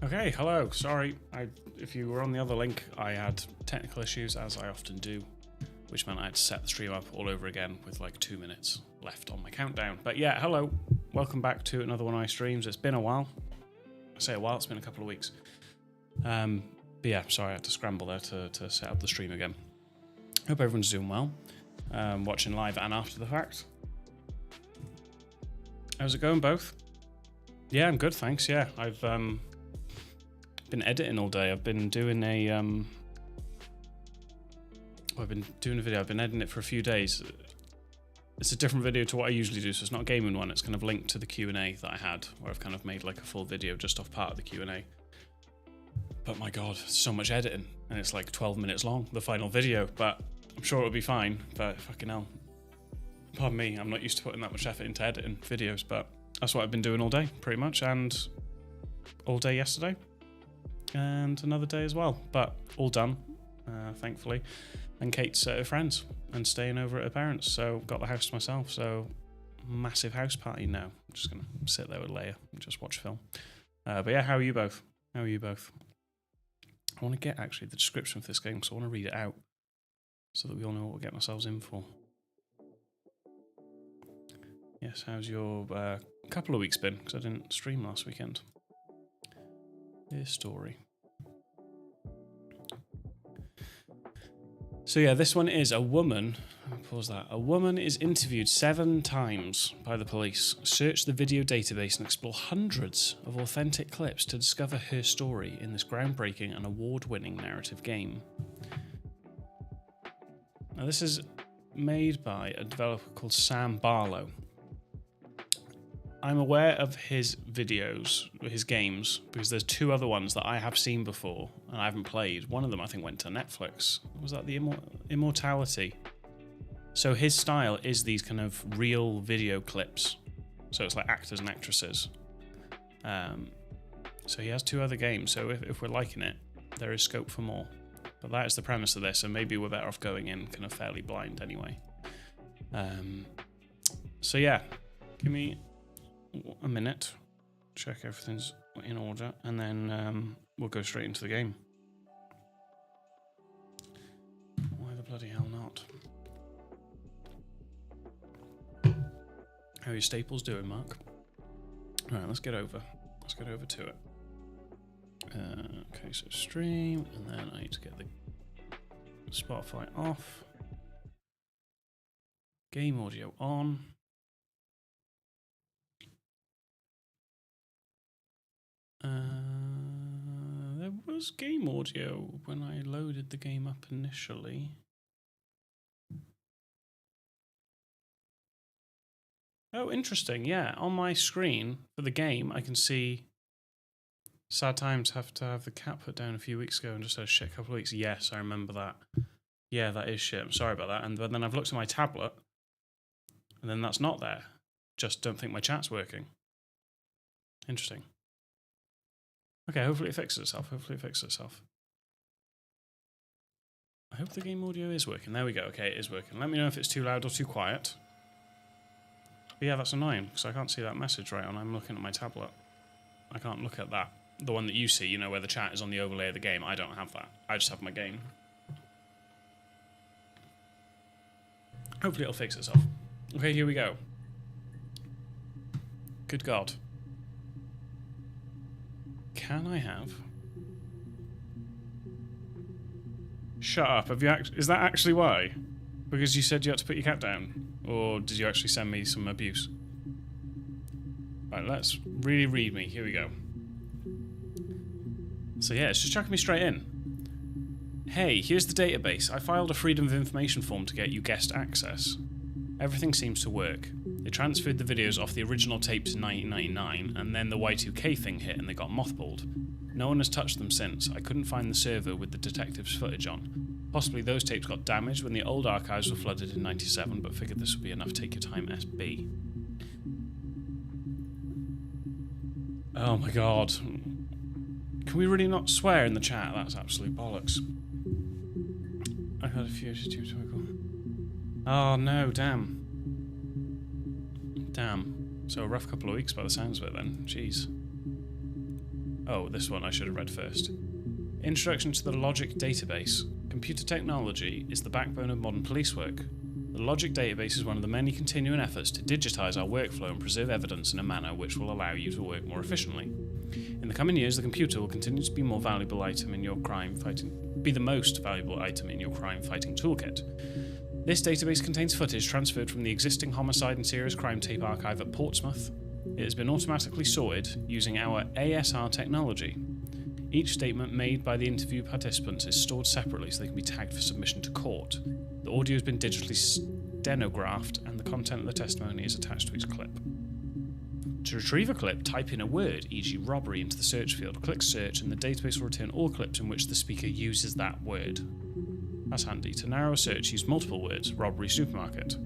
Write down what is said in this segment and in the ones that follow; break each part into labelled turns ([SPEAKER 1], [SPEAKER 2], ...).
[SPEAKER 1] Okay, hello. Sorry, if you were on the other link, I had technical issues, as I often do, which meant I had to set the stream up all over again with like 2 minutes left on my countdown. But yeah, hello. Welcome back to another one of my streams. It's been a while. I say a while, it's been a couple of weeks. But yeah, sorry, I had to scramble there to set up the stream again. Hope everyone's doing well. Watching live and after the fact. How's it going, both? Yeah, I'm good, thanks. Yeah, I've been editing all day. I've been doing a video. I've been editing it for a few days. It's a different video to what I usually do, so it's not a gaming one. It's kind of linked to the Q&A that I had, where I've kind of made like a full video just off part of the Q&A. But my god, so much editing, and it's like 12 minutes long, the final video, but I'm sure it'll be fine. But fucking hell, pardon me, I'm not used to putting that much effort into editing videos, but that's what I've been doing all day, pretty much, and all day yesterday, and another day as well, but all done, thankfully. And Kate's at her friends and staying over at her parents, so got the house to myself, so massive house party now. I'm just gonna sit there with Leia and just watch film. But yeah, how are you both? How are you both? I want to get actually the description of this game, so I want to read it out so that we all know what we're getting ourselves in for. Yes, how's your couple of weeks been? Because I didn't stream last weekend. Here's story. So yeah, this one is a woman. Pause that. A woman is interviewed 7 times by the police. Search the video database and explore hundreds of authentic clips to discover her story in this groundbreaking and award-winning narrative game. Now this is made by a developer called Sam Barlow. I'm aware of his videos, his games, because there's 2 other ones that I have seen before and I haven't played. One of them I think went to Netflix. Was that the Immortality? So his style is these kind of real video clips. So it's like actors and actresses. So he has 2 other games, so if we're liking it, there is scope for more. But that is the premise of this, and maybe we're better off going in kind of fairly blind anyway. So yeah, give me a minute, check everything's in order, and then we'll go straight into the game. Why the bloody hell not? How are your staples doing, Mark? Alright, let's get over to it. Okay, so stream, and then I need to get the Spotify off. Game audio on. There was game audio when I loaded the game up initially. Oh, interesting. Yeah, on my screen for the game, I can see sad times have to have the cat put down a few weeks ago and just had a shit couple of weeks. Yes, I remember that. Yeah, that is shit. I'm sorry about that. And then I've looked at my tablet, and then that's not there. Just don't think my chat's working. Interesting. Okay, hopefully it fixes itself. I hope the game audio is working. There we go. Okay, it is working. Let me know if it's too loud or too quiet. But yeah, that's annoying, because I can't see that message right on. I'm looking at my tablet. I can't look at that. The one that you see, you know, where the chat is on the overlay of the game. I don't have that. I just have my game. Hopefully it'll fix itself. Okay, here we go. Good God. Can I have... Shut up. Have you is that actually why? Because you said you had to put your cat down? Or did you actually send me some abuse? Right, let's really read me. Here we go. So yeah, it's just chucking me straight in. Hey, here's the database. I filed a Freedom of Information form to get you guest access. Everything seems to work. They transferred the videos off the original tapes in 1999, and then the Y2K thing hit and they got mothballed. No one has touched them since. I couldn't find the server with the detective's footage on. Possibly those tapes got damaged when the old archives were flooded in 97, but figured this would be enough. Take your time, SB. Oh my god. Can we really not swear in the chat? That's absolute bollocks. I heard a few issues. Oh no, damn. Damn. So a rough couple of weeks by the sounds of it then. Jeez. Oh, this one I should have read first. Introduction to the Logic Database. Computer technology is the backbone of modern police work. The Logic Database is one of the many continuing efforts to digitize our workflow and preserve evidence in a manner which will allow you to work more efficiently. In the coming years, the computer will continue to be the most valuable item in your crime fighting toolkit. This database contains footage transferred from the existing homicide and serious crime tape archive at Portsmouth. It has been automatically sorted using our ASR technology. Each statement made by the interview participants is stored separately so they can be tagged for submission to court. The audio has been digitally stenographed and the content of the testimony is attached to each clip. To retrieve a clip, type in a word, e.g. robbery, into the search field, click search, and the database will return all clips in which the speaker uses that word. That's handy. To narrow a search, use multiple words, robbery, supermarket.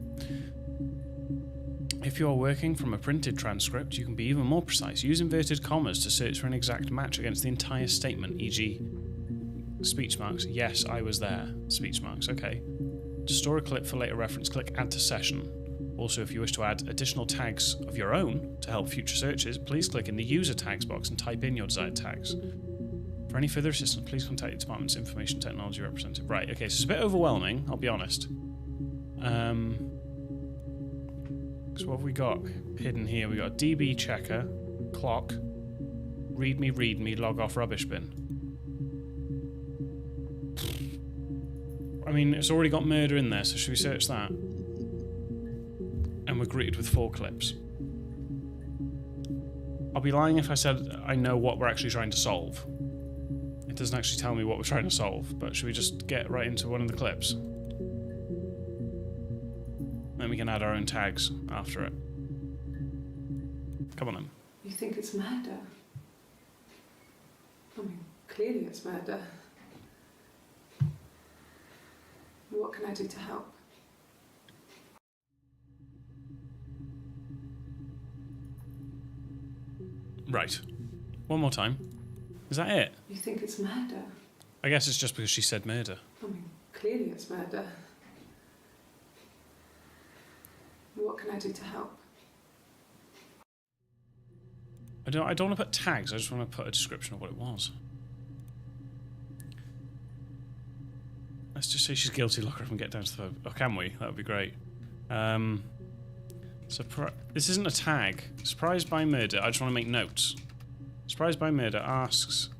[SPEAKER 1] If you are working from a printed transcript, you can be even more precise. Use inverted commas to search for an exact match against the entire statement, e.g. speech marks, yes, I was there, speech marks, okay. To store a clip for later reference, click add to session. Also, if you wish to add additional tags of your own to help future searches, please click in the user tags box and type in your desired tags. For any further assistance, please contact the department's information technology representative. Right, okay, so it's a bit overwhelming, I'll be honest. So what have we got hidden here? We got a DB checker, clock, read me, log off rubbish bin. I mean, it's already got murder in there, so should we search that? And we're greeted with 4 clips. I'll be lying if I said I know what we're actually trying to solve. It doesn't actually tell me what we're trying to solve, but should we just get right into one of the clips? Then we can add our own tags after it. Come on then.
[SPEAKER 2] You think it's murder? I mean, clearly it's murder. What can I do to help?
[SPEAKER 1] Right. One more time. Is that it?
[SPEAKER 2] You think it's murder?
[SPEAKER 1] I guess it's just because she said murder.
[SPEAKER 2] I mean, clearly it's murder. What can I do to help?
[SPEAKER 1] I don't want to put tags, I just want to put a description of what it was. Let's just say she's guilty, lock her up and get down to the phone. Oh, can we? That would be great. This isn't a tag. Surprised by murder. I just want to make notes. Surprised by murder asks,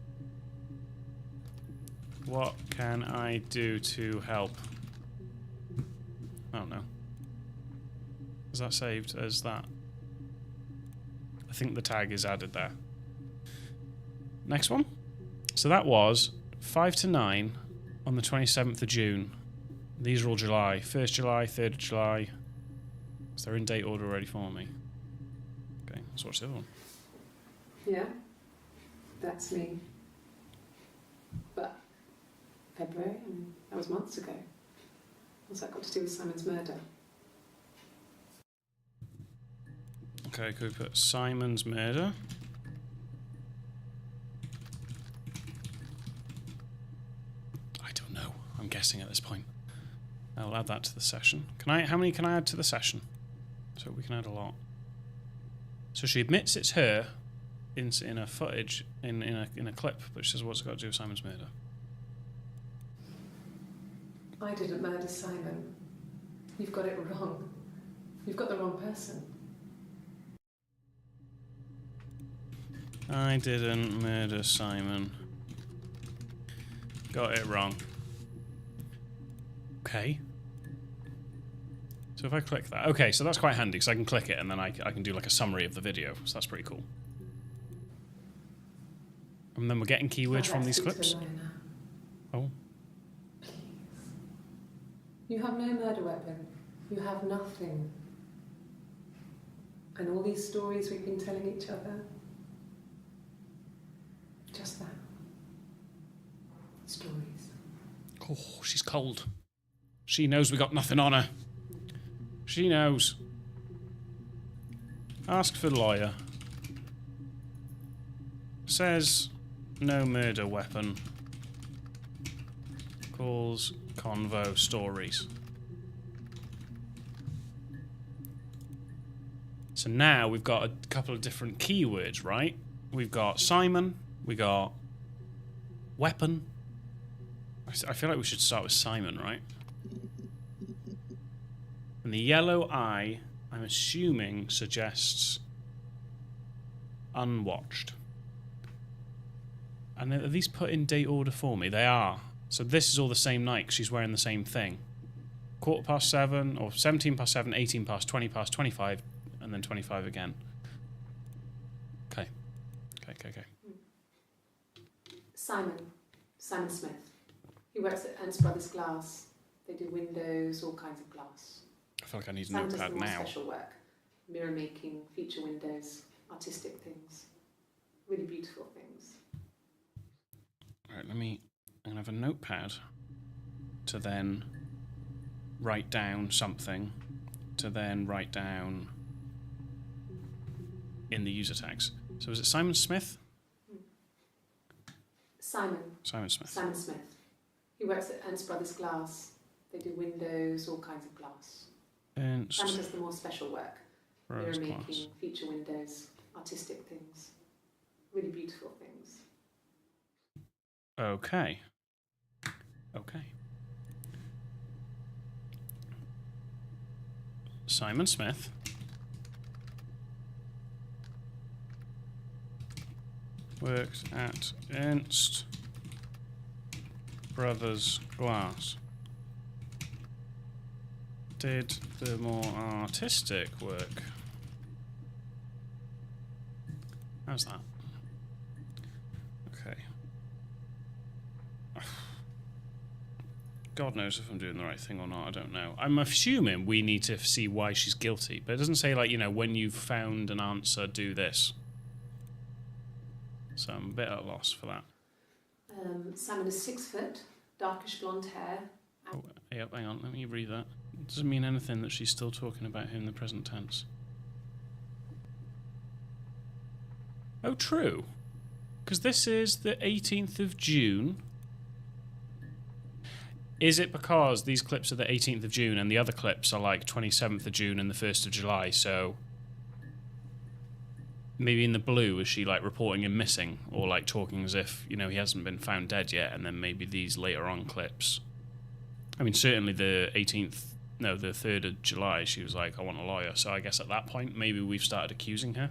[SPEAKER 1] what can I do to help? Oh no. Is that saved as that? I think the tag is added there. Next one. So that was 5 to 9 on the 27th of June. These are all July. 1st July, 3rd of July. So they're in date order already for me. Okay, let's watch the other one.
[SPEAKER 2] Yeah, that's me. But February, I mean, that was months ago. What's that got to do with Simon's murder?
[SPEAKER 1] Okay, could we put Simon's murder? I don't know. I'm guessing at this point. I'll add that to the session. How many can I add to the session? So we can add a lot. So she admits it's her in a footage, in a clip, but she says, what's it got to do with Simon's murder?
[SPEAKER 2] I didn't murder Simon. You've got it wrong. You've got the wrong person.
[SPEAKER 1] I didn't murder Simon. Got it wrong. Okay. So if I click that... Okay, so that's quite handy, because I can click it and then I can do like a summary of the video. So that's pretty cool. And then we're getting keywords from these clips. Oh.
[SPEAKER 2] Please. You have no murder weapon. You have nothing. And all these stories we've been telling each other... Just that. Stories.
[SPEAKER 1] Oh, she's cold. She knows we got nothing on her. She knows. Asked for lawyer. Says no murder weapon. Calls convo stories. So now we've got a couple of different keywords, right? We've got Simon, We got weapon. I feel like we should start with Simon, right? And the yellow eye, I'm assuming, suggests unwatched. And are these put in date order for me? They are. So this is all the same night because she's wearing the same thing. 7:15, or 17:07, 18 past, 20 past, 25, and then 25 again. Okay. Okay.
[SPEAKER 2] Simon Smith. He works at Ernst Brothers Glass. They do windows, all kinds of glass.
[SPEAKER 1] I feel like I need a
[SPEAKER 2] Simon does
[SPEAKER 1] notepad
[SPEAKER 2] the more
[SPEAKER 1] now.
[SPEAKER 2] special work. Mirror making, feature windows, artistic things. Really beautiful things.
[SPEAKER 1] Right, I'm gonna have a notepad to then write down something, to then write down in the user tags. So is it Simon Smith?
[SPEAKER 2] Simon
[SPEAKER 1] Smith.
[SPEAKER 2] Simon Smith. He works at Ernst Brothers Glass. They do windows, all kinds of glass.
[SPEAKER 1] Ernst
[SPEAKER 2] Simon does the more special work.
[SPEAKER 1] Brothers
[SPEAKER 2] Mirror
[SPEAKER 1] Glass.
[SPEAKER 2] making, feature windows, artistic things. Really beautiful things.
[SPEAKER 1] Okay. Simon Smith. Worked at Ernst Brothers Glass. Did the more artistic work. How's that? Okay. God knows if I'm doing the right thing or not, I don't know. I'm assuming we need to see why she's guilty, but it doesn't say, like, when you've found an answer, do this. So I'm a bit at a loss for that.
[SPEAKER 2] Simon is 6 foot, darkish blonde hair.
[SPEAKER 1] Oh, yep, hang on, let me read that. It doesn't mean anything that she's still talking about him in the present tense. Oh, true. Because this is the 18th of June. Is it because these clips are the 18th of June and the other clips are like 27th of June and the 1st of July, so maybe in the blue is she like reporting him missing or like talking as if, he hasn't been found dead yet, and then maybe these later on clips. I mean, certainly the 3rd of July, she was like, I want a lawyer, so I guess at that point maybe we've started accusing her.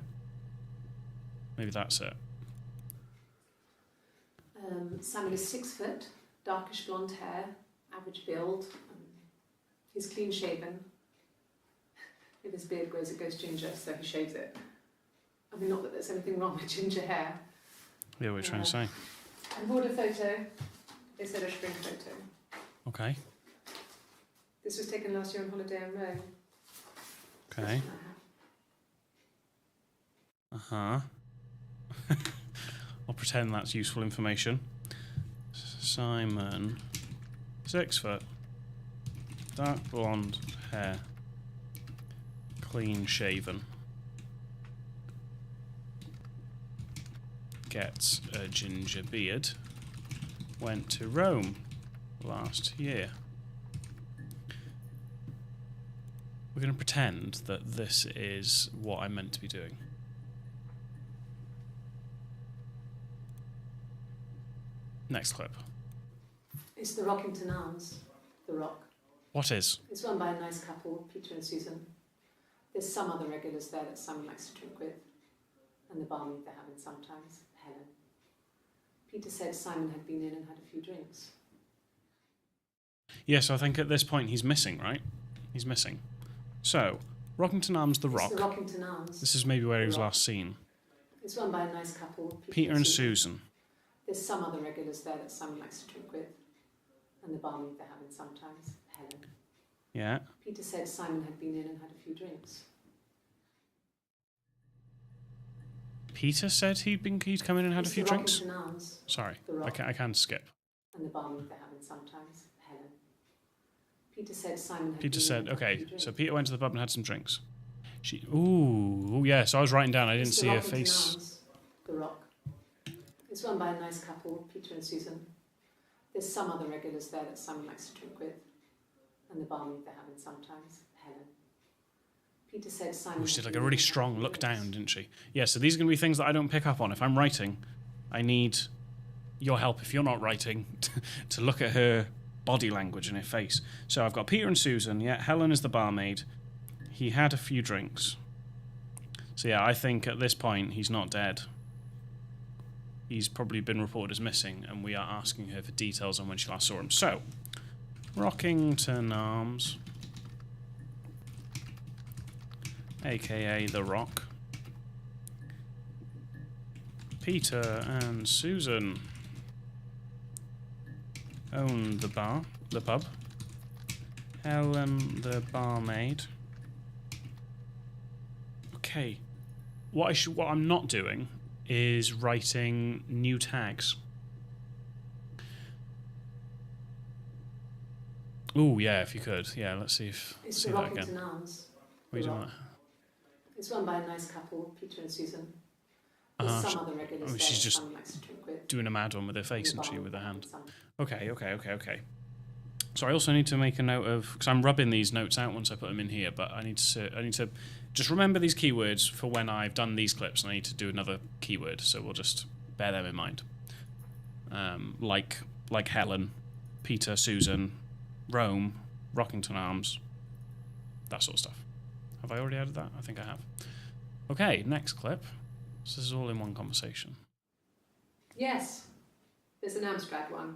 [SPEAKER 1] Maybe that's it.
[SPEAKER 2] Simon is 6 foot, darkish blonde hair, average build. He's clean shaven. If his beard grows, it goes ginger, so he shaves it. I mean, not that there's anything wrong with ginger hair.
[SPEAKER 1] Yeah, what are you trying to say?
[SPEAKER 2] And bought a photo. They said I should bring a photo.
[SPEAKER 1] Okay.
[SPEAKER 2] This was taken last year on holiday in Rome.
[SPEAKER 1] Okay. Uh-huh. I'll pretend that's useful information. Simon, 6 foot, dark blonde hair, clean shaven, gets a ginger beard, went to Rome last year. We're going to pretend that this is what I'm meant to be doing. Next clip.
[SPEAKER 2] It's the Rockington Arms, the Rock.
[SPEAKER 1] What is?
[SPEAKER 2] It's run by a nice couple, Peter and Susan. There's some other regulars there that Simon likes to drink with, and the barmaid they're having sometimes, Helen. Peter said Simon had been in and had a few drinks.
[SPEAKER 1] Yes, I think at this point he's missing, right? He's missing. So, Rockington Arms, the Rock.
[SPEAKER 2] It's the Rockington Arms.
[SPEAKER 1] This is maybe where he was last seen.
[SPEAKER 2] It's run by a nice couple,
[SPEAKER 1] Peter and Susan.
[SPEAKER 2] There's some other regulars there that Simon likes to drink with, and the barmaid they're having sometimes, Helen.
[SPEAKER 1] Yeah.
[SPEAKER 2] Peter said Simon had been in and had a few drinks.
[SPEAKER 1] Peter said he'd come in and had a few drinks?
[SPEAKER 2] Arms,
[SPEAKER 1] Sorry, I can skip.
[SPEAKER 2] And the barmaid they're having sometimes, Helen. Peter said Simon had
[SPEAKER 1] Peter
[SPEAKER 2] been
[SPEAKER 1] said,
[SPEAKER 2] in and had a
[SPEAKER 1] okay,
[SPEAKER 2] few drinks.
[SPEAKER 1] so Peter went to the pub and had some drinks. Ooh, yeah, so I was writing down, I didn't
[SPEAKER 2] It's
[SPEAKER 1] see
[SPEAKER 2] the
[SPEAKER 1] her
[SPEAKER 2] Rockington
[SPEAKER 1] face.
[SPEAKER 2] Arms, the Rock. It's run by a nice couple, Peter and Susan. There's some other regulars there that Simon likes to drink with, and the barmaid they're having sometimes, Helen. Peter said Simon.
[SPEAKER 1] She did like a really strong look down, didn't she? Yeah, so these are going to be things that I don't pick up on. If I'm writing, I need your help, if you're not writing, to look at her body language and her face. So I've got Peter and Susan. Yeah, Helen is the barmaid. He had a few drinks. So yeah, I think at this point he's not dead. He's probably been reported as missing, and we are asking her for details on when she last saw him. So, Rockington Arms, aka The Rock. Peter and Susan own the pub. Helen, the barmaid. Okay. What I'm not doing is writing new tags. Oh yeah, if you could. Yeah, let's see if
[SPEAKER 2] It's
[SPEAKER 1] see
[SPEAKER 2] the
[SPEAKER 1] that again.
[SPEAKER 2] Rockington Arms.
[SPEAKER 1] What are you doing that?
[SPEAKER 2] It's run by a nice couple, Peter and Susan. There's some other regulars there.
[SPEAKER 1] She's just
[SPEAKER 2] some likes to drink with.
[SPEAKER 1] doing a mad one with her face, isn't she, with her hand?
[SPEAKER 2] Some.
[SPEAKER 1] Okay. So I also need to make a note of, because I'm rubbing these notes out once I put them in here, but I need to just remember these keywords for when I've done these clips, and I need to do another keyword. So we'll just bear them in mind. Like Helen, Peter, Susan, Rome, Rockington Arms, that sort of stuff. Have I already added that? I think I have. Okay, next clip. So this is all in one conversation.
[SPEAKER 2] Yes, there's an Amstrad one.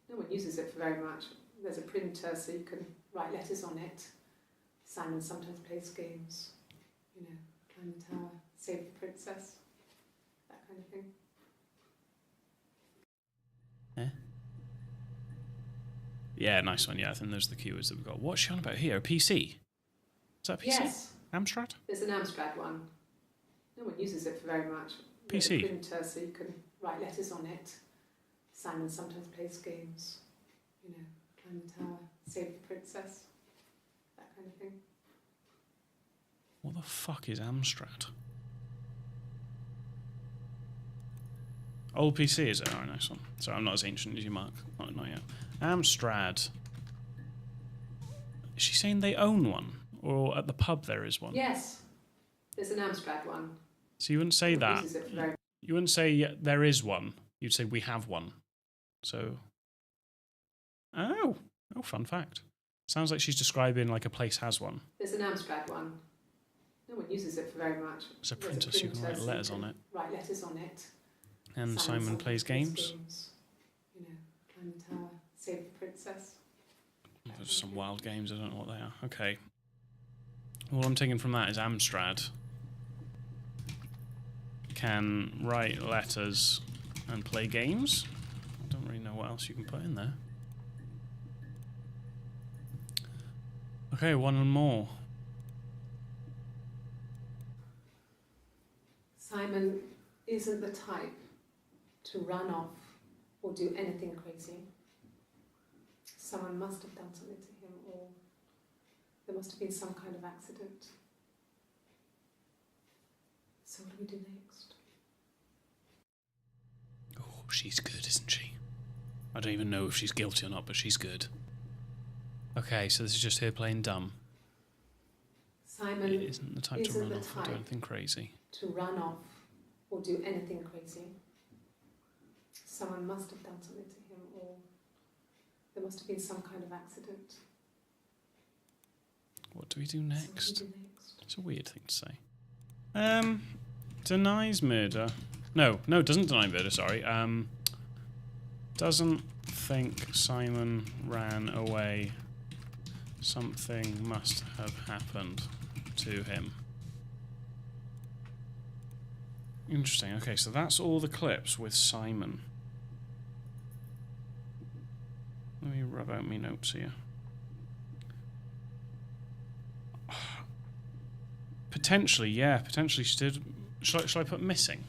[SPEAKER 2] No one uses it for very much. There's a printer so you can write letters on it. Simon sometimes plays games. You know, climb the tower, save the princess, that kind of thing.
[SPEAKER 1] Yeah, nice one. Yeah, I think those are the keywords that we've got. What's she on about here? A PC? Is that a PC?
[SPEAKER 2] Yes.
[SPEAKER 1] Amstrad?
[SPEAKER 2] There's an Amstrad one. No one uses it for very much. There's
[SPEAKER 1] PC?
[SPEAKER 2] a printer so you can write letters on it. Simon sometimes plays games. You know, climb the tower, save the princess, that kind of thing.
[SPEAKER 1] What the fuck is Amstrad? Old PC, is it? Alright, nice one. So I'm not as ancient as you, Mark. Not yet. Amstrad. Is she saying they own one? Or at the pub there is one?
[SPEAKER 2] Yes, there's an Amstrad one.
[SPEAKER 1] So you wouldn't say that. You wouldn't say yeah, there is one. You'd say we have one. So... Oh, fun fact. Sounds like she's describing like a place has one.
[SPEAKER 2] There's an Amstrad one. No one uses it for very much.
[SPEAKER 1] There's a printer so you can write letters on it.
[SPEAKER 2] Write letters on it.
[SPEAKER 1] And Simon plays games.
[SPEAKER 2] You know, climb the tower, save the princess.
[SPEAKER 1] There's some wild games, I don't know what they are. Okay. All I'm taking from that is Amstrad can write letters and play games. I don't really know what else you can put in there. Okay, one and more.
[SPEAKER 2] Simon isn't the type to run off or do anything crazy. Someone must have done something to him, or there must have been some kind of accident. So what do we do next?
[SPEAKER 1] Oh, she's good, isn't she? I don't even know if she's guilty or not, but she's good. Okay, so this is just her playing dumb.
[SPEAKER 2] Simon
[SPEAKER 1] isn't the type to run off or do anything crazy.
[SPEAKER 2] To run off or do anything crazy. Someone must have done something to him, or there must have been some kind of accident.
[SPEAKER 1] What do we do next?
[SPEAKER 2] So what do we do next?
[SPEAKER 1] It's a weird thing to say. Denies murder. No, doesn't deny murder, sorry. Doesn't think Simon ran away. Something must have happened to him. Interesting. Okay, so that's all the clips with Simon. Let me rub out my notes here. Potentially, yeah. Potentially she did. Shall I put missing?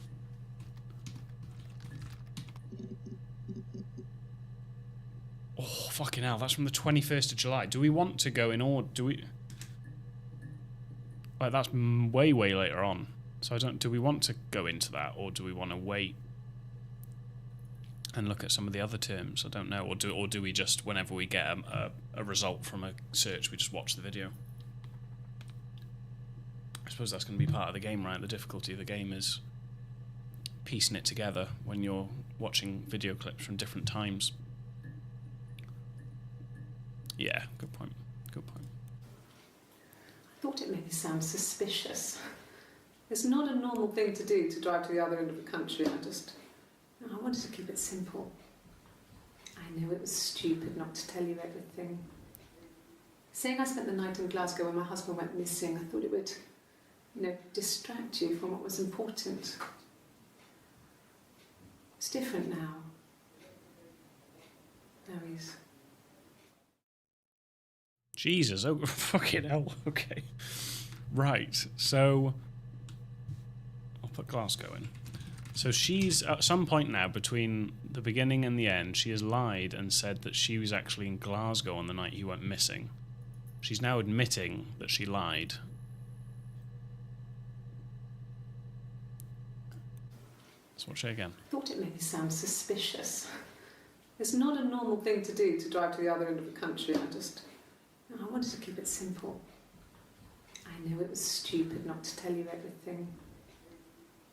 [SPEAKER 1] Oh, fucking hell. That's from the 21st of July. Do we want to go in order? Do we... Like, that's way, way later on. So I don't... Do we want to go into that, or do we want to wait and look at some of the other terms? I don't know. Or do we just, whenever we get a result from a search, we just watch the video? I suppose that's going to be part of the game, right? The difficulty of the game is piecing it together when you're watching video clips from different times. Yeah, good point. Good point.
[SPEAKER 2] I thought it made me sound suspicious. It's not a normal thing to do to drive to the other end of the country. I wanted to keep it simple. I know it was stupid not to tell you everything. Saying I spent the night in Glasgow when my husband went missing, I thought it would, distract you from what was important. It's different now. Now he's...
[SPEAKER 1] Jesus, oh, fucking hell, okay. Right, so... I'll put Glasgow in. So she's, at some point now, between the beginning and the end, she has lied and said that she was actually in Glasgow on the night he went missing. She's now admitting that she lied. Let's watch it again.
[SPEAKER 2] I thought it made me sound suspicious. It's not a normal thing to do to drive to the other end of the country. I wanted to keep it simple. I know it was stupid not to tell you everything.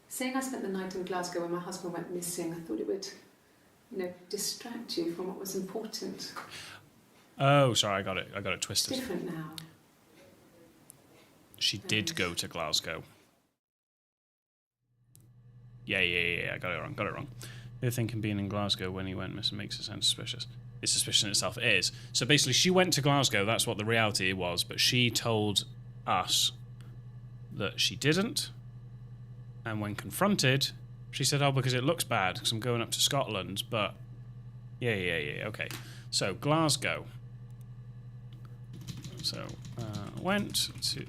[SPEAKER 2] Saying I spent the night in Glasgow when my husband went missing, I thought it would, distract you from what was important.
[SPEAKER 1] Oh, sorry, I got it twisted.
[SPEAKER 2] It's different now.
[SPEAKER 1] She did go to Glasgow. Yeah, I got it wrong. They're thinking being in Glasgow when he went missing makes it sound suspicious. It's suspicious in itself, it is. So basically, she went to Glasgow, that's what the reality was, but she told us that she didn't. And when confronted, she said, oh, because it looks bad, because I'm going up to Scotland, but... Yeah, okay. So, Glasgow. So, went to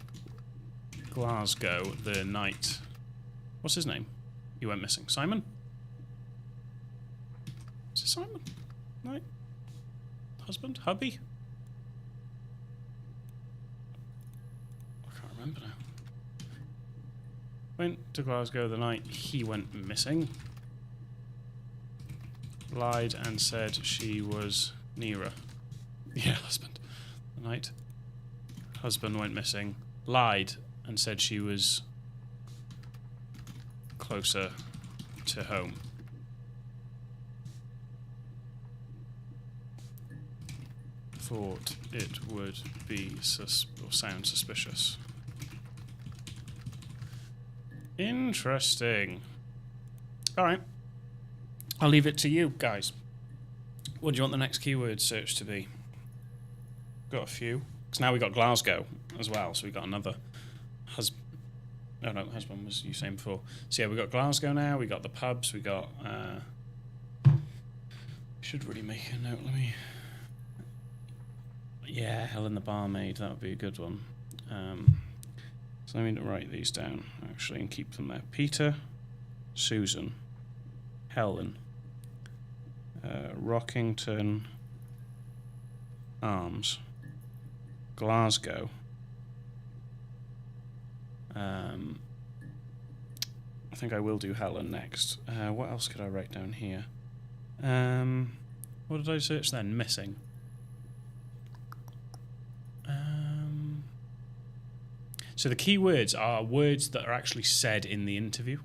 [SPEAKER 1] Glasgow the night... What's his name? He went missing. Simon? Is it Simon? No? Husband? Hubby? I can't remember now. Went to Glasgow the night he went missing. Lied and said she was nearer. Yeah, husband. The night husband went missing. Lied and said she was closer to home. Thought it would be sound suspicious. Interesting. Alright. I'll leave it to you, guys. What do you want the next keyword search to be? Got a few. Because now we got Glasgow as well, so we got another husband. Oh no, husband was you saying before. So yeah, we got Glasgow now, we got the pubs, we got... should really make a note, let me... Yeah, Helen the barmaid, that would be a good one. So let me write these down, actually, and keep them there. Peter, Susan, Helen, Rockington Arms, Glasgow, I think I will do Helen next. What else could I write down here? What did I search then? Missing. So the key words are words that are actually said in the interview.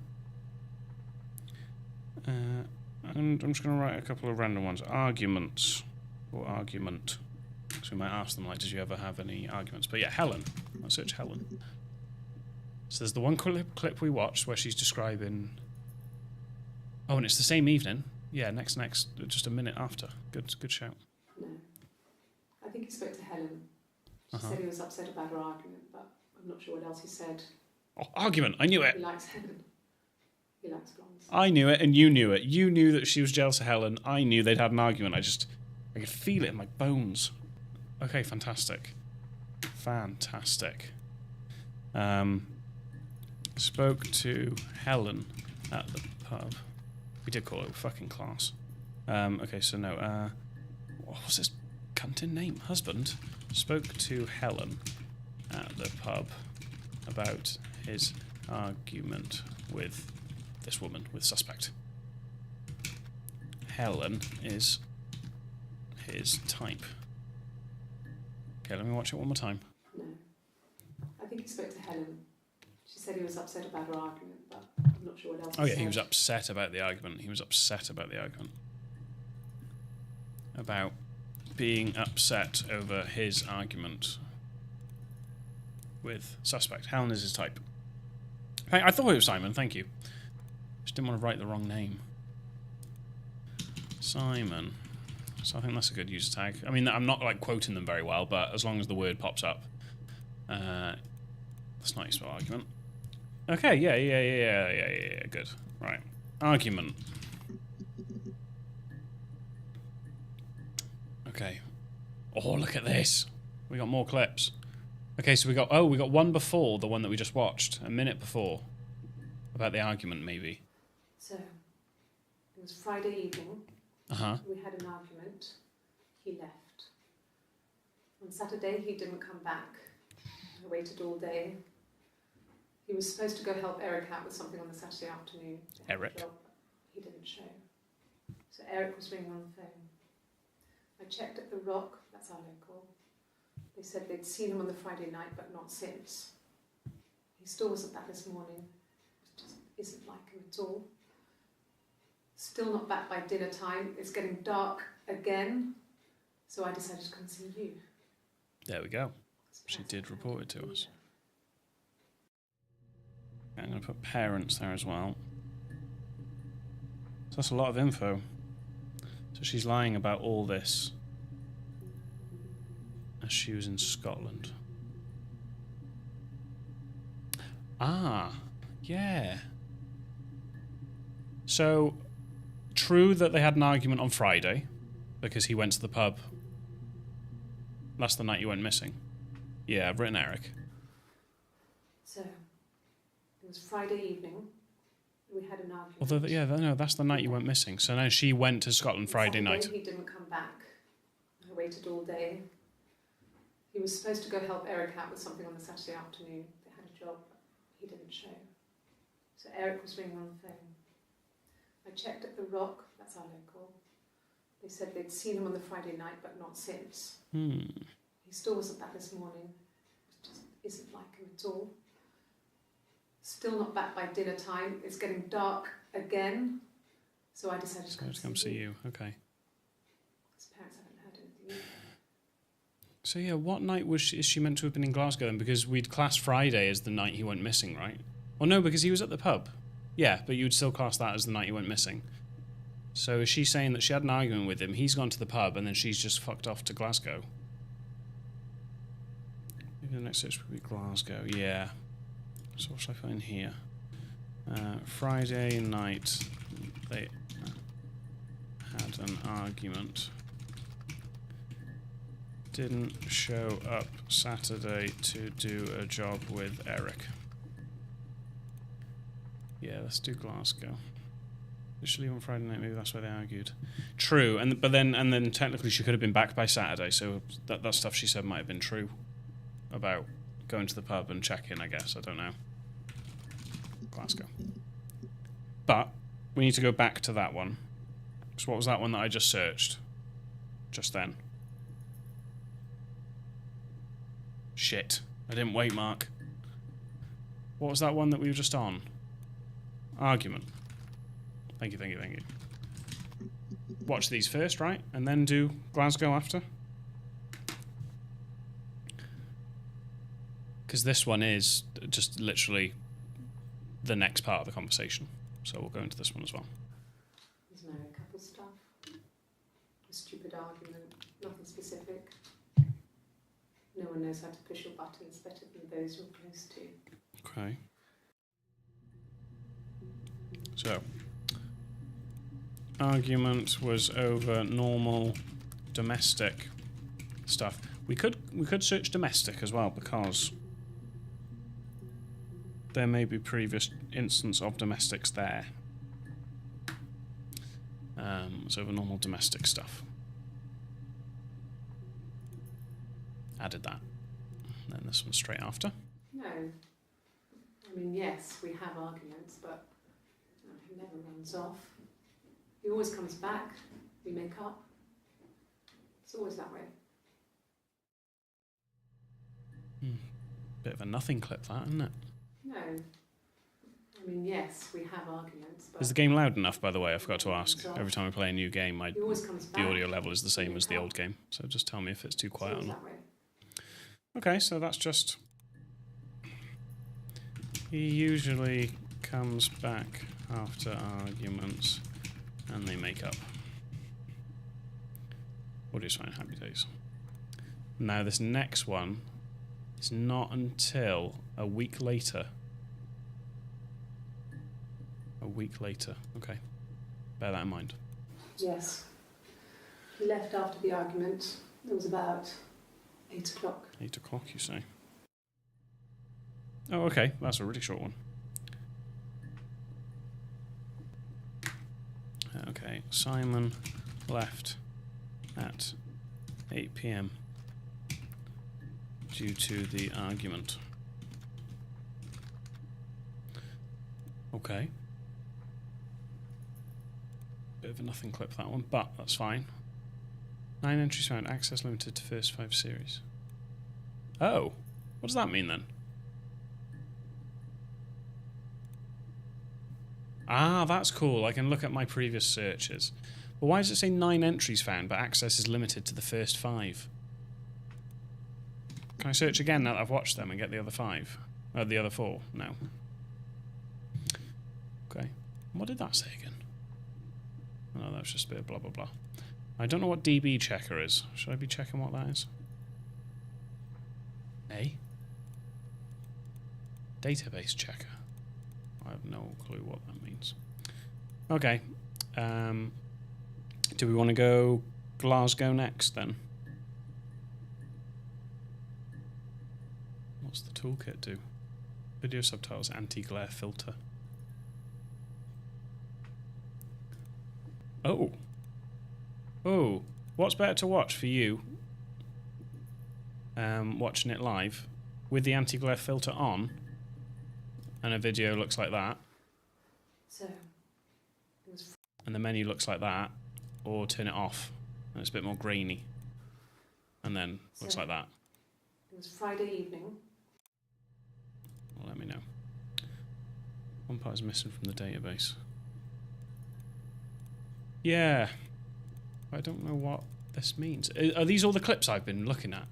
[SPEAKER 1] And I'm just going to write a couple of random ones. Arguments. Or argument. So we might ask them, like, did you ever have any arguments? But yeah, Helen. I'll search Helen. So there's the one clip we watched where she's describing... Oh, and it's the same evening. Yeah, next, just a minute after. Good shout.
[SPEAKER 2] No. I think he spoke to Helen. She said he was upset about her argument, but I'm not sure what else he said.
[SPEAKER 1] Oh, argument. I knew it.
[SPEAKER 2] He likes Helen. He likes blondes.
[SPEAKER 1] I knew it, and you knew it. You knew that she was jealous of Helen. I knew they'd had an argument. I could feel it in my bones. Okay, fantastic. Fantastic. Spoke to Helen at the pub. We did call it fucking class. Okay, so no. What was this cunting name? Husband spoke to Helen at the pub about his argument with this woman, with suspect. Helen is his type. Okay, let me watch it one more time.
[SPEAKER 2] No. I think he spoke to Helen. She said he was upset about her argument, but I'm I'm not sure what else.
[SPEAKER 1] Oh yeah, he was upset about the argument. He was upset about the argument. About being upset over his argument with suspect. Helen is his type. I thought it was Simon, thank you. Just didn't want to write the wrong name. Simon. So I think that's a good user tag. I mean, I'm not like quoting them very well, but as long as the word pops up. That's not useful argument. Okay, yeah, good. Right. Argument. Okay. Oh, look at this. We got more clips. Okay, so we got one before the one that we just watched, a minute before. About the argument, maybe.
[SPEAKER 2] So, it was Friday evening. We had an argument. He left. On Saturday, he didn't come back. I waited all day. He was supposed to go help Eric out with something on the Saturday afternoon.
[SPEAKER 1] Eric?
[SPEAKER 2] He didn't show. So Eric was ringing on the phone. I checked at the Rock, that's our local. They said they'd seen him on the Friday night, but not since. He still wasn't back this morning. It just isn't like him at all. Still not back by dinner time. It's getting dark again. So I decided to come see you.
[SPEAKER 1] There we go. She did report it to us. I'm going to put parents there as well. So that's a lot of info. So she's lying about all this as she was in Scotland. Ah, yeah. So, true that they had an argument on Friday because he went to the pub. That's the night you went missing. Yeah, I've written Eric.
[SPEAKER 2] So, it was Friday evening. We had an argument.
[SPEAKER 1] Although, yeah, no, that's the night you went missing. So now she went to Scotland Friday night.
[SPEAKER 2] He didn't come back. I waited all day. He was supposed to go help Eric out with something on the Saturday afternoon. They had a job. He didn't show. So Eric was ringing on the phone. I checked at the Rock, that's our local. They said they'd seen him on the Friday night, but not since. He still wasn't back this morning. It just isn't like him at all. Still not back by dinner time. It's getting dark again. So I decided to come see you.
[SPEAKER 1] Okay.
[SPEAKER 2] His parents haven't heard anything either.
[SPEAKER 1] So yeah, what night is she meant to have been in Glasgow then? Because we'd class Friday as the night he went missing, right? Well, no, because he was at the pub. Yeah, but you'd still class that as the night he went missing. So is she saying that she had an argument with him, he's gone to the pub, and then she's just fucked off to Glasgow? Maybe the next search would be Glasgow, yeah. So what should I put in here? Friday night, they had an argument. Didn't show up Saturday to do a job with Eric. Yeah, let's do Glasgow. Did she leave on Friday night? Maybe that's where they argued. True, and then technically she could have been back by Saturday, so that stuff she said might have been true about going to the pub and checking, I guess. I don't know. Glasgow. But we need to go back to that one. So what was that one that I just searched? Just then. Shit. I didn't wait, Mark. What was that one that we were just on? Argument. Thank you. Watch these first, right? And then do Glasgow after? Because this one is just literally the next part of the conversation. So we'll go into this one as well.
[SPEAKER 2] There's married couple stuff. A stupid argument. Nothing specific. No one knows how to push your buttons better than those you're close to.
[SPEAKER 1] Okay. So, argument was over normal domestic stuff. We could search domestic as well, because there may be previous instance of domestics there. It's over normal domestic stuff. Added that. And then this one straight after.
[SPEAKER 2] No. I mean, yes, we have arguments, but he never runs off. He always comes back. We make up. It's always that way.
[SPEAKER 1] Bit of a nothing clip, that, isn't it?
[SPEAKER 2] No. I mean, yes, we have arguments, but
[SPEAKER 1] Is the game loud enough, by the way? I forgot to ask. Every time I play a new game,
[SPEAKER 2] he always comes
[SPEAKER 1] the
[SPEAKER 2] back.
[SPEAKER 1] audio level is the same as the old game. So just tell me if it's too quiet or
[SPEAKER 2] It's
[SPEAKER 1] not.
[SPEAKER 2] that way.
[SPEAKER 1] Okay, so that's just... He usually comes back after arguments and they make up. Audio's fine, happy days. Now this next one is not until a week later. A week later, okay. Bear that in mind.
[SPEAKER 2] Yes. He left after the argument. It was about 8 o'clock.
[SPEAKER 1] 8 o'clock, you say? Oh, okay. That's a really short one. Okay. Simon left at 8 p.m. due to the argument. Okay. Bit of a nothing clip, that one, but that's fine. 9 entries found. Access limited to first 5 series. Oh. What does that mean then? Ah, that's cool. I can look at my previous searches. But why does it say 9 entries found, but access is limited to the first 5? Can I search again now that I've watched them and get the other 5? The other 4? No. Okay. What did that say again? Oh, that was just a bit of blah, blah, blah. I don't know what DB checker is. Should I be checking what that is? A? Database checker. I have no clue what that means. Okay. Do we want to go Glasgow next then? What's the toolkit do? Video subtitles, anti-glare filter. Oh. Oh. What's better to watch for you? Watching it live with the anti-glare filter on and a video looks like that.
[SPEAKER 2] So, it was
[SPEAKER 1] And the menu looks like that, or turn it off and it's a bit more grainy and then looks like that.
[SPEAKER 2] It was Friday evening.
[SPEAKER 1] Well, let me know. One part is missing from the database. Yeah. I don't know what this means. Are these all the clips I've been looking at?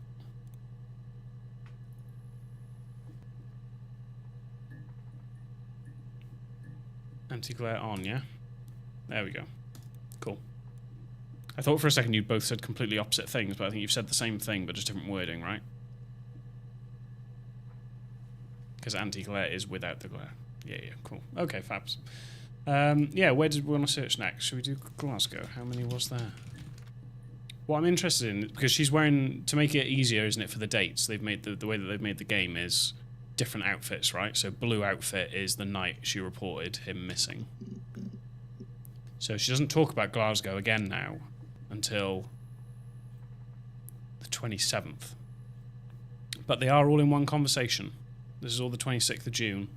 [SPEAKER 1] Anti-glare on, yeah? There we go. Cool. I thought for a second you both said completely opposite things, but I think you've said the same thing, but just different wording, right? Because anti-glare is without the glare. Yeah, cool. Okay, fabs. Yeah, where did we want to search next? Should we do Glasgow? How many was there? What I'm interested in, because she's wearing, to make it easier, isn't it, for the dates, they've made the way that they've made the game is different outfits, right? So blue outfit is the night she reported him missing. So she doesn't talk about Glasgow again now until the 27th. But they are all in one conversation. This is all the 26th of June.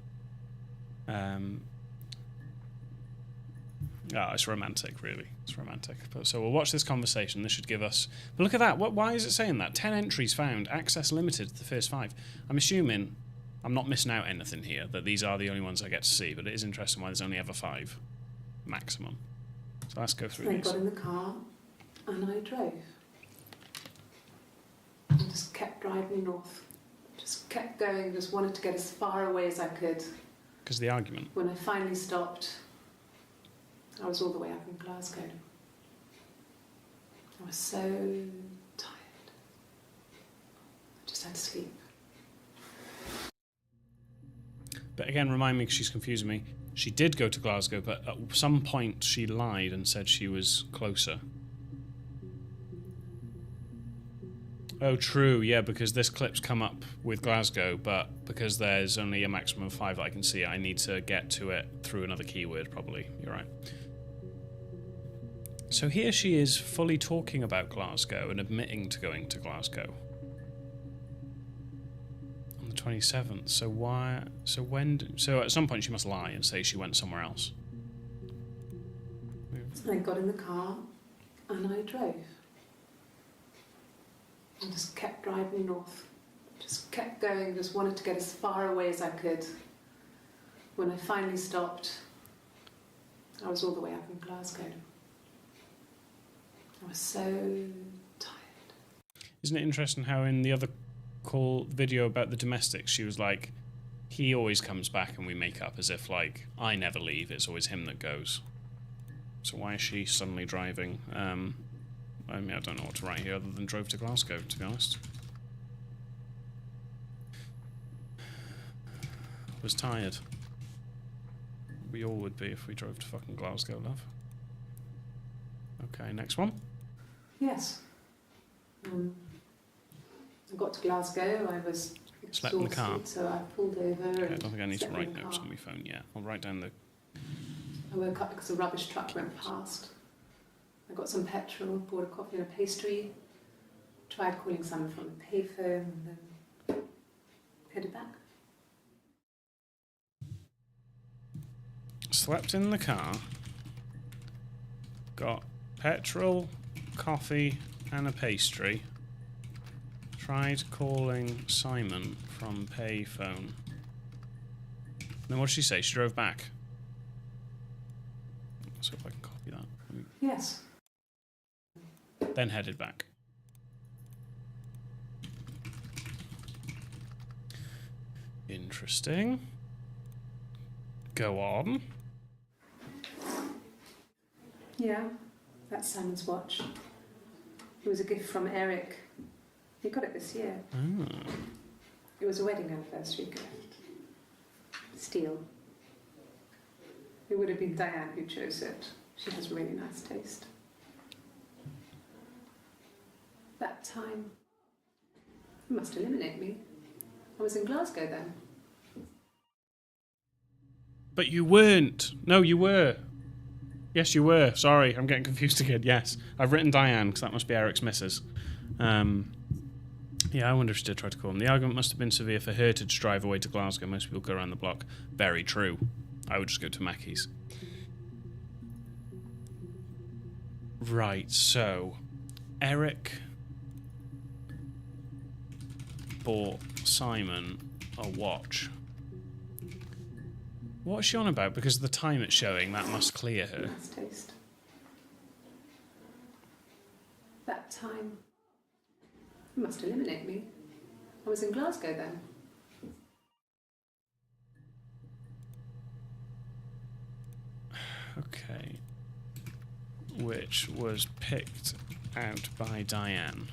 [SPEAKER 1] It's romantic, really. It's romantic. So we'll watch this conversation. This should give us... But look at that. Why is it saying that? 10 entries found. Access limited to the first 5. I'm assuming I'm not missing out anything here, that these are the only ones I get to see, but it is interesting why there's only ever 5 maximum. So let's go through
[SPEAKER 2] I
[SPEAKER 1] these.
[SPEAKER 2] got in the car and I drove. I just kept driving north. Just kept going, just wanted to get as far away as I could.
[SPEAKER 1] Because the argument.
[SPEAKER 2] When I finally stopped, I was all the way up in Glasgow. I was so tired. I just had to sleep.
[SPEAKER 1] But again, remind me, because she's confusing me. She did go to Glasgow, but at some point she lied and said she was closer. Oh, true, yeah, because this clip's come up with Glasgow, but because there's only a maximum of 5 that I can see, I need to get to it through another keyword, probably. You're right. So here she is fully talking about Glasgow and admitting to going to Glasgow. On the 27th, so why... So when... So at some point she must lie and say she went somewhere else.
[SPEAKER 2] I got in the car and I drove. I just kept driving north. Just kept going, just wanted to get as far away as I could. When I finally stopped, I was all the way up in Glasgow. I was so tired.
[SPEAKER 1] Isn't it interesting how in the other video about the domestics, she was like, he always comes back and we make up, as if like, I never leave, it's always him that goes. So why is she suddenly driving? I mean, I don't know what to write here other than drove to Glasgow, to be honest. Was tired. We all would be if we drove to fucking Glasgow, love. Okay, next one.
[SPEAKER 2] Yes. I got to Glasgow, I was
[SPEAKER 1] Slept in the car.
[SPEAKER 2] so I pulled over
[SPEAKER 1] Okay, I
[SPEAKER 2] and
[SPEAKER 1] don't think I need to
[SPEAKER 2] slept in
[SPEAKER 1] write
[SPEAKER 2] the
[SPEAKER 1] notes
[SPEAKER 2] car.
[SPEAKER 1] on my phone yet. I'll write down the...
[SPEAKER 2] I woke up because a rubbish truck went past. I got some petrol, bought a coffee and a pastry, tried calling someone from a payphone, and then headed back.
[SPEAKER 1] Slept in the car. Got petrol, coffee, and a pastry. Tried calling Simon from payphone. Then what did she say? She drove back. Let's see if I can copy that.
[SPEAKER 2] Yes.
[SPEAKER 1] Then headed back. Interesting. Go on.
[SPEAKER 2] Yeah, that's Simon's watch. It was a gift from Eric. He got it this year.
[SPEAKER 1] Ah.
[SPEAKER 2] It was a wedding anniversary gift. Steel. It would have been Diane who chose it. She has really nice taste. That time, it must eliminate me. I was in Glasgow then.
[SPEAKER 1] But you weren't. No, you were. Yes, you were. Sorry, I'm getting confused again. Yes, I've written Diane because that must be Eric's missus. Yeah, I wonder if she did try to call him. The argument must have been severe for her to drive away to Glasgow. Most people go around the block. Very true. I would just go to Mackey's. Right, so Eric bought Simon a watch. What's she on about? Because of the time it's showing, that must clear her.
[SPEAKER 2] Nice taste. That time, it must eliminate me. I was in Glasgow then.
[SPEAKER 1] Okay. Which was picked out by Diane.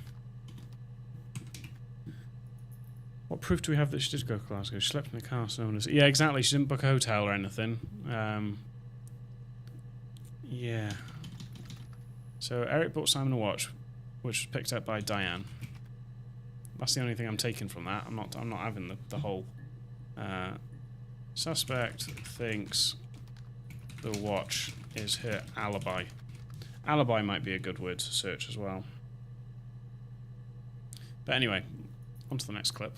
[SPEAKER 1] What proof do we have that she did go to Glasgow? She slept in the car, so no one is... Yeah, exactly. She didn't book a hotel or anything. Yeah. So Eric bought Simon a watch, which was picked up by Diane. That's the only thing I'm taking from that. I'm not having the whole... suspect thinks the watch is her alibi. Alibi might be a good word to search as well. But anyway, on to the next clip.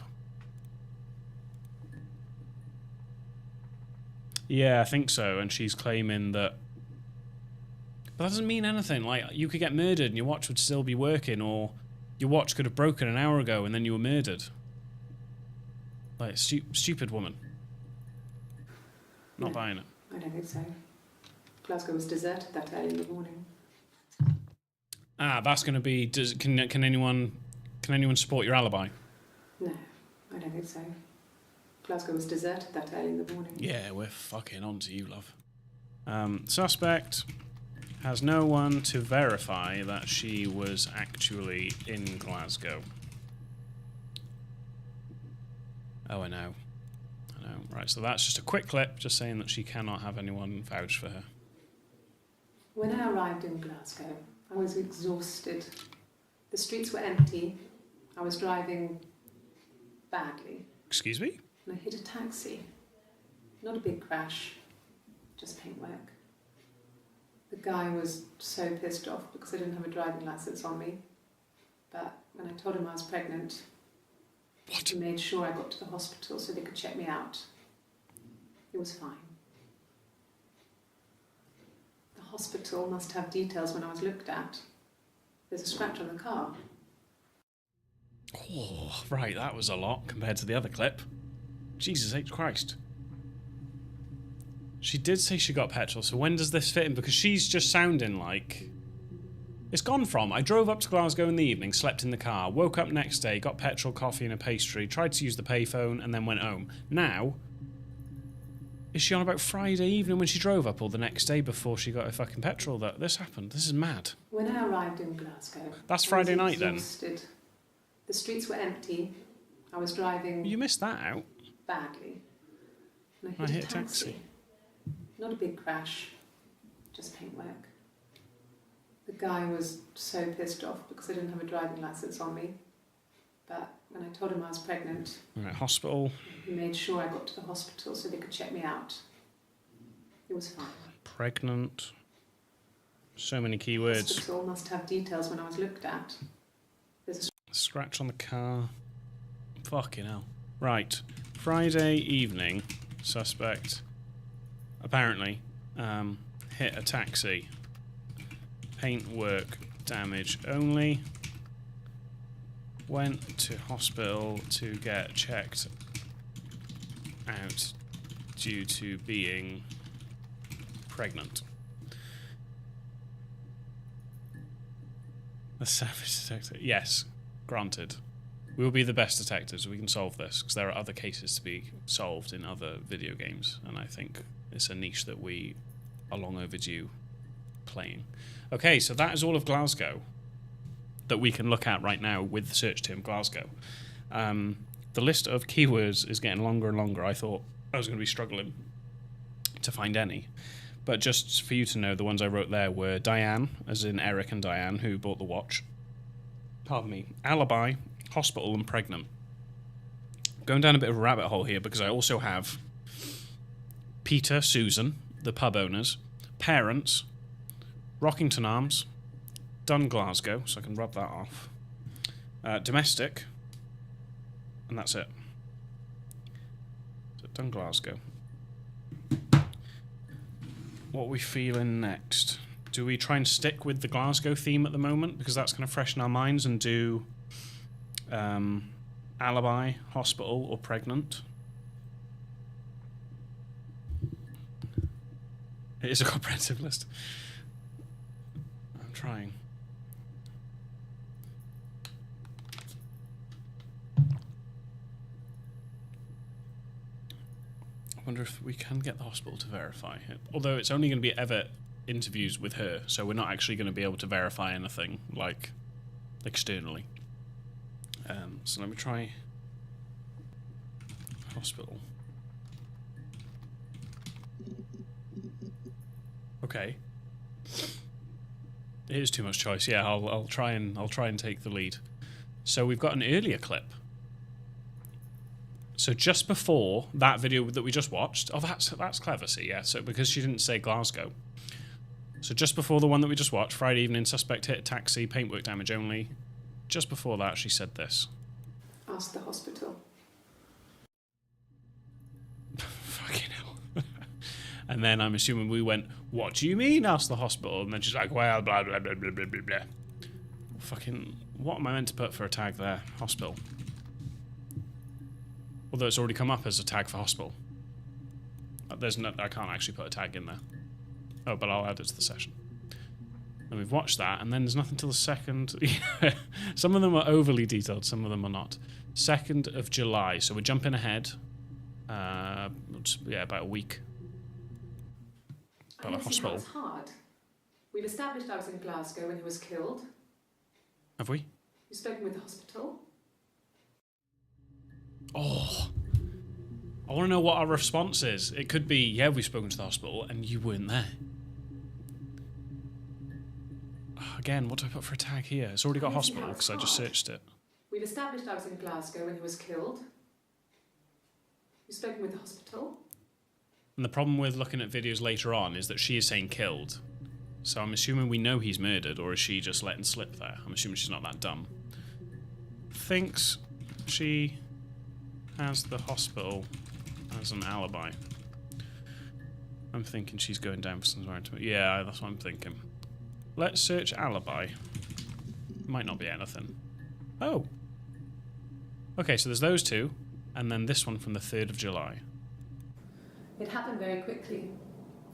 [SPEAKER 1] Yeah, I think so, and she's claiming that... But that doesn't mean anything. Like, you could get murdered and your watch would still be working, or your watch could have broken an hour ago and then you were murdered. Like, stupid woman. Not buying it.
[SPEAKER 2] I don't think so. Glasgow was deserted that early in the morning.
[SPEAKER 1] Ah, that's going to be... Can anyone support your alibi?
[SPEAKER 2] No, I don't think so. Glasgow was deserted that early in the morning.
[SPEAKER 1] Yeah, we're fucking on to you, love. Suspect has no one to verify that she was actually in Glasgow. Oh, I know. Right, so that's just a quick clip just saying that she cannot have anyone vouch for her.
[SPEAKER 2] When I arrived in Glasgow, I was exhausted. The streets were empty. I was driving badly.
[SPEAKER 1] Excuse me?
[SPEAKER 2] And I hit a taxi. Not a big crash, just paintwork. The guy was so pissed off because I didn't have a driving license on me. But when I told him I was pregnant, he made sure I got to the hospital so they could check me out. It was fine. The hospital must have details when I was looked at. There's a scratch on the car.
[SPEAKER 1] Oh, right, that was a lot compared to the other clip. Jesus H. Christ. She did say she got petrol, so when does this fit in? Because she's just sounding like... It's gone from, I drove up to Glasgow in the evening, slept in the car, woke up next day, got petrol, coffee and a pastry, tried to use the payphone and then went home. Now, is she on about Friday evening when she drove up, or the next day before she got her fucking petrol that this happened? This is mad.
[SPEAKER 2] When I arrived in Glasgow...
[SPEAKER 1] That's Friday night then?
[SPEAKER 2] The streets were empty. I was driving...
[SPEAKER 1] You missed that out.
[SPEAKER 2] Badly. And I hit a taxi. Not a big crash, just paintwork. The guy was so pissed off because I didn't have a driving licence on me. But when I told him I was pregnant...
[SPEAKER 1] Right, hospital.
[SPEAKER 2] He made sure I got to the hospital so they could check me out. It was fine.
[SPEAKER 1] Pregnant. So many keywords.
[SPEAKER 2] The hospital must have details when I was looked at. There's a
[SPEAKER 1] scratch on the car. Fucking hell. Right. Friday evening, suspect apparently hit a taxi. Paintwork damage only. Went to hospital to get checked out due to being pregnant. The savage detective. Yes, granted. We will be the best detectives. We can solve this because there are other cases to be solved in other video games, and I think it's a niche that we are long overdue playing. Okay, so that is all of Glasgow that we can look at right now with the search term Glasgow. The list of keywords is getting longer and longer. I thought I was going to be struggling to find any. But just for you to know, the ones I wrote there were Diane, as in Eric and Diane, who bought the watch. Pardon me. Alibi, hospital, and pregnant. Going down a bit of a rabbit hole here because I also have Peter, Susan, the pub owners, parents, Rockington Arms, Dun Glasgow, so I can rub that off, domestic, and that's it. So Dun Glasgow. What are we feeling next? Do we try and stick with the Glasgow theme at the moment because that's going to freshen our minds, and do alibi, hospital, or pregnant? It is a comprehensive list. I'm trying. I wonder if we can get the hospital to verify it. Although it's only going to be ever interviews with her, so we're not actually going to be able to verify anything, like, externally. So let me try hospital. Okay. It is too much choice. Yeah, I'll try and take the lead. So we've got an earlier clip. So just before that video that we just watched, oh, that's clever. See, yeah. So because she didn't say Glasgow, so just before the one that we just watched, Friday evening, suspect hit a taxi, paintwork damage only. Just before that, she said this.
[SPEAKER 2] Ask the hospital.
[SPEAKER 1] Fucking hell. And then I'm assuming we went, what do you mean, ask the hospital? And then she's like, well, blah, blah, blah, blah, blah, blah, blah. Fucking, what am I meant to put for a tag there? Hospital. Although it's already come up as a tag for hospital. There's no, I can't actually put a tag in there. Oh, but I'll add it to the session. And we've watched that, and then there's nothing till the 2nd. Some of them are overly detailed, some of them are not. 2nd of July, so we're jumping ahead. Yeah, about a week. About the hospital.
[SPEAKER 2] It's hard. We've established I was in Glasgow when he was killed.
[SPEAKER 1] Have we?
[SPEAKER 2] You've spoken with the hospital.
[SPEAKER 1] Oh, I want to know what our response is. It could be, yeah, we've spoken to the hospital and you weren't there. Again, what do I put for a tag here? It's already got hospital because I just searched it.
[SPEAKER 2] We've established I was in Glasgow when he was killed. You've spoken with the hospital.
[SPEAKER 1] And the problem with looking at videos later on is that she is saying killed. So I'm assuming we know he's murdered, or is she just letting slip there? I'm assuming she's not that dumb. Thinks she has the hospital as an alibi. I'm thinking she's going down for some right. Yeah, that's what I'm thinking. Let's search alibi. Might not be anything. Oh. Okay, so there's those two, and then this one from the 3rd of July.
[SPEAKER 2] It happened very quickly.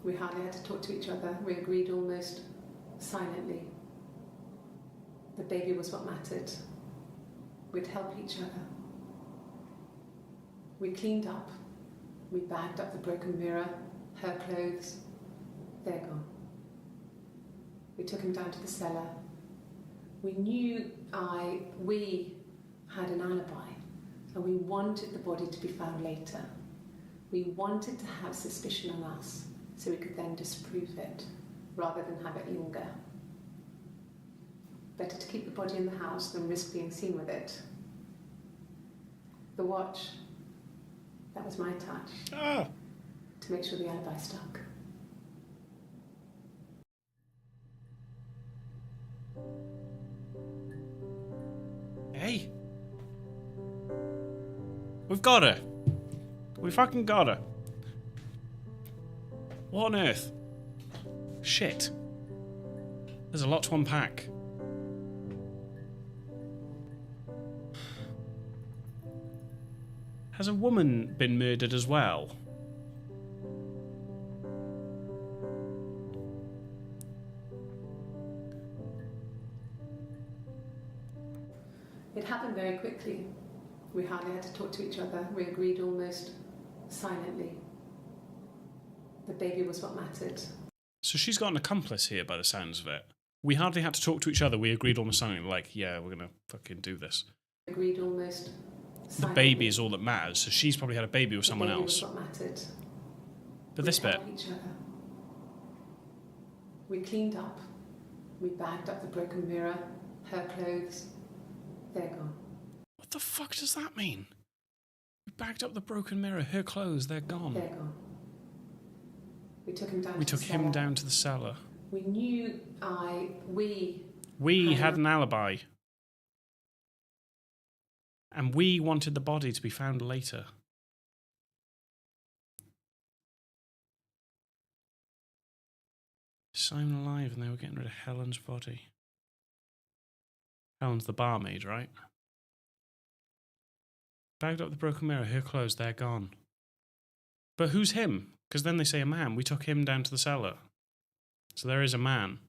[SPEAKER 2] We hardly had to talk to each other. We agreed almost silently. The baby was what mattered. We'd help each other. We cleaned up. We bagged up the broken mirror, her clothes. They're gone. We took him down to the cellar. We knew we had an alibi, and we wanted the body to be found later. We wanted to have suspicion on us, so we could then disprove it, rather than have it linger. Better to keep the body in the house than risk being seen with it. The watch, that was my touch. To make sure the alibi stuck.
[SPEAKER 1] Hey. We've got her. We fucking got her. What on earth? Shit. There's a lot to unpack. Has a woman been murdered as well?
[SPEAKER 2] It happened very quickly. We hardly had to talk to each other. We agreed almost silently. The baby was what mattered.
[SPEAKER 1] So she's got an accomplice here by the sounds of it. We hardly had to talk to each other. We agreed almost silently, like, yeah, we're going to fucking do this.
[SPEAKER 2] Agreed almost silently.
[SPEAKER 1] The baby is all that matters, so she's probably had a baby with someone else.
[SPEAKER 2] The baby was what mattered.
[SPEAKER 1] But this bit.
[SPEAKER 2] We helped each other. We cleaned up. We bagged up the broken mirror, her clothes. They're gone.
[SPEAKER 1] What the fuck does that mean? We bagged up the broken mirror, her clothes, they're gone.
[SPEAKER 2] They're gone. We took him down to the cellar.
[SPEAKER 1] We took him down to the cellar.
[SPEAKER 2] We knew
[SPEAKER 1] we had an alibi. And we wanted the body to be found later. Simon alive and they were getting rid of Helen's body. Helen's the barmaid, right? Bagged up the broken mirror, her clothes, they're gone. But who's him? Because then they say a man. We took him down to the cellar. So there is a man.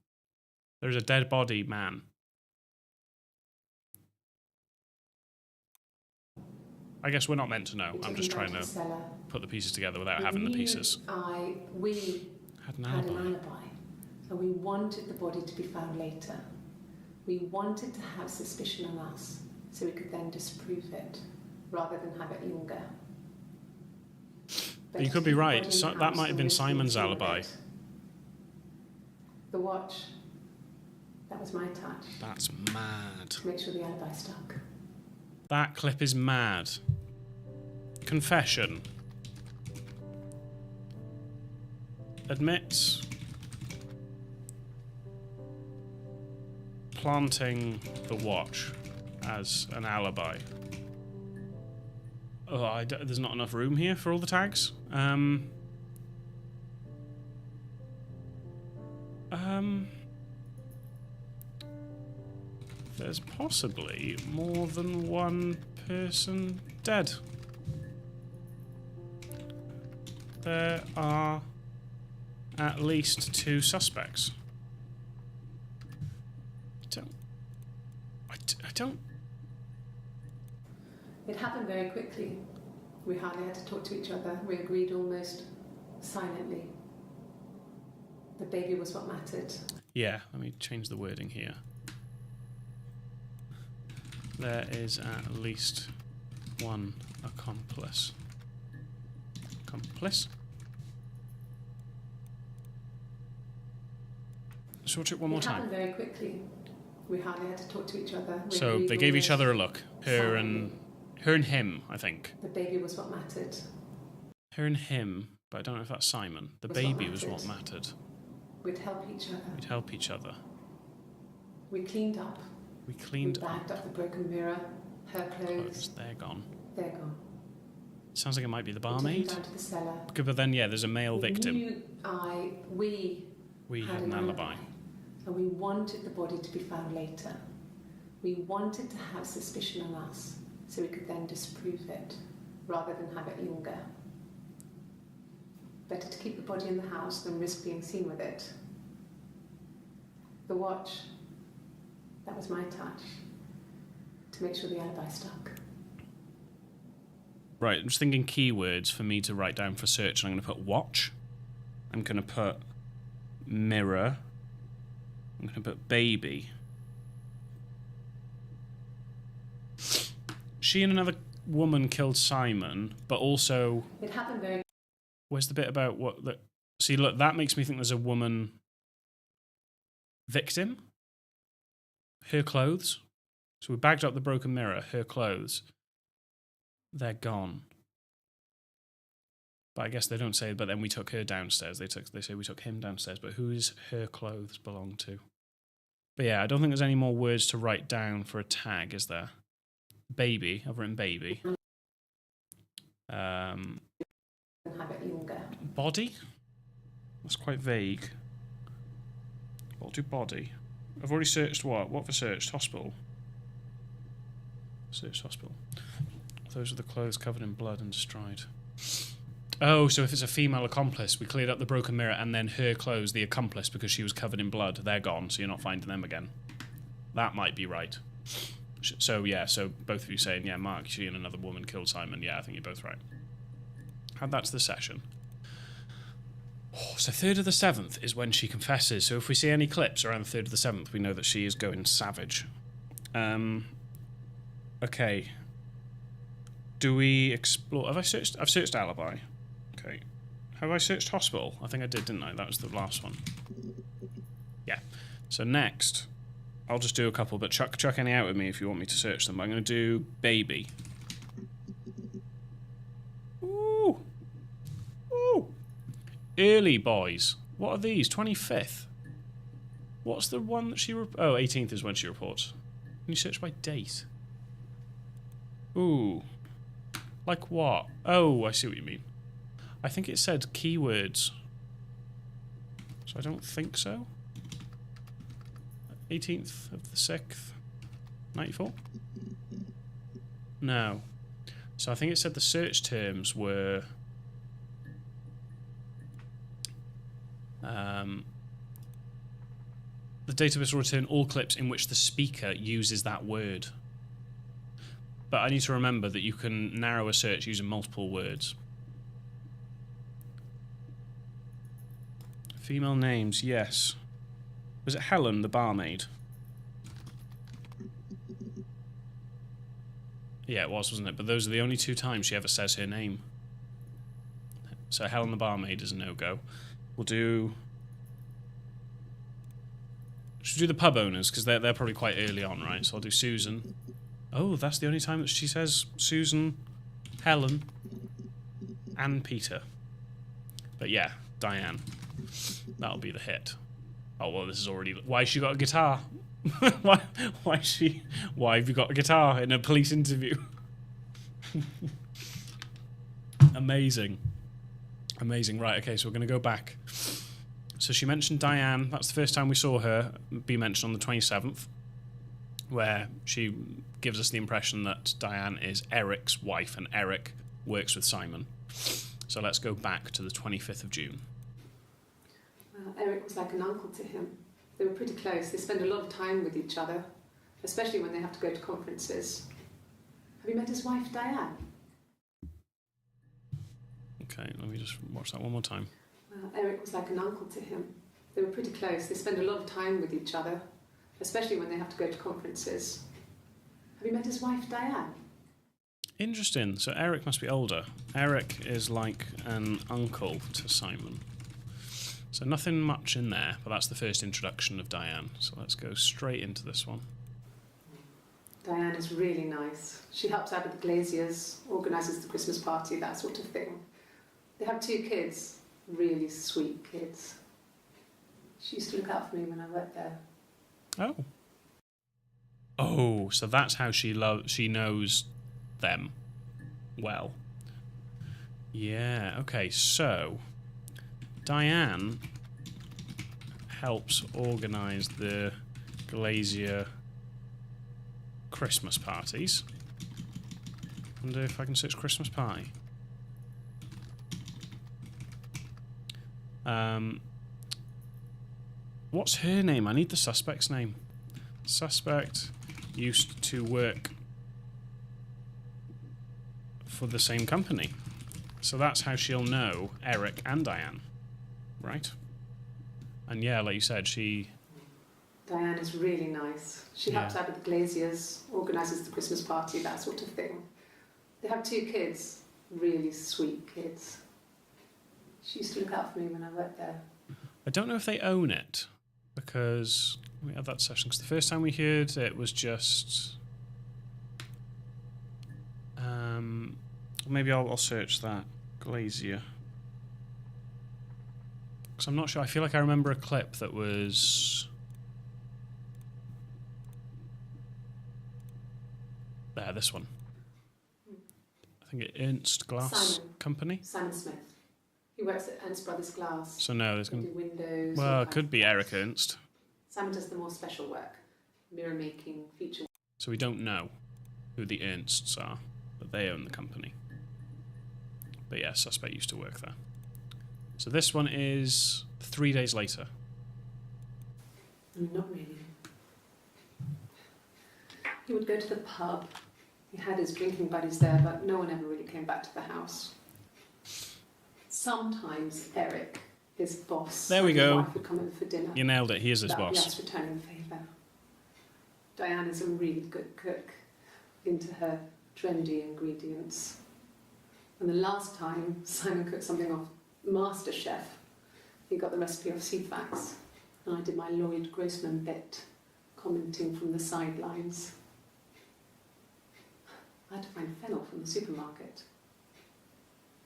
[SPEAKER 1] There is a dead body man. I guess we're not meant to know. I'm just trying to put the pieces together without having the pieces.
[SPEAKER 2] We
[SPEAKER 1] had an
[SPEAKER 2] alibi. And we wanted the body to be found later. We wanted to have suspicion on us, so we could then disprove it, rather than have it linger.
[SPEAKER 1] But you could be right. So, that might have been Simon's alibi.
[SPEAKER 2] The watch, that was my touch.
[SPEAKER 1] That's mad.
[SPEAKER 2] To make sure the alibi stuck.
[SPEAKER 1] That clip is mad. Confession. Admits planting the watch as an alibi. Oh, there's not enough room here for all the tags. There's possibly more than one person dead. There are at least 2 suspects. I don't.
[SPEAKER 2] It happened very quickly. We hardly had to talk to each other. We agreed almost silently. The baby was what mattered.
[SPEAKER 1] Yeah, let me change the wording here. There is at least one accomplice. Accomplice? Let's watch it one more time.
[SPEAKER 2] It happened very quickly. We hardly had to talk to each other.
[SPEAKER 1] So they gave each other a look. Her and him, I think.
[SPEAKER 2] The baby was what mattered.
[SPEAKER 1] Her and him, but I don't know if that's Simon. The baby was what mattered.
[SPEAKER 2] We'd help each other.
[SPEAKER 1] We'd help each other.
[SPEAKER 2] We cleaned up.
[SPEAKER 1] We
[SPEAKER 2] bagged up the broken mirror, her clothes.
[SPEAKER 1] They're gone.
[SPEAKER 2] They're gone.
[SPEAKER 1] Sounds like it might be the barmaid.
[SPEAKER 2] We took him down to the cellar.
[SPEAKER 1] But then, yeah, there's a male victim.
[SPEAKER 2] We
[SPEAKER 1] had an alibi.
[SPEAKER 2] And we wanted the body to be found later. We wanted to have suspicion on us, so we could then disprove it, rather than have it linger. Better to keep the body in the house than risk being seen with it. The watch, that was my touch, to make sure the alibi stuck.
[SPEAKER 1] Right, I'm just thinking keywords for me to write down for search, and I'm going to put watch. I'm going to put mirror. I'm going to put baby. She and another woman killed Simon, but also...
[SPEAKER 2] It happened very...
[SPEAKER 1] Where's the bit about what... See, look, that makes me think there's a woman victim. Her clothes. So we bagged up the broken mirror, her clothes. They're gone. But I guess they don't say, but then we took her downstairs. They say we took him downstairs, but who is her clothes belong to? But yeah, I don't think there's any more words to write down for a tag, is there? Baby. I've written baby. Body? That's quite vague. I'll do body. I've already searched what? What have I searched? Hospital. Searched hospital. Those are the clothes covered in blood and destroyed. Oh, so if it's a female accomplice, we cleared up the broken mirror and then her clothes, the accomplice, because she was covered in blood, they're gone, so you're not finding them again. That might be right. So, yeah, so both of you saying, yeah, Mark, she and another woman killed Simon. Yeah, I think you're both right. Add that to the session. Oh, so 3rd of the 7th is when she confesses. So if we see any clips around the 3rd of the 7th, we know that she is going savage. Okay. Do we explore... Have I searched... I've searched alibi. Okay. Have I searched hospital? I think I did, didn't I? That was the last one. Yeah. So next, I'll just do a couple, but chuck any out with me if you want me to search them. I'm going to do baby. Ooh. Ooh. Early boys. What are these? 25th. What's the one that she... Oh, 18th is when she reports. Can you search by date? Ooh. Like what? Oh, I see what you mean. I think it said keywords. So I don't think so. 18th of the 6th. 94? No. So I think it said the search terms were... the database will return all clips in which the speaker uses that word. But I need to remember that you can narrow a search using multiple words. Female names, yes. Was it Helen, the barmaid? Yeah, it was, wasn't it? But those are the only 2 times she ever says her name. So Helen the barmaid is a no-go. We'll do... Should we do the pub owners? Because they're probably quite early on, right? So I'll do Susan. Oh, that's the only time that she says Susan, Helen, and Peter. But yeah, Diane. That'll be the hit. Oh, well, this is already... Why has she got a guitar? Why have you got a guitar in a police interview? Amazing. Amazing. Right, okay, so we're going to go back. So she mentioned Diane. That's the first time we saw her be mentioned on the 27th, where she gives us the impression that Diane is Eric's wife and Eric works with Simon. So let's go back to the 25th of June.
[SPEAKER 2] Eric was like an uncle to him. They were pretty close. They spend a lot of time with each other, especially when they have to go to conferences. Have you met his wife, Diane?
[SPEAKER 1] Okay, let me just watch that one more time.
[SPEAKER 2] Eric was like an uncle to him. They were pretty close. They spend a lot of time with each other, especially when they have to go to conferences. Have you met his wife, Diane?
[SPEAKER 1] Interesting. So Eric must be older. Eric is like an uncle to Simon. So nothing much in there, but that's the first introduction of Diane. So let's go straight into this one.
[SPEAKER 2] Diane is really nice. She helps out with the glaziers, organises the Christmas party, that sort of thing. They have 2 kids, really sweet kids. She used to look out for me when I worked there.
[SPEAKER 1] Oh. Oh, so that's how she knows them well. Yeah, okay, so Diane helps organise the glazier Christmas parties. Wonder if I can search Christmas party. What's her name? I need the suspect's name. Suspect used to work for the same company. So that's how she'll know Eric and Diane. Right? And yeah, like you said,
[SPEAKER 2] Diane is really nice. She helps out with the glaziers, organises the Christmas party, that sort of thing. They have 2 kids, really sweet kids. She used to look out for me when I worked there.
[SPEAKER 1] I don't know if they own it, because we had that session. Because the first time we heard it was just... maybe I'll search that. Glazier. Because I'm not sure. I feel like I remember a clip that was... there, this one. I think it Ernst Glass Company.
[SPEAKER 2] Simon Smith. He works at Ernst Brothers Glass.
[SPEAKER 1] So no, there's going to
[SPEAKER 2] be windows.
[SPEAKER 1] Well, it could be Eric Ernst.
[SPEAKER 2] Simon does the more special work, mirror making, feature.
[SPEAKER 1] So we don't know who the Ernsts are, but they own the company. But yeah, suspect used to work there. So this one is 3 days later.
[SPEAKER 2] Not really. He would go to the pub. He had his drinking buddies there, but no one ever really came back to the house. Sometimes Eric, his boss,
[SPEAKER 1] there we
[SPEAKER 2] and
[SPEAKER 1] go.
[SPEAKER 2] his wife would come in for dinner.
[SPEAKER 1] You nailed it. He is his
[SPEAKER 2] That would be
[SPEAKER 1] boss.
[SPEAKER 2] us returning the favour. Diane is a really good cook, into her trendy ingredients. And the last time Simon cooked something off MasterChef, he got the recipe off Ceefax, and I did my Lloyd Grossman bit, commenting from the sidelines. I had to find fennel from the supermarket.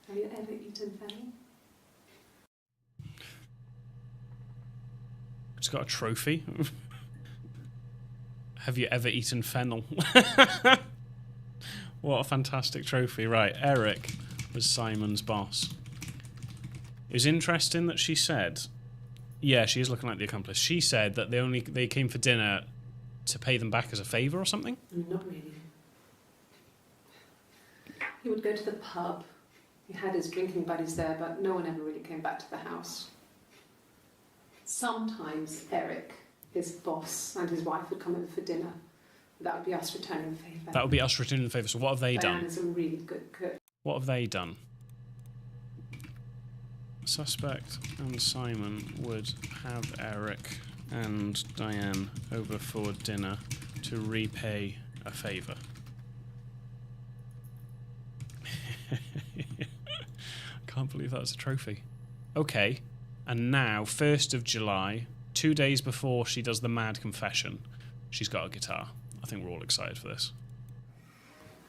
[SPEAKER 2] Have you ever eaten fennel?
[SPEAKER 1] It's got a trophy. Have you ever eaten fennel? What a fantastic trophy. Right, Eric was Simon's boss. It was interesting that she said, yeah, she is looking like the accomplice. She said that they came for dinner to pay them back as a favour or something?
[SPEAKER 2] Not really. He would go to the pub. He had his drinking buddies there, but no one ever really came back to the house. Sometimes Eric, his boss, and his wife would come in for dinner. That would be us returning the favour.
[SPEAKER 1] That would be us returning the favour. So what have they done?
[SPEAKER 2] Diane is a really good cook.
[SPEAKER 1] What have they done? Suspect and Simon would have Eric and Diane over for dinner to repay a favour. Can't believe that's a trophy. Okay, and now, 1st of July, 2 days before she does the mad confession, she's got a guitar. I think we're all excited for this.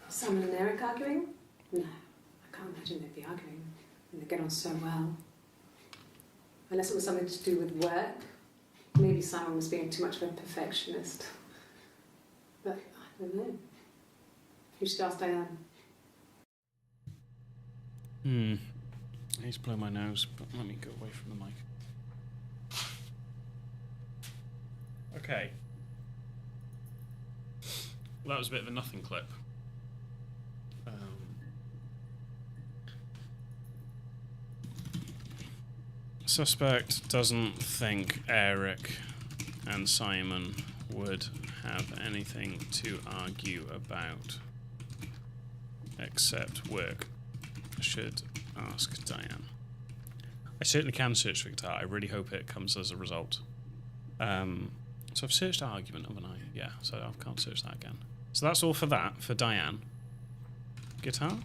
[SPEAKER 2] Simon and Eric arguing? No, I can't imagine they'd be arguing. And they get on so well. Unless it was something to do with work. Maybe Simon was being too much of a perfectionist. But I don't know. You should ask Diane.
[SPEAKER 1] I need to blow my nose, but let me go away from the mic. Okay. Well, that was a bit of a nothing clip. Suspect doesn't think Eric and Simon would have anything to argue about except work. Should ask Diane. I certainly can search for guitar. I really hope it comes as a result. So I've searched argument, haven't I? Yeah, so I can't search that again. So that's all for that, for Diane. Guitar?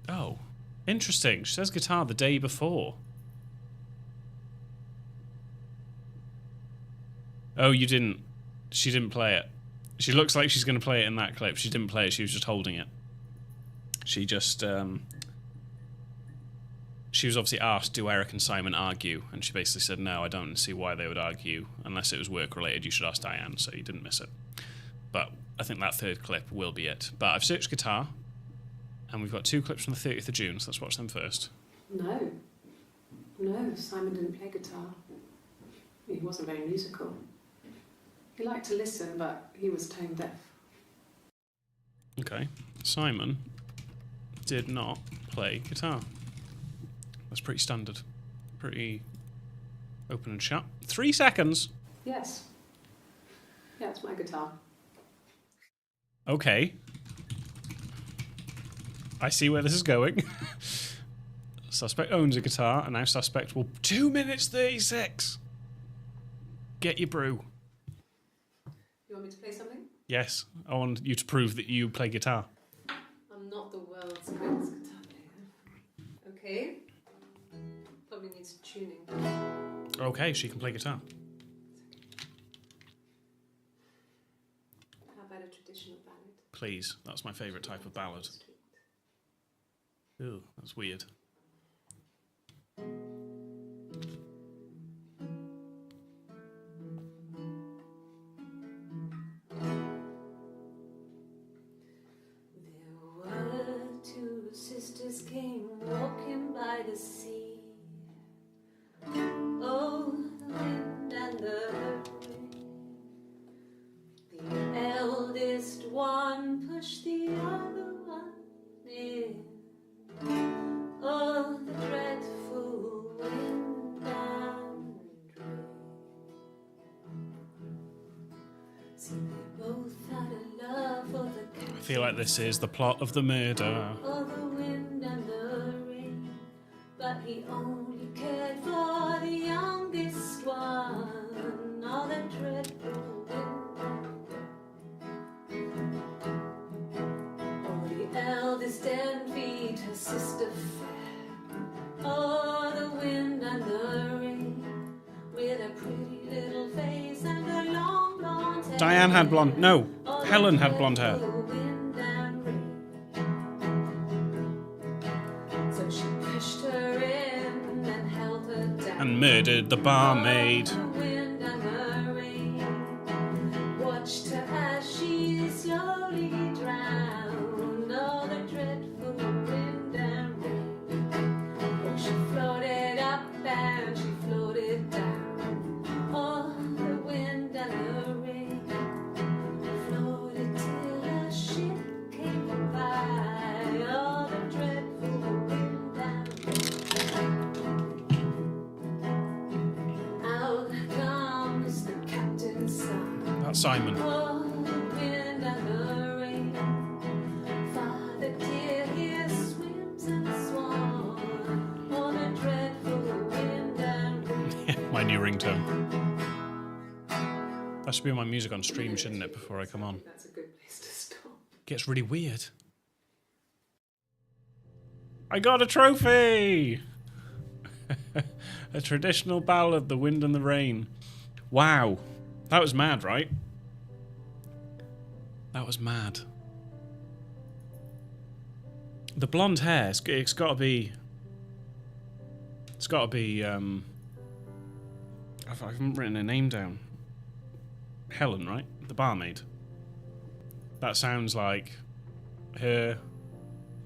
[SPEAKER 1] Oh, interesting. She says guitar the day before. Oh, you didn't. She didn't play it. She looks like she's going to play it in that clip. She didn't play it. She was just holding it. She just... she was obviously asked, do Eric and Simon argue? And she basically said, no, I don't see why they would argue. Unless it was work-related, you should ask Diane, so you didn't miss it. But I think that third clip will be it. But I've searched guitar, and we've got 2 clips from the 30th of June, so let's watch them first.
[SPEAKER 2] No, Simon didn't play guitar. He wasn't very musical. He liked to listen, but he was tone deaf.
[SPEAKER 1] Okay, Simon did not play guitar. That's pretty standard. Pretty open and shut. 3 seconds.
[SPEAKER 2] Yes. Yeah, it's my guitar.
[SPEAKER 1] Okay. I see where this is going. Suspect owns a guitar, and now suspect will... 2 minutes 36! Get your brew.
[SPEAKER 2] You want me to play something?
[SPEAKER 1] Yes, I want you to prove that you play guitar.
[SPEAKER 2] I'm not the world's greatest guitar player. Okay. Probably needs tuning.
[SPEAKER 1] Okay, she can play guitar.
[SPEAKER 2] How about a traditional ballad?
[SPEAKER 1] Please, that's my favourite type of ballad. Ooh, that's weird.
[SPEAKER 2] Sisters came walking by the sea. Oh, the wind and the rain. The eldest one pushed the other one in. Oh, the dreadful wind and rain. See, they both had a love for the cat.
[SPEAKER 1] I feel like this is the plot of The Murder.
[SPEAKER 2] Oh, the wind and the rain, but he only cared for the youngest one. Oh, the dreadful wind. Oh, the eldest envied her sister fair. Oh, the wind and the rain, with a pretty little face and a long blonde hair.
[SPEAKER 1] Diane had blonde... No, Helen had blonde hair. And murdered the barmaid.
[SPEAKER 2] Watched her as she slowly drowned. Oh, the dreadful wind and rain. Oh, she floated up and she floated down. Oh, the wind and the rain. Floated till a ship came by. Oh, the dreadful wind and rain. Out comes the captain's son.
[SPEAKER 1] That's Simon.
[SPEAKER 2] Oh, the wind and the rain. Father dear, here swims and swan. Oh, the dreadful wind and rain.
[SPEAKER 1] My new ringtone. That should be my music on stream, shouldn't it, before I come on?
[SPEAKER 2] That's a good place to stop.
[SPEAKER 1] Gets really weird. I got a trophy! A traditional ballad, The Wind and the Rain. Wow. That was mad, right? That was mad. The blonde hair, it's got to be... It's got to be... I haven't written her name down. Helen, right? The barmaid. That sounds like her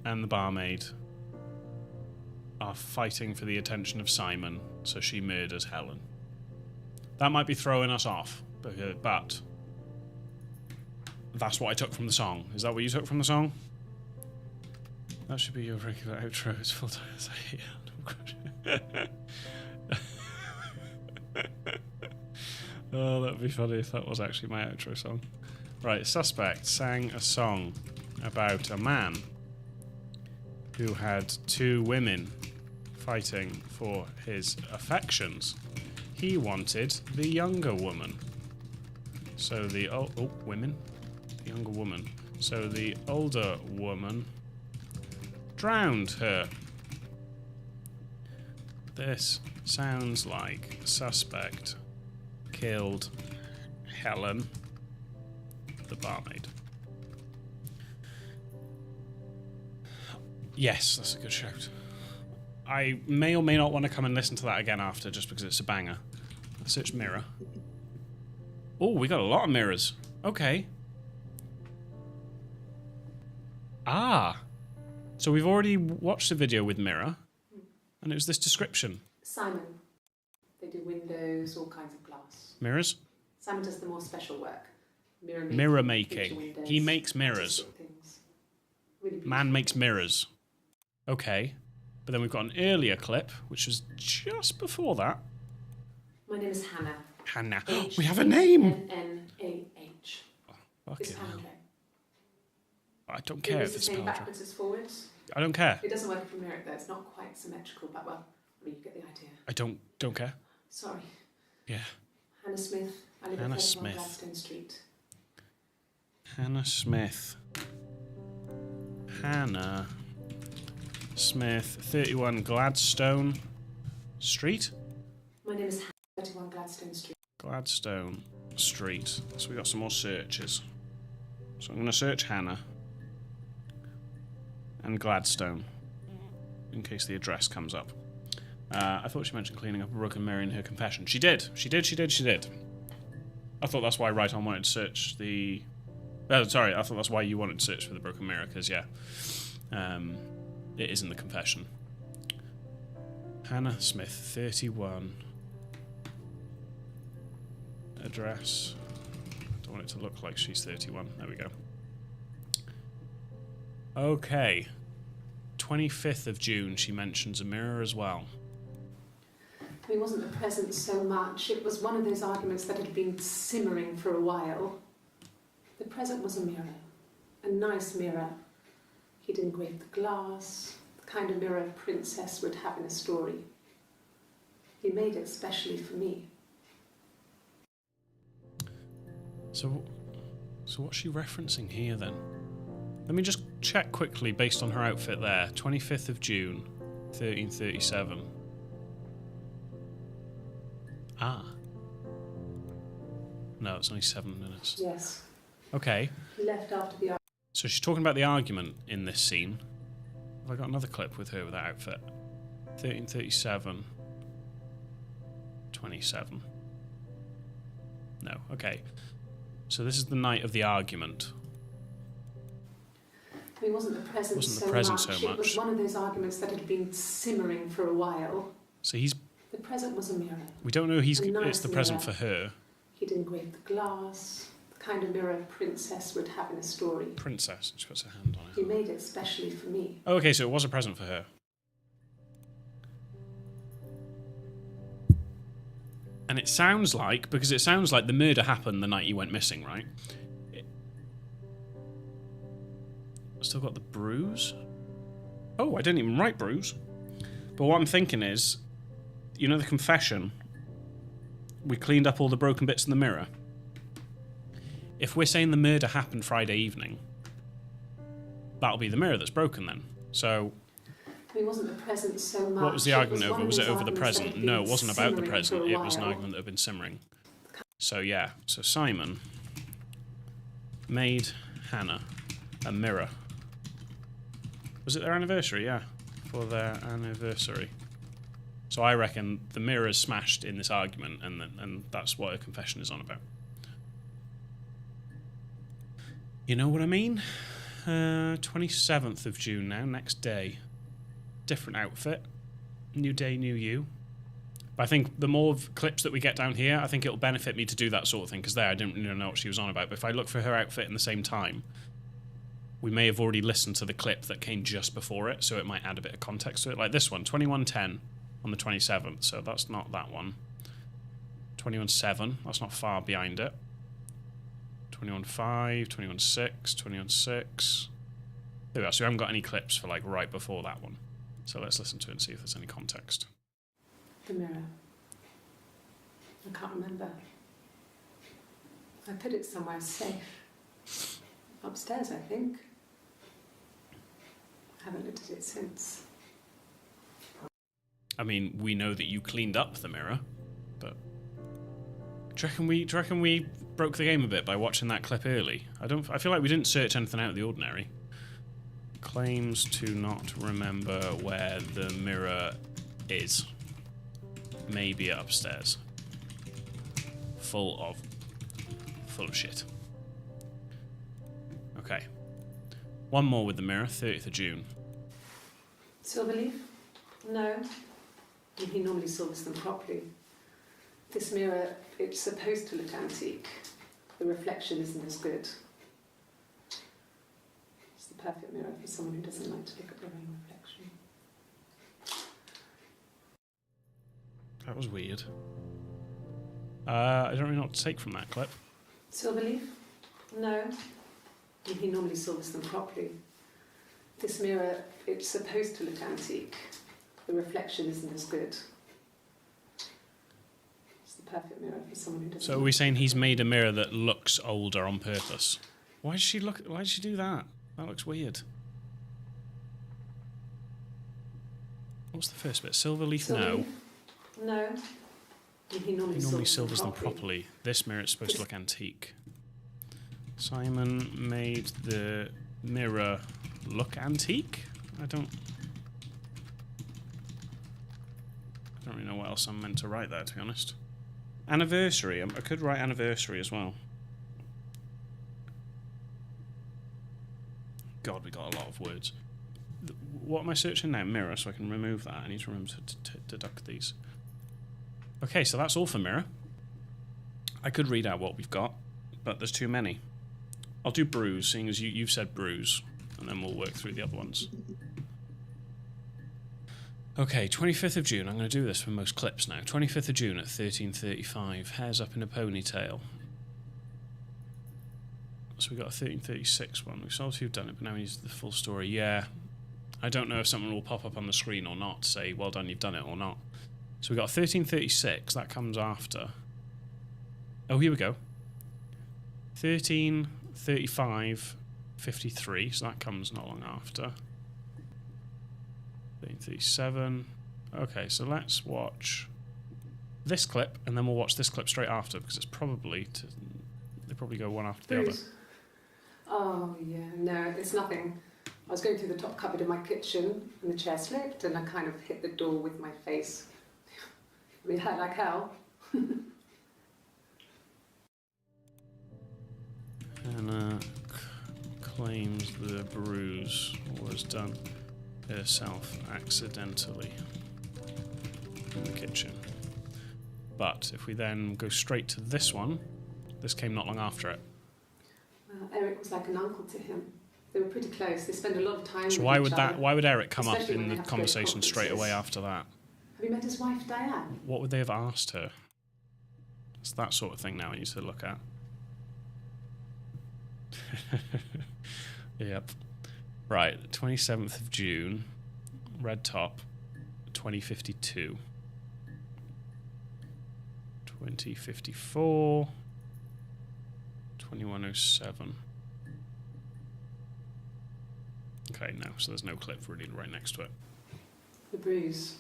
[SPEAKER 1] and the barmaid are fighting for the attention of Simon, so she murders Helen. That might be throwing us off, but that's what I took from the song. Is that what you took from the song? That should be your regular outro. It's full time. Oh, that'd be funny if that was actually my outro song. Right, suspect sang a song about a man who had two women fighting for his affections. He wanted the younger woman. So the women? The younger woman. So the older woman drowned her. This sounds like suspect killed Helen, the barmaid. Yes, that's a good shout. I may or may not want to come and listen to that again after, just because it's a banger. Search mirror. Oh, we got a lot of mirrors. Okay. Ah. So we've already watched a video with mirror, and it was this description.
[SPEAKER 2] Simon. They do windows, all kinds of glass.
[SPEAKER 1] Mirrors?
[SPEAKER 2] Simon does the more special work.
[SPEAKER 1] Mirror making. He makes mirrors.
[SPEAKER 2] Things. Really
[SPEAKER 1] Man makes mirrors. Okay. But then we've got an earlier clip, which was just before that.
[SPEAKER 2] My name is Hannah.
[SPEAKER 1] Hannah. We have a name!
[SPEAKER 2] N-N-A-H. It's palindrome.
[SPEAKER 1] I don't care if it's
[SPEAKER 2] the same
[SPEAKER 1] palindrome.
[SPEAKER 2] backwards as forwards.
[SPEAKER 1] I don't care.
[SPEAKER 2] It doesn't work for Merrick though. It's not quite symmetrical, but well, I mean, you get the idea.
[SPEAKER 1] I don't care.
[SPEAKER 2] Sorry.
[SPEAKER 1] Yeah.
[SPEAKER 2] Hannah Smith. I live
[SPEAKER 1] Hannah
[SPEAKER 2] at 31
[SPEAKER 1] Smith.
[SPEAKER 2] Gladstone Street.
[SPEAKER 1] Hannah Smith. Hannah Smith, 31 Gladstone Street?
[SPEAKER 2] My name is Hannah, 31 Gladstone Street.
[SPEAKER 1] Gladstone Street. So we got some more searches. So I'm going to search Hannah and Gladstone in case the address comes up. I thought she mentioned cleaning up a broken mirror in her confession. She did. She did. I thought that's why Right On wanted to search the... sorry, I thought that's why you wanted to search for the broken mirror, because, yeah, it is in the confession. Hannah Smith, 31. Address. Don't want it to look like she's 31. There we go. Okay. 25th of June, she mentions a mirror as well.
[SPEAKER 2] It wasn't the present so much. It was one of those arguments that had been simmering for a while. The present was a mirror. A nice mirror. He'd engraved the glass, the kind of mirror a princess would have in a story. He made it specially for me.
[SPEAKER 1] So what's she referencing here then? Let me just check quickly based on her outfit there. 25th of June, 1337. Ah. No, it's only 7 minutes.
[SPEAKER 2] Yes.
[SPEAKER 1] Okay.
[SPEAKER 2] He left after the argument.
[SPEAKER 1] So she's talking about the argument in this scene. Have I got another clip with her with that outfit? 1337. 27. No, okay. So this is the night of the argument.
[SPEAKER 2] It wasn't the present, so much. It was one of those arguments that had been simmering for a while.
[SPEAKER 1] So he's...
[SPEAKER 2] The present was a mirror.
[SPEAKER 1] We don't know
[SPEAKER 2] Nice
[SPEAKER 1] it's the present
[SPEAKER 2] mirror.
[SPEAKER 1] for her.
[SPEAKER 2] He'd engraved the glass, the kind of mirror a princess would have in a story.
[SPEAKER 1] Princess. She puts her hand on it.
[SPEAKER 2] He made it specially for me.
[SPEAKER 1] Oh, okay, so it was a present for her. And it sounds like, because it sounds like the murder happened the night you went missing, right? Still got the bruise. Oh, I didn't even write bruise. But what I'm thinking is, you know the confession? We cleaned up all the broken bits in the mirror. If we're saying the murder happened Friday evening, that'll be the mirror that's broken then. So...
[SPEAKER 2] It wasn't the present so much.
[SPEAKER 1] What was the argument over? Was it over the present? No, it wasn't about the present. It was an argument that had been simmering. So yeah, so Simon made Hannah a mirror. Was it their anniversary? Yeah, for their anniversary. So I reckon the mirror is smashed in this argument, and that's what a confession is on about. You know what I mean? 27th of June now, next day. Different outfit. New day, new you. But I think the more clips that we get down here, I think it'll benefit me to do that sort of thing, because there I didn't really know what she was on about. But if I look for her outfit in the same time, we may have already listened to the clip that came just before it, so it might add a bit of context to it. Like this one, 21:10 on the 27th, so that's not that one. 21:7, that's not far behind it. 21:5, 21:6, 21:6. There we are, so we haven't got any clips for like right before that one. So let's listen to it and see if there's any context.
[SPEAKER 2] The mirror. I can't remember. I put it somewhere safe. Upstairs, I think. I haven't looked at it since.
[SPEAKER 1] I mean, we know that you cleaned up the mirror, but do you reckon we broke the game a bit by watching that clip early? I feel like we didn't search anything out of the ordinary. Claims to not remember where the mirror is. Maybe upstairs. Full of shit. Okay. One more with the mirror, 30th of June.
[SPEAKER 2] Silverleaf? No. He normally silvers them properly. This mirror, it's supposed to look antique. The reflection isn't as good. It's the perfect mirror for someone who doesn't like to look at their own reflection.
[SPEAKER 1] That was weird. I don't really know what to take from that clip.
[SPEAKER 2] Silverleaf? No. He normally silvers them properly. This mirror, it's supposed to look antique. The reflection isn't as good. It's the perfect mirror for someone who doesn't.
[SPEAKER 1] So are we saying he's made a mirror that looks older on purpose? Why did she do that? That looks weird. What's the first bit? Silverleaf? No.
[SPEAKER 2] No. He normally
[SPEAKER 1] silvers them properly. This mirror is supposed to look antique. Simon made the mirror look antique? I don't really know what else I'm meant to write there, to be honest. Anniversary. I could write anniversary as well. God, we got a lot of words. What am I searching now? Mirror, so I can remove that. I need to remember to deduct these. Okay, so that's all for mirror. I could read out what we've got, but there's too many. I'll do bruise, seeing as you've said bruise, and then we'll work through the other ones. Okay, 25th of June. I'm going to do this for most clips now. 25th of June at 13:35. Hair's up in a ponytail. So we got a 13:36 one. We've sort of done it, but now we need the full story. Yeah. I don't know if something will pop up on the screen or not, say, well done, you've done it, or not. So we got 13:36. That comes after. Oh, here we go. 13:35:53. So that comes not long after. 13:37. Okay, so let's watch this clip, and then we'll watch this clip straight after, because it's probably they probably go one after the other.
[SPEAKER 2] Oh yeah, no, it's nothing. I was going through the top cupboard in my kitchen, and the chair slipped, and I kind of hit the door with my face. I mean, it hurt like hell.
[SPEAKER 1] Hannah claims the bruise was done herself accidentally in the kitchen. But if we then go straight to this one, this came not long after it.
[SPEAKER 2] Well, Eric was like an uncle to him. They were pretty close. They spent a lot of time
[SPEAKER 1] So
[SPEAKER 2] with
[SPEAKER 1] why
[SPEAKER 2] each
[SPEAKER 1] would
[SPEAKER 2] other,
[SPEAKER 1] that? Why would Eric come up
[SPEAKER 2] especially
[SPEAKER 1] in
[SPEAKER 2] when
[SPEAKER 1] the
[SPEAKER 2] they have to go to
[SPEAKER 1] conversation straight away
[SPEAKER 2] conferences.
[SPEAKER 1] after that?
[SPEAKER 2] Have you met his wife, Diane?
[SPEAKER 1] What would they have asked her? It's that sort of thing now I need to look at. Yep. Right, 27th of June, red top, 2052. 2054, 2107. Okay, no, so there's no clip really right next to it.
[SPEAKER 2] The bruise.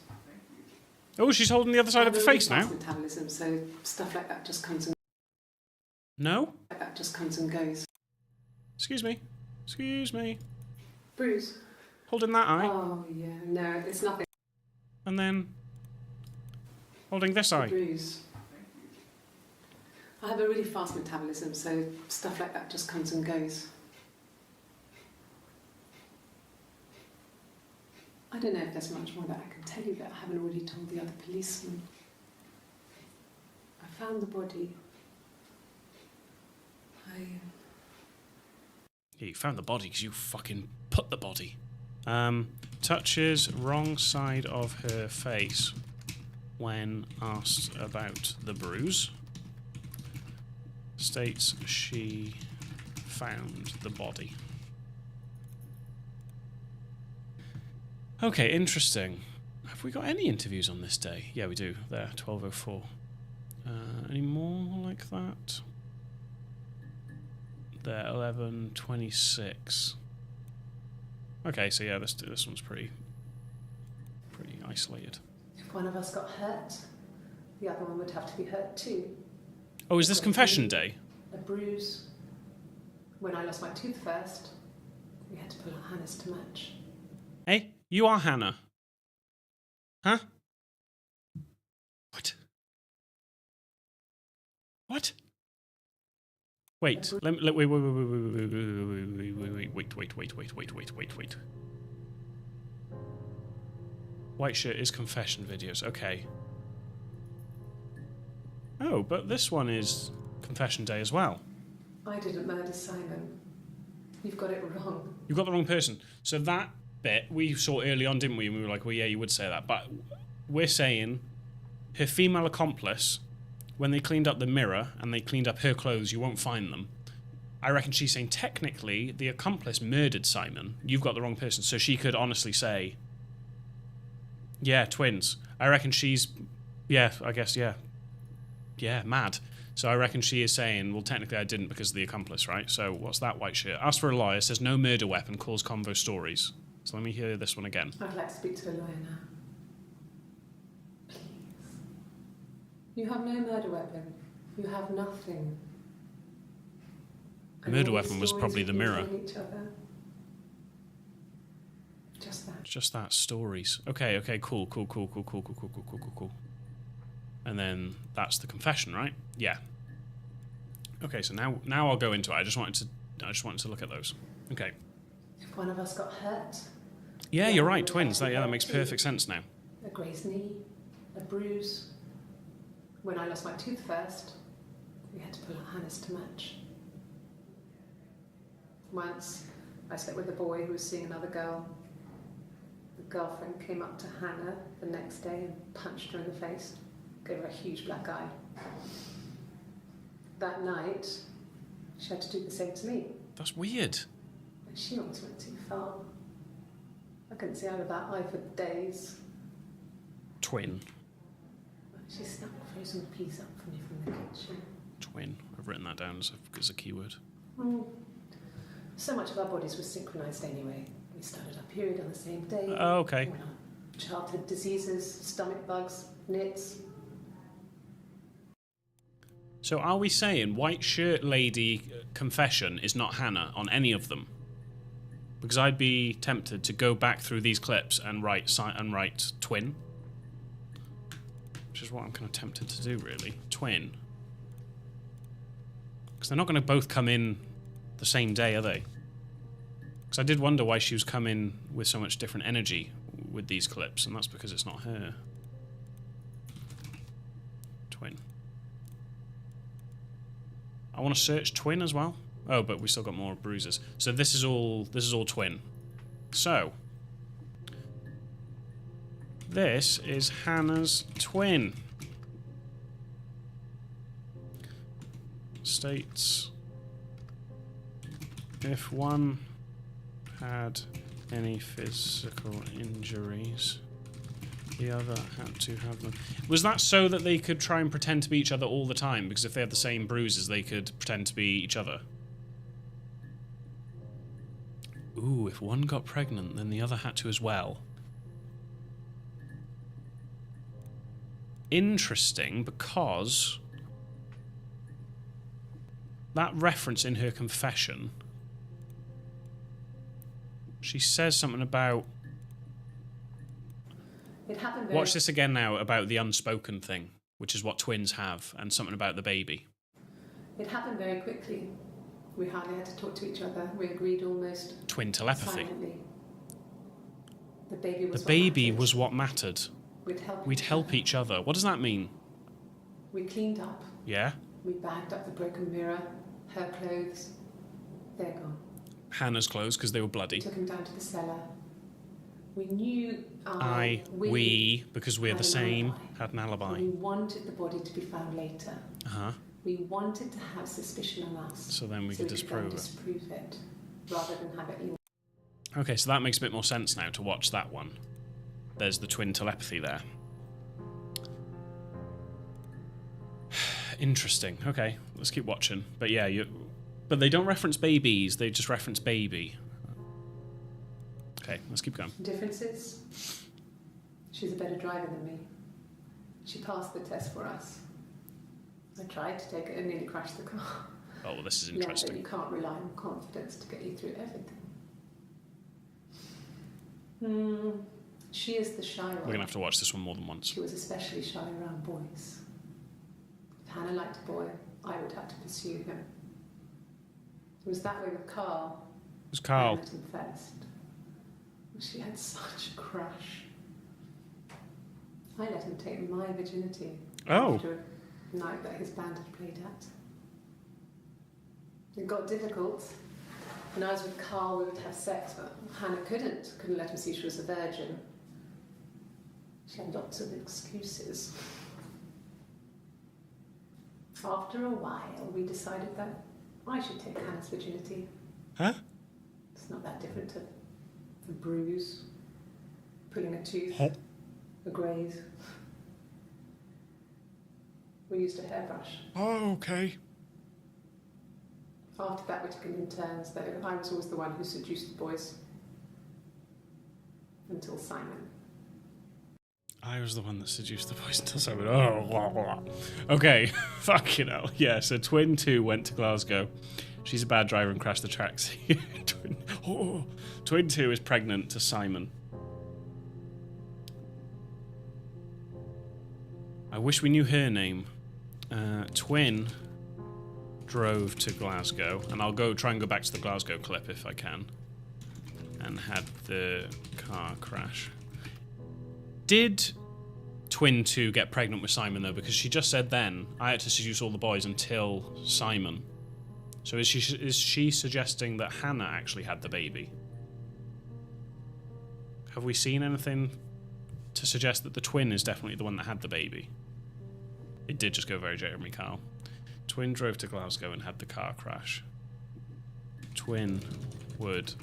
[SPEAKER 1] Oh, she's holding the other side of the face now.
[SPEAKER 2] Metabolism, so stuff like that just comes and
[SPEAKER 1] No?
[SPEAKER 2] goes.
[SPEAKER 1] Excuse me. Excuse me.
[SPEAKER 2] Bruise.
[SPEAKER 1] Holding that eye.
[SPEAKER 2] Oh yeah, no, it's nothing.
[SPEAKER 1] And then holding this eye.
[SPEAKER 2] Bruise. I have a really fast metabolism, so stuff like that just comes and goes. I don't know if there's much more that I can tell you that I haven't already told the other policemen. I found the body.
[SPEAKER 1] Yeah, you found the body because you fucking put the body. Touches wrong side of her face when asked about the bruise. States she found the body. Okay, interesting. Have we got any interviews on this day? Yeah, we do. There, 12:04. Any more like that? There, 11:26. Okay, so yeah, this one's pretty isolated.
[SPEAKER 2] If one of us got hurt, the other one would have to be hurt too.
[SPEAKER 1] Oh, is this confession day?
[SPEAKER 2] A bruise. When I lost my tooth first, we had to pull out Hannah's to match.
[SPEAKER 1] Hey, you are Hannah. Huh? What? What? Wait, wait. White shirt is confession videos, okay. Oh, but this one is confession day as well.
[SPEAKER 2] I didn't murder Simon. You've got it wrong.
[SPEAKER 1] You've got the wrong person. So that bit we saw early on, didn't we? And we were like, well, yeah, you would say that. But we're saying her female accomplice, when they cleaned up the mirror and they cleaned up her clothes, you won't find them. I reckon she's saying technically the accomplice murdered Simon. You've got the wrong person. So she could honestly say, yeah, twins. I reckon she's, yeah, I guess, yeah. Yeah, mad. So I reckon she is saying, well, technically I didn't because of the accomplice, right? So what's that white shirt? Ask for a lawyer, says no murder weapon, calls convo stories. So let me hear this one again.
[SPEAKER 2] I'd like to speak to a lawyer now. Please. You have no murder weapon. You have nothing.
[SPEAKER 1] The murder weapon was probably the mirror.
[SPEAKER 2] Just that.
[SPEAKER 1] Just that, stories. Okay, cool. And then that's the confession, right? Yeah. Okay, so now I'll go into it. I just wanted to look at those. Okay.
[SPEAKER 2] If one of us got hurt.
[SPEAKER 1] Yeah, you're right, twins. That makes perfect sense now.
[SPEAKER 2] A grazed knee, a bruise. When I lost my tooth first, we had to pull out Hannah's to match. Once, I slept with a boy who was seeing another girl. The girlfriend came up to Hannah the next day and punched her in the face, gave her a huge black eye. That night, she had to do the same to me.
[SPEAKER 1] That's weird.
[SPEAKER 2] And she almost went too far. I couldn't see out of that eye for days.
[SPEAKER 1] Twin.
[SPEAKER 2] She snuck a frozen piece up for me from the kitchen.
[SPEAKER 1] Twin. I've written that down as a keyword.
[SPEAKER 2] So much of our bodies were synchronised anyway. We started our period on the same day.
[SPEAKER 1] Oh, okay.
[SPEAKER 2] Childhood diseases, stomach bugs, nits.
[SPEAKER 1] So are we saying white shirt lady confession is not Hannah on any of them? Because I'd be tempted to go back through these clips and write twin. Which is what I'm kind of tempted to do, really. Twin. Because they're not going to both come in the same day, are they? Because I did wonder why she was coming with so much different energy with these clips, and that's because it's not her. Twin. I want to search twin as well. Oh, but we still got more bruises. So this is all twin. So this is Hannah's twin. States if one had any physical injuries, the other had to have them. Was that so that they could try and pretend to be each other all the time? Because if they had the same bruises, they could pretend to be each other. Ooh, if one got pregnant, then the other had to as well. Interesting, because that reference in her confession, she says something about...
[SPEAKER 2] It happened
[SPEAKER 1] Watch this again now about the unspoken thing, which is what twins have, and something about the baby.
[SPEAKER 2] It happened very quickly. We hardly had to talk to each other. We agreed almost
[SPEAKER 1] Twin telepathy.
[SPEAKER 2] silently. The
[SPEAKER 1] baby was what mattered.
[SPEAKER 2] We'd
[SPEAKER 1] help each other. What does that mean?
[SPEAKER 2] We cleaned up.
[SPEAKER 1] Yeah?
[SPEAKER 2] We bagged up the broken mirror, her clothes. They're gone.
[SPEAKER 1] Hannah's clothes, because they were bloody.
[SPEAKER 2] Took him down to the cellar. We knew
[SPEAKER 1] we, because we're the same, had an alibi.
[SPEAKER 2] We wanted the body to be found later.
[SPEAKER 1] Uh-huh.
[SPEAKER 2] We wanted to have suspicion on us.
[SPEAKER 1] So then we could disprove
[SPEAKER 2] it, rather than have it in.
[SPEAKER 1] Okay, so that makes a bit more sense now to watch that one. There's the twin telepathy there. Interesting. Okay, let's keep watching. But yeah, but they don't reference babies, they just reference baby. Okay, let's keep going.
[SPEAKER 2] Differences? She's a better driver than me. She passed the test for us. I tried to take it and nearly crashed the car.
[SPEAKER 1] Oh, well, this is interesting.
[SPEAKER 2] But you can't rely on confidence to get you through everything. She is the shy one.
[SPEAKER 1] We're going to have to watch this one more than once.
[SPEAKER 2] She was especially shy around boys. If Hannah liked a boy, I would have to pursue him. It was that way with Carl.
[SPEAKER 1] It was Carl.
[SPEAKER 2] I met him first. She had such a crush. I let him take my virginity.
[SPEAKER 1] Oh.
[SPEAKER 2] After a night that his band had played at. It got difficult. When I was with Carl, we would have sex, but Hannah couldn't let him see she was a virgin. She had lots of excuses. After a while, we decided that I should take Hannah's virginity.
[SPEAKER 1] Huh?
[SPEAKER 2] It's not that different to a bruise, pulling a tooth,
[SPEAKER 1] Huh?
[SPEAKER 2] a graze. We used a hairbrush.
[SPEAKER 1] Oh, okay.
[SPEAKER 2] After that, we took it in turns, though. I was always the one who seduced the boys. Until Simon.
[SPEAKER 1] I was the one that seduced the boys until Simon. Oh, blah, blah. Okay. Fucking hell. Yeah, so Twin 2 went to Glasgow. She's a bad driver and crashed the tracks. Twin 2 is pregnant to Simon. I wish we knew her name. Twin drove to Glasgow, and I'll try and go back to the Glasgow clip if I can, and had the car crash. Did Twin 2 get pregnant with Simon, though? Because she just said then, I had to seduce all the boys until Simon. So is she suggesting that Hannah actually had the baby? Have we seen anything to suggest that the twin is definitely the one that had the baby? It did just go very Jeremy Kyle. Twin drove to Glasgow and had the car crash. Twin would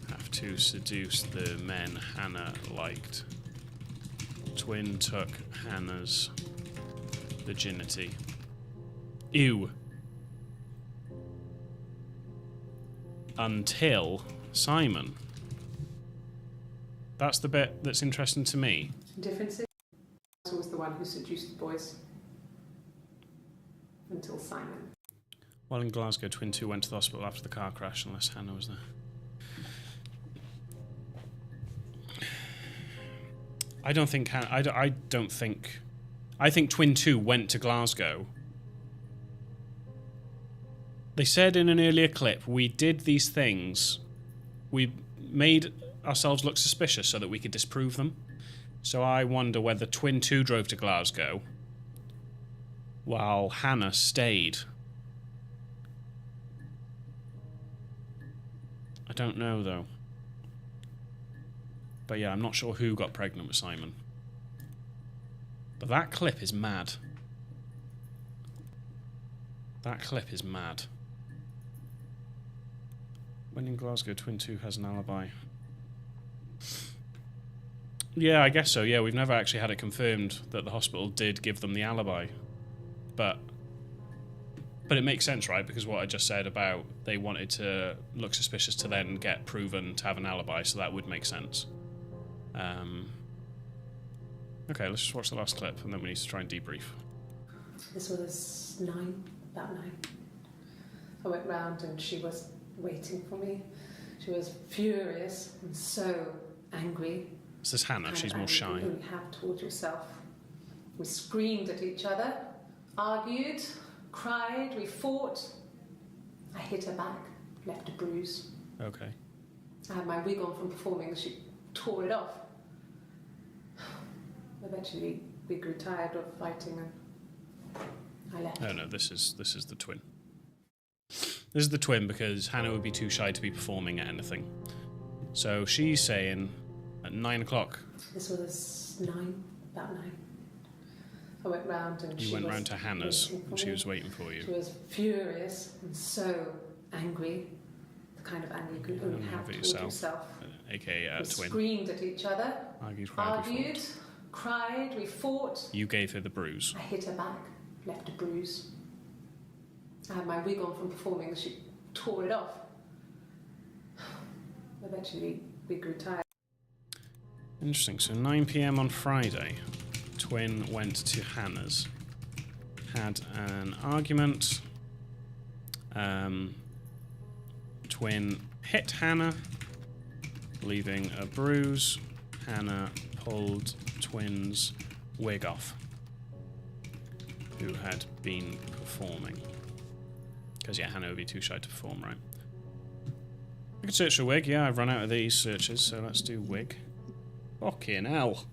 [SPEAKER 1] have to seduce the men Hannah liked. Twin took Hannah's virginity. Ew. Until Simon. That's the bit that's interesting to me.
[SPEAKER 2] Differences? I was always the one who seduced the boys. Until Simon.
[SPEAKER 1] While in Glasgow, Twin 2 went to the hospital after the car crash, unless Hannah was there. I think Twin 2 went to Glasgow. They said in an earlier clip, we did these things. We made ourselves look suspicious so that we could disprove them. So I wonder whether Twin 2 drove to Glasgow while Hannah stayed. I don't know, though. But yeah, I'm not sure who got pregnant with Simon. But that clip is mad. That clip is mad. When in Glasgow, Twin 2 has an alibi. Yeah, I guess so. Yeah, we've never actually had it confirmed that the hospital did give them the alibi. But it makes sense, right? Because what I just said about they wanted to look suspicious to then get proven to have an alibi, so that would make sense. Okay, let's just watch the last clip, and then we need to try and debrief.
[SPEAKER 2] This was about 9. I went round and she was waiting for me. She was furious and so angry.
[SPEAKER 1] This is Hannah, she's more shy.
[SPEAKER 2] You have towards yourself. We screamed at each other, argued, cried, we fought. I hit her back, left a bruise.
[SPEAKER 1] Okay.
[SPEAKER 2] I had my wig on from performing and she tore it off. Eventually we grew tired of fighting and I left.
[SPEAKER 1] Oh no, this is the twin. This is the twin because Hannah would be too shy to be performing at anything. So she's saying at 9 o'clock.
[SPEAKER 2] This was about 9. I went round and
[SPEAKER 1] you went round to Hannah's and she was waiting for you.
[SPEAKER 2] She was furious and so angry. The kind of anger you can only have towards yourself.
[SPEAKER 1] AKA
[SPEAKER 2] we
[SPEAKER 1] twin.
[SPEAKER 2] Screamed at each other.
[SPEAKER 1] Argued,
[SPEAKER 2] cried, we fought.
[SPEAKER 1] You gave her the bruise.
[SPEAKER 2] I hit her back, left a bruise. I had my wig on from performing and she tore it off. Eventually we grew tired.
[SPEAKER 1] Interesting. So 9 PM on Friday, Twin went to Hannah's, had an argument. Twin hit Hannah, leaving a bruise. Hannah pulled Twin's wig off, who had been performing. Because, yeah, Hannah would be too shy to perform, right? I could search for wig. Yeah, I've run out of these searches, so let's do wig. Fucking hell.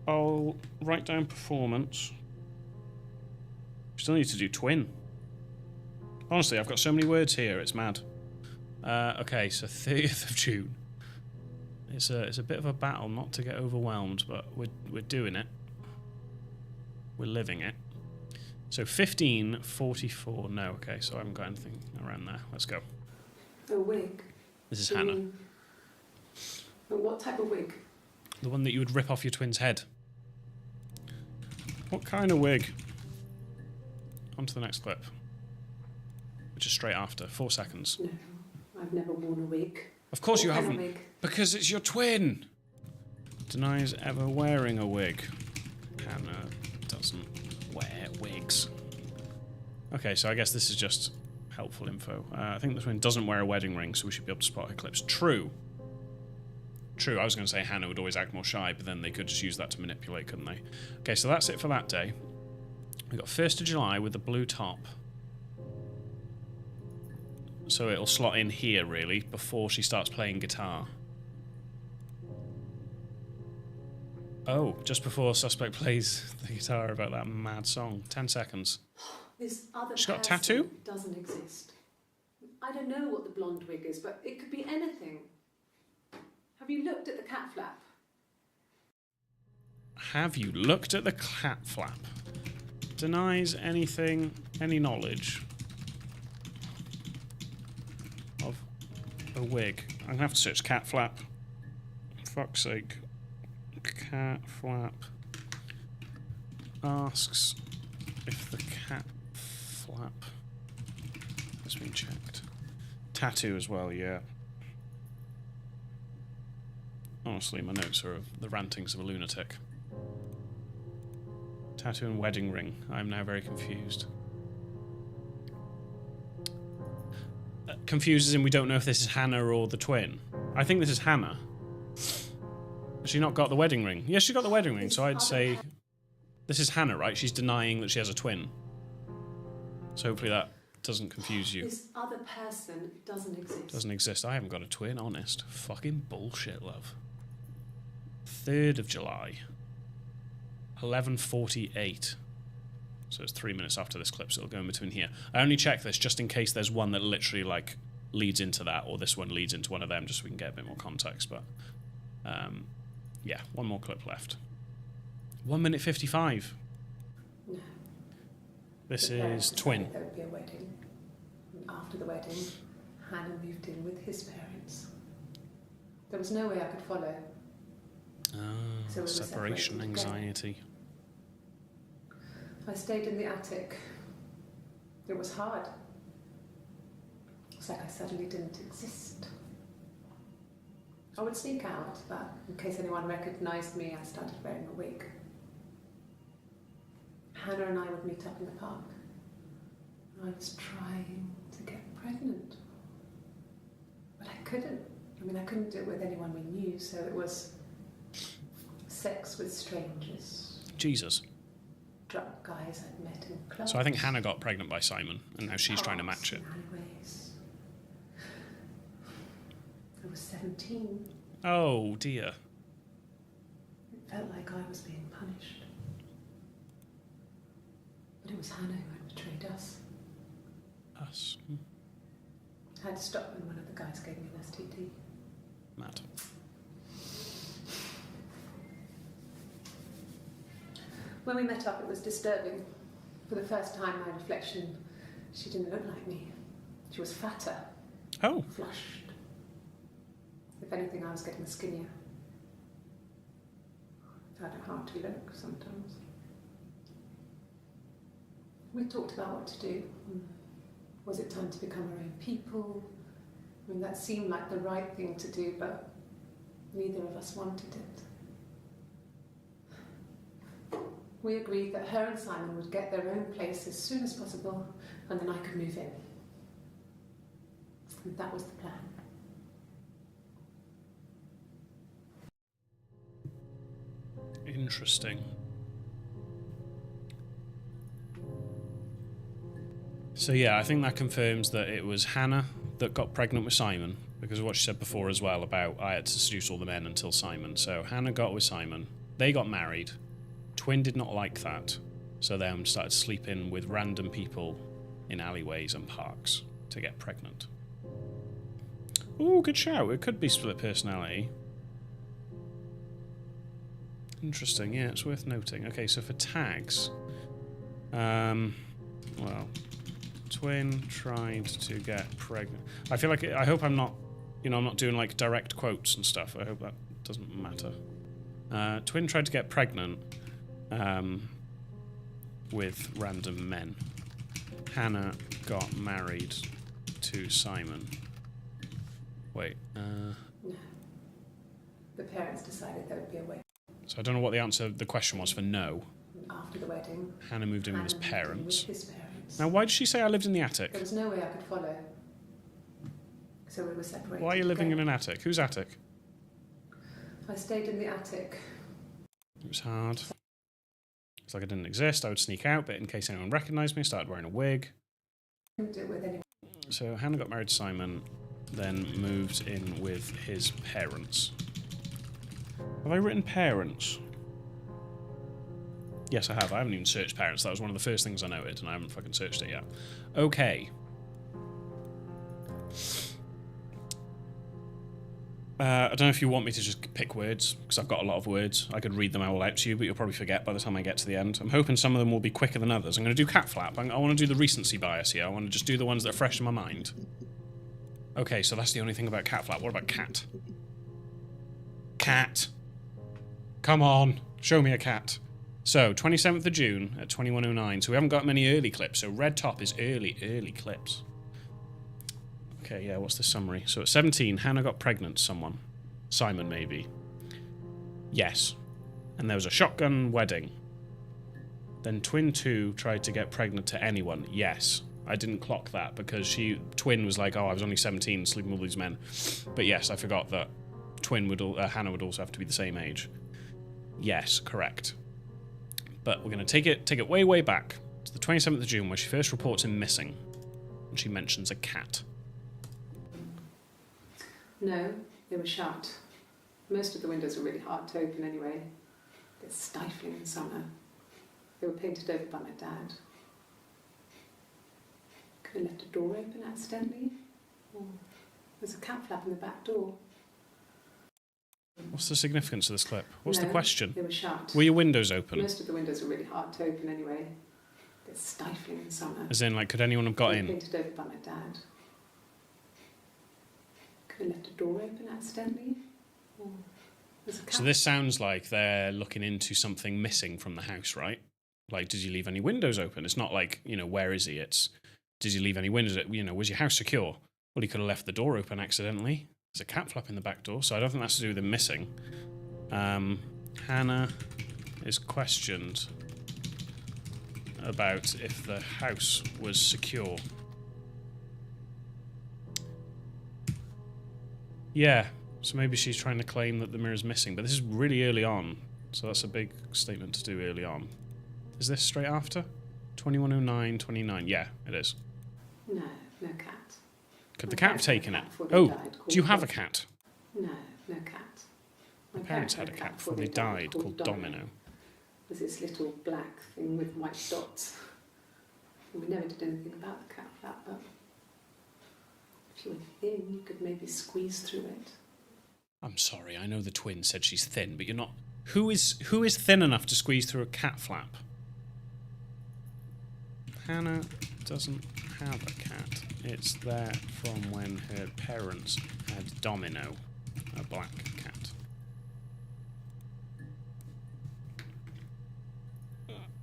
[SPEAKER 1] I'll write down performance. Still need to do twin. Honestly, I've got so many words here, it's mad. Okay, so 30th of June. It's a bit of a battle not to get overwhelmed, but we're doing it. We're living it. So 15, 44. No, okay, so I haven't got anything around there. Let's go.
[SPEAKER 2] A wig.
[SPEAKER 1] This is Hannah.
[SPEAKER 2] But what type of wig?
[SPEAKER 1] The one that you would rip off your twin's head. What kind of wig? On to the next clip. Which is straight after. 4 seconds.
[SPEAKER 2] No, I've never worn a wig.
[SPEAKER 1] Of course
[SPEAKER 2] What
[SPEAKER 1] you
[SPEAKER 2] kind of
[SPEAKER 1] haven't.
[SPEAKER 2] wig?
[SPEAKER 1] Because it's your twin. Denies ever wearing a wig. Hannah doesn't wear wigs. Okay, so I guess this is just helpful info. I think the twin doesn't wear a wedding ring, so we should be able to spot her clips. True. True, I was going to say Hannah would always act more shy, but then they could just use that to manipulate, couldn't they? Okay, so that's it for that day. We've got 1st of July with the blue top. So it'll slot in here, really, before she starts playing guitar. Oh, just before Suspect plays the guitar about that mad song. 10 seconds.
[SPEAKER 2] This other
[SPEAKER 1] She's got a
[SPEAKER 2] person
[SPEAKER 1] tattoo?
[SPEAKER 2] doesn't exist. I don't know what the blonde wig is, but it could be anything. Have you looked at the cat flap?
[SPEAKER 1] Have you looked at the cat flap? Denies anything, any knowledge of a wig. I'm going to have to search cat flap. Fuck's sake. Cat flap asks if the cat flap has been checked. Tattoo as well, yeah. Honestly, my notes are of the rantings of a lunatic. Tattoo and wedding ring. I'm now very confused. Confused as in we don't know if this is Hannah or the twin. I think this is Hannah. Has she not got the wedding ring? Yes, she got the wedding ring, so I'd say... This is Hannah, right? She's denying that she has a twin. So hopefully that doesn't confuse you.
[SPEAKER 2] This other person doesn't exist.
[SPEAKER 1] Doesn't exist. I haven't got a twin, honest. Fucking bullshit, love. 3rd of July. 11:48. So it's 3 minutes after this clip, so it'll go in between here. I only check this just in case there's one that literally, like, leads into that, or this one leads into one of them, just so we can get a bit more context, but... yeah, one more clip left. 1 minute 55.
[SPEAKER 2] No.
[SPEAKER 1] This
[SPEAKER 2] The parents
[SPEAKER 1] is
[SPEAKER 2] decided
[SPEAKER 1] twin.
[SPEAKER 2] There would be a wedding. And after the wedding, Hannah moved in with his parents. There was no way I could follow.
[SPEAKER 1] Ah,
[SPEAKER 2] So we were
[SPEAKER 1] separation
[SPEAKER 2] separated again.
[SPEAKER 1] anxiety.
[SPEAKER 2] I stayed in the attic. It was hard. It's like I suddenly didn't exist. I would sneak out, but in case anyone recognised me, I started wearing a wig. Hannah and I would meet up in the park. I was trying to get pregnant. But I couldn't. I mean, I couldn't do it with anyone we knew, so it was sex with strangers.
[SPEAKER 1] Jesus.
[SPEAKER 2] Drunk guys I'd met in clubs.
[SPEAKER 1] So I think Hannah got pregnant by Simon, and now she's trying to match it.
[SPEAKER 2] Alleyways. I was 17.
[SPEAKER 1] Oh, dear.
[SPEAKER 2] It felt like I was being punished. But it was Hannah who had betrayed us.
[SPEAKER 1] Us.
[SPEAKER 2] I had to stop when one of the guys gave me an STD.
[SPEAKER 1] Mad.
[SPEAKER 2] When we met up, it was disturbing. For the first time, my reflection, she didn't look like me. She was fatter,
[SPEAKER 1] Oh.
[SPEAKER 2] flushed. If anything, I was getting skinnier. I found it hard to look sometimes. We talked about what to do. Was it time to become our own people? I mean, that seemed like the right thing to do, but neither of us wanted it. We agreed that her and Simon would get their own place as soon as possible, and then I could move in. And that was the plan.
[SPEAKER 1] Interesting. So yeah, I think that confirms that it was Hannah that got pregnant with Simon, because of what she said before as well about I had to seduce all the men until Simon. So Hannah got with Simon. They got married. Twin did not like that, so then started sleeping with random people in alleyways and parks to get pregnant. Ooh, good shout. It could be split personality. Interesting, yeah, it's worth noting. Okay, so for tags, Well, twin tried to get pregnant. I feel like I hope I'm not, you know, I'm not doing like direct quotes and stuff. I hope that doesn't matter. Twin tried to get pregnant with random men. Hannah got married to Simon. Wait.
[SPEAKER 2] No. The parents decided there would be a wedding.
[SPEAKER 1] So I don't know what the answer. The question was for no.
[SPEAKER 2] After the wedding,
[SPEAKER 1] Hannah moved in with his parents.
[SPEAKER 2] With his parents.
[SPEAKER 1] Now, why did she say I lived in the attic?
[SPEAKER 2] There was no way I could follow. So we were separated.
[SPEAKER 1] Why are you living in an attic? Whose attic?
[SPEAKER 2] I stayed in the attic.
[SPEAKER 1] It was hard. It's like I didn't exist. I would sneak out, but in case anyone recognised me, I started wearing a wig.
[SPEAKER 2] Couldn't do it with anyone.
[SPEAKER 1] So Hannah got married to Simon, then moved in with his parents. Have I written parents? Yes, I have. I haven't even searched parents. That was one of the first things I noted, and I haven't fucking searched it yet. Okay. I don't know if you want me to just pick words, because I've got a lot of words. I could read them all out to you, but you'll probably forget by the time I get to the end. I'm hoping some of them will be quicker than others. I'm going to do cat flap. I want to do the recency bias here. I want to just do the ones that are fresh in my mind. Okay, so that's the only thing about cat flap. What about cat? Cat. Come on. Show me a cat. So, 27th of June at 21:09. So we haven't got many early clips. So red top is early clips. Okay, yeah, what's the summary? So at 17, Hannah got pregnant to someone. Simon, maybe. Yes. And there was a shotgun wedding. Then Twin 2 tried to get pregnant to anyone. Yes. I didn't clock that because Twin was like, oh, I was only 17, sleeping with all these men. But yes, I forgot that Hannah would also have to be the same age. Yes, correct. But we're going to take it way, way back to the 27th of June where she first reports him missing. And she mentions a cat.
[SPEAKER 2] No, they were shut. Most of the windows were really hard to open anyway. They're stifling in summer. They were painted over by my dad. Could have left a door open accidentally. Or there's a cat flap in the back door.
[SPEAKER 1] What's the significance of this clip? What's the question?
[SPEAKER 2] They were shut.
[SPEAKER 1] Were your windows open?
[SPEAKER 2] Most of the windows were really hard to open anyway. They're stifling in summer.
[SPEAKER 1] As in, like, could anyone have got in?
[SPEAKER 2] Painted over by my dad. Could have left a door open accidentally. Or there's a cat.
[SPEAKER 1] So this sounds like they're looking into something missing from the house, right? Like, did you leave any windows open? It's not like, you know, where is he? It's, did you leave any windows? You know, was your house secure? Well, he could have left the door open accidentally. There's a cat flap in the back door, so I don't think that's to do with him missing. Hannah is questioned about if the house was secure. Yeah, so maybe she's trying to claim that the mirror's missing, but this is really early on, so that's a big statement to do early on. Is this straight after? 21:09, 29. Yeah, it is.
[SPEAKER 2] No cat.
[SPEAKER 1] Could the cat have taken it? Oh, do you have a cat?
[SPEAKER 2] No cat.
[SPEAKER 1] My parents had a cat before they died called Domino.
[SPEAKER 2] Was this little black thing with white dots. And we never did anything about the cat flap, but if you were thin, you could maybe squeeze through it.
[SPEAKER 1] I'm sorry, I know the twin said she's thin, but you're not... Who is thin enough to squeeze through a cat flap? Hannah doesn't have a cat. It's there from when her parents had Domino, a black cat.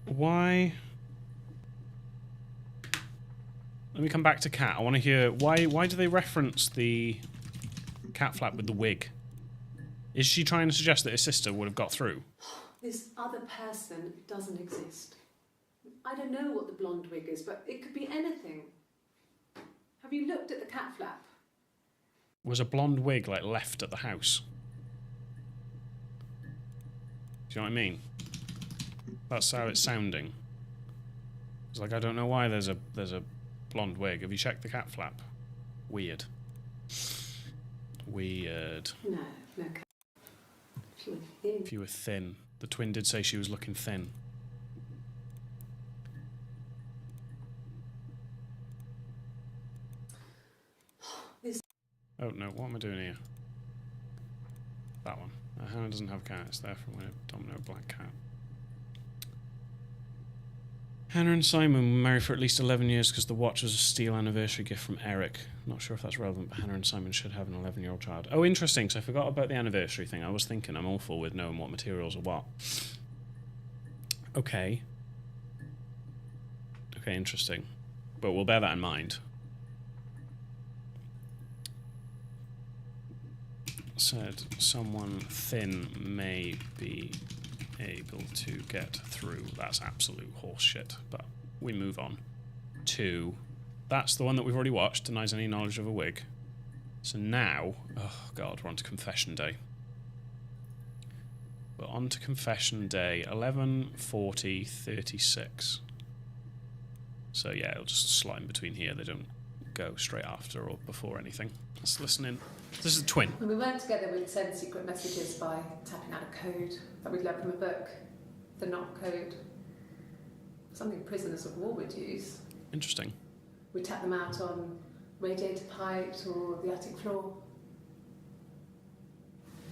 [SPEAKER 1] Why? Let me come back to cat. I want to hear why do they reference the cat flap with the wig? Is she trying to suggest that his sister would have got through?
[SPEAKER 2] This other person doesn't exist. I don't know what the blonde wig is, but it could be anything. Have you looked at the cat flap?
[SPEAKER 1] Was a blonde wig like left at the house? Do you know what I mean? That's how it's sounding. It's like, I don't know why there's a blonde wig. Have you checked the cat flap? Weird. Weird.
[SPEAKER 2] No cat. If you were thin.
[SPEAKER 1] If you were thin. The twin did say she was looking thin. Oh no, what am I doing here? That one. Hannah doesn't have a cat, it's there from when a Domino black cat. Hannah and Simon were married for at least 11 years because the watch was a steel anniversary gift from Eric. Not sure if that's relevant, but Hannah and Simon should have an 11-year-old child. Oh, interesting, so I forgot about the anniversary thing. I was thinking I'm awful with knowing what materials are what. Okay. Okay, interesting. But we'll bear that in mind. Said someone thin may be able to get through. That's absolute horseshit, but we move on to, that's the one that we've already watched, denies any knowledge of a wig. So now, oh god, we're on to confession day. We're on to confession day, 11:40:36. So yeah, it'll just slide in between here. They don't go straight after or before anything. Let's listen in. This is a twin.
[SPEAKER 2] When we weren't together, we'd send secret messages by tapping out a code that we'd learned from a book. The knock code. Something prisoners of war would use.
[SPEAKER 1] Interesting.
[SPEAKER 2] We'd tap them out on radiator pipes or the attic floor.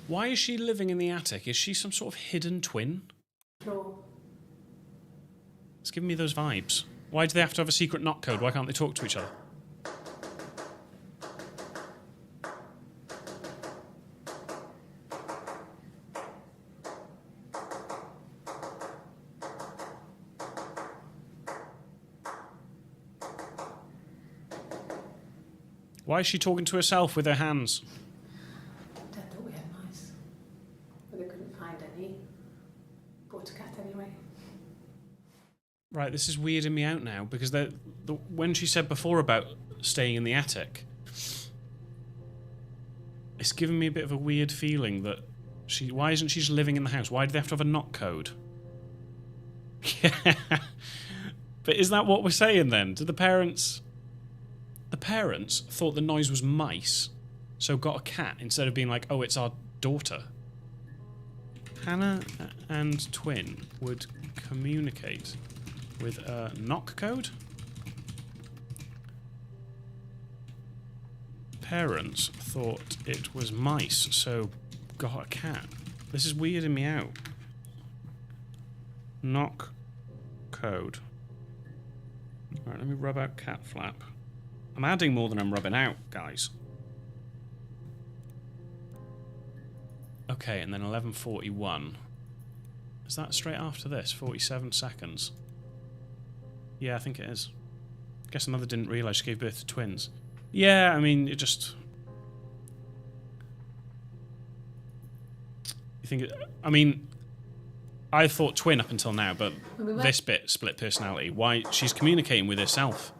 [SPEAKER 1] Why is she living in the attic? Is she some sort of hidden twin?
[SPEAKER 2] Floor.
[SPEAKER 1] It's giving me those vibes. Why do they have to have a secret knock code? Why can't they talk to each other? Why is she talking to herself with her hands?
[SPEAKER 2] Dad thought we had mice, but they couldn't find any. Bought a cat anyway.
[SPEAKER 1] Right, this is weirding me out now, because when she said before about staying in the attic, it's giving me a bit of a weird feeling that why isn't she just living in the house? Why do they have to have a knock code? Yeah. But is that what we're saying then? Did the parents thought the noise was mice, so got a cat instead of being like, oh, it's our daughter? Hannah and twin would communicate with a knock code? Parents thought it was mice, so got a cat. This is weirding me out. Knock code. Alright, let me rub out cat flap. I'm adding more than I'm rubbing out, guys. Okay, and then 11:41. Is that straight after this? 47 seconds. Yeah, I think it is. Guess the mother didn't realise she gave birth to twins. Yeah, I mean, it just... You think... I mean, I thought twin up until now, but this bit, split personality. Why? She's communicating with herself.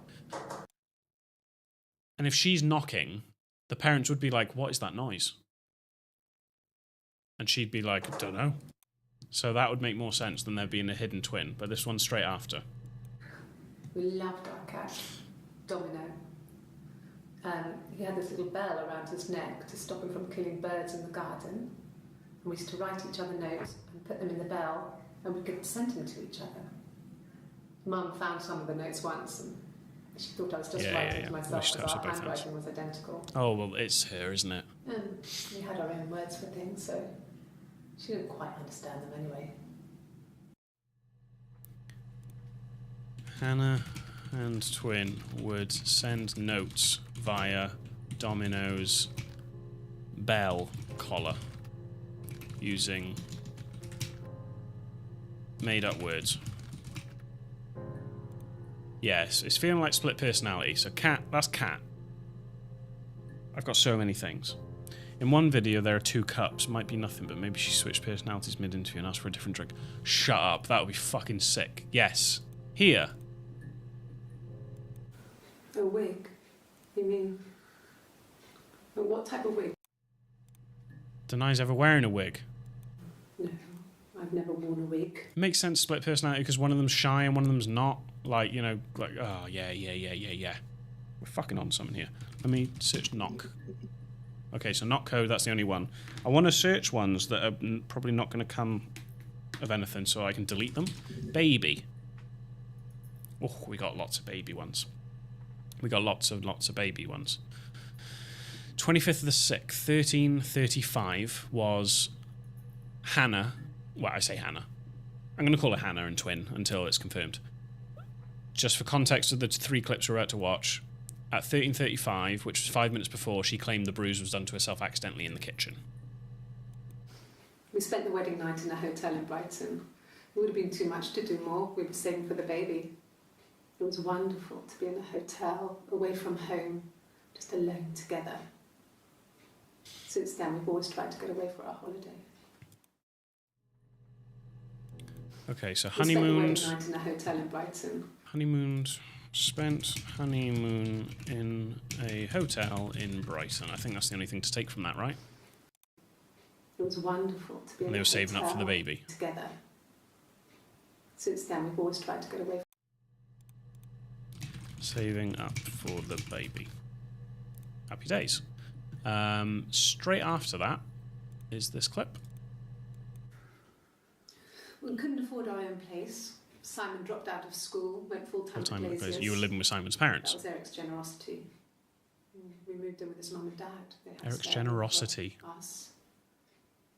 [SPEAKER 1] And if she's knocking, the parents would be like, what is that noise? And she'd be like, don't know. So that would make more sense than there being a hidden twin, but this one's straight after.
[SPEAKER 2] We loved our cat, Domino. He had this little bell around his neck to stop him from killing birds in the garden. And we used to write each other notes and put them in the bell, and we could send them to each other. Mum found some of the notes once, and she thought I was just writing to myself because our handwriting was identical.
[SPEAKER 1] Oh, well, it's her, isn't it?
[SPEAKER 2] And we had our own words for things, so she didn't quite understand them anyway.
[SPEAKER 1] Hannah and twin would send notes via Domino's bell collar using made-up words. Yes, it's feeling like split personality. So cat, that's cat. I've got so many things. In one video, there are 2 cups. Might be nothing, but maybe she switched personalities mid-interview and asked for a different drink. Shut up. That would be fucking sick. Yes. Here.
[SPEAKER 2] A wig? You mean... what type of wig?
[SPEAKER 1] Denies ever wearing a wig.
[SPEAKER 2] No, I've never worn a wig.
[SPEAKER 1] It makes sense, split personality, because one of them's shy and one of them's not. Like, you know, like, oh, yeah. We're fucking on something here. Let me search knock. Okay, so knock code, that's the only one. I want to search ones that are probably not going to come of anything, so I can delete them. Baby. Oh, we got lots of baby ones. We got lots of baby ones. 25th of the 6th, 13:35 was Hannah. Well, I say Hannah. I'm going to call her Hannah and twin until it's confirmed. just for context of the 3 clips we're about to watch, at 13:35, which was 5 minutes before, she claimed the bruise was done to herself accidentally in the kitchen.
[SPEAKER 2] We spent the wedding night in a hotel in Brighton. It would have been too much to do more. We were saving for the baby. It was wonderful to be in a hotel, away from home, just alone together. Since then, we've always tried to get away for our holiday.
[SPEAKER 1] Okay, so
[SPEAKER 2] We spent the
[SPEAKER 1] honeymooned.
[SPEAKER 2] wedding night in a hotel in Brighton.
[SPEAKER 1] Honeymooned. Spent honeymoon in a hotel in Brighton. I think that's the only thing to take from that, right?
[SPEAKER 2] It was wonderful to be
[SPEAKER 1] And
[SPEAKER 2] in
[SPEAKER 1] they
[SPEAKER 2] a
[SPEAKER 1] were saving up for the
[SPEAKER 2] hotel
[SPEAKER 1] baby.
[SPEAKER 2] together. Since then, we've always tried to get away.
[SPEAKER 1] Saving up for the baby. Happy days. Straight after that is this clip.
[SPEAKER 2] We couldn't afford our own place. Simon dropped out of school, went full-time to Glaziers.
[SPEAKER 1] You were living with Simon's parents.
[SPEAKER 2] That was Eric's generosity. We moved in with his mum and dad. They had
[SPEAKER 1] Eric's
[SPEAKER 2] spare
[SPEAKER 1] generosity.
[SPEAKER 2] for us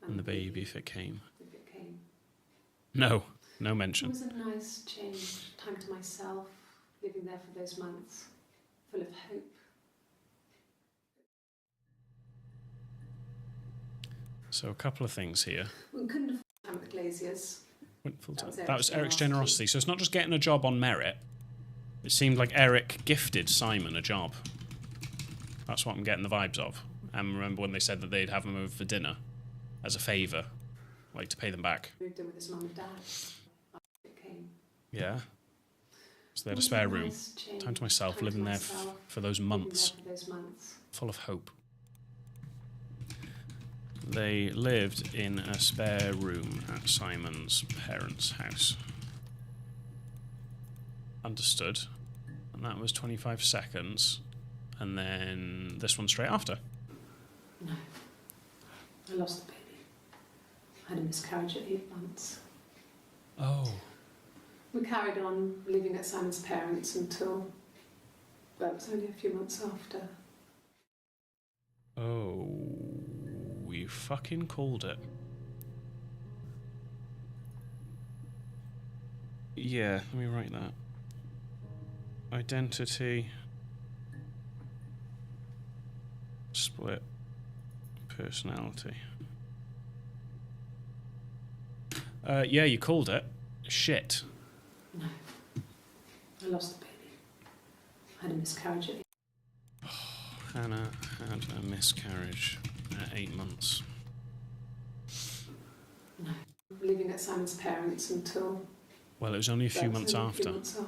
[SPEAKER 1] And the baby, if it came.
[SPEAKER 2] if it came.
[SPEAKER 1] No
[SPEAKER 2] It
[SPEAKER 1] mention.
[SPEAKER 2] was a nice change, time to myself, living there for those months, full of hope.
[SPEAKER 1] So a couple of things here.
[SPEAKER 2] We couldn't afford time at the Glaziers.
[SPEAKER 1] Went full time.
[SPEAKER 2] That
[SPEAKER 1] That
[SPEAKER 2] was
[SPEAKER 1] was
[SPEAKER 2] Eric's
[SPEAKER 1] Eric's generosity. So it's not just getting a job on merit. It seemed like Eric gifted Simon a job. That's what I'm getting the vibes of. And remember when they said that they'd have him over for dinner as a favour, like to pay them back.
[SPEAKER 2] Moved in with his mum and dad. It came.
[SPEAKER 1] Yeah. So they had
[SPEAKER 2] It
[SPEAKER 1] a
[SPEAKER 2] was
[SPEAKER 1] spare room.
[SPEAKER 2] nice change,
[SPEAKER 1] Time to myself,
[SPEAKER 2] time to
[SPEAKER 1] living there
[SPEAKER 2] myself,
[SPEAKER 1] for those
[SPEAKER 2] living
[SPEAKER 1] months,
[SPEAKER 2] there for those months.
[SPEAKER 1] full of hope. They lived in a spare room at Simon's parents' house. Understood. And that was 25 seconds. And then this one straight after.
[SPEAKER 2] No. I lost the baby. I had a miscarriage at 8 months.
[SPEAKER 1] Oh.
[SPEAKER 2] We carried on living at Simon's parents until, well, it was only a few months after.
[SPEAKER 1] Oh. You fucking called it. Yeah, let me write that. Identity. Split. Personality. Yeah, you called it. Shit.
[SPEAKER 2] No. I lost the baby. I had a miscarriage at 8.
[SPEAKER 1] Hannah had a miscarriage at 8 months.
[SPEAKER 2] No. Living at Simon's parents until,
[SPEAKER 1] Well, it was only a few months after.
[SPEAKER 2] after.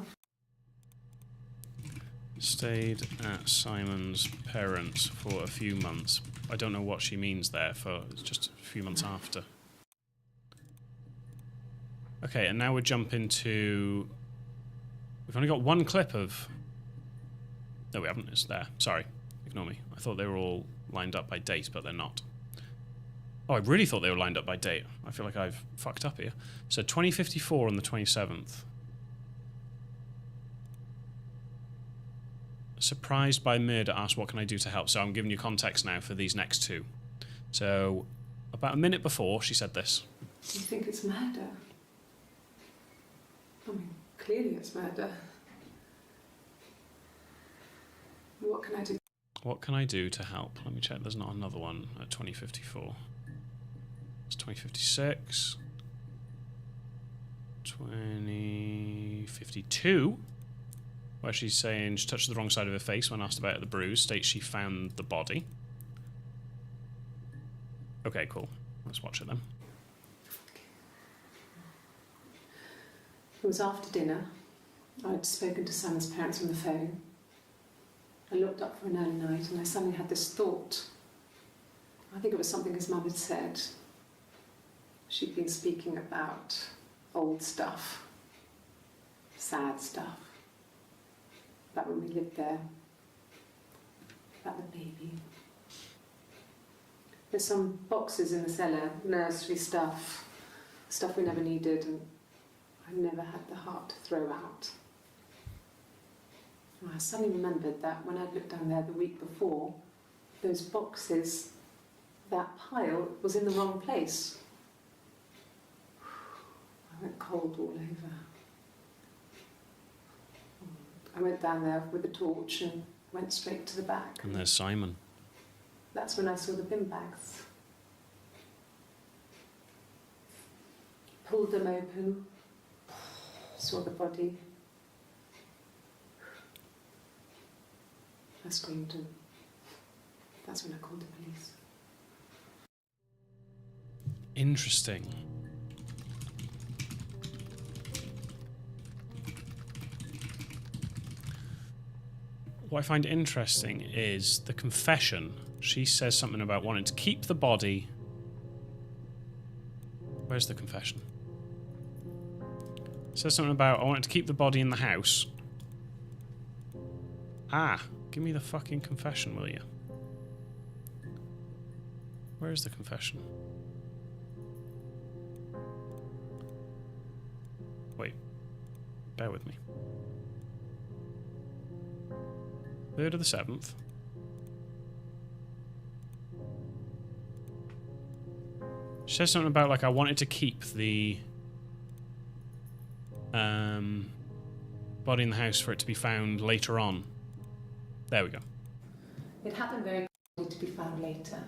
[SPEAKER 1] Stayed at Simon's parents for a few months. I don't know what she means there, for it's just a few months after. Okay, and now we're jumping to... We've only got one clip of... No, we haven't. It's there. Sorry. Ignore me. I thought they were all lined up by date, but they're not. Oh, I really thought they were lined up by date. I feel like I've fucked up here. So 2054 on the 27th. Surprised by murder, asked what can I do to help. So I'm giving you context now for these next two. So about a minute before she said this.
[SPEAKER 2] You think it's murder? I mean, clearly it's murder. What can I do?
[SPEAKER 1] What can I do to help? Let me check. There's not another one at 2054. It's 2056. 2052. Where she's saying she touched the wrong side of her face when asked about the bruise. States she found the body. Okay, cool. Let's watch it then.
[SPEAKER 2] It was after dinner. I'd spoken to Simon's parents on the phone. I looked up for an early night and I suddenly had this thought. I think it was something his mum had said. She'd been speaking about old stuff, sad stuff, about when we lived there, about the baby. There's some boxes in the cellar, nursery stuff, stuff we never needed and I never had the heart to throw out. And I suddenly remembered that when I'd looked down there the week before, those boxes, that pile was in the wrong place. I went cold all over. I went down there with the torch and went straight to the back.
[SPEAKER 1] And there's Simon.
[SPEAKER 2] That's when I saw the bin bags. Pulled them open, saw the body. I screamed, and that's when I called the police.
[SPEAKER 1] Interesting. What I find interesting is the confession. She says something about wanting to keep the body. Where's the confession? Says something about I wanted to keep the body in the house. Ah, give me the fucking confession, will you? Where is the confession? Wait. Bear with me. 3rd of the 7th. She says something about, like, I wanted to keep the body in the house for it to be found later on. There we go.
[SPEAKER 2] It happened very quickly to be found later.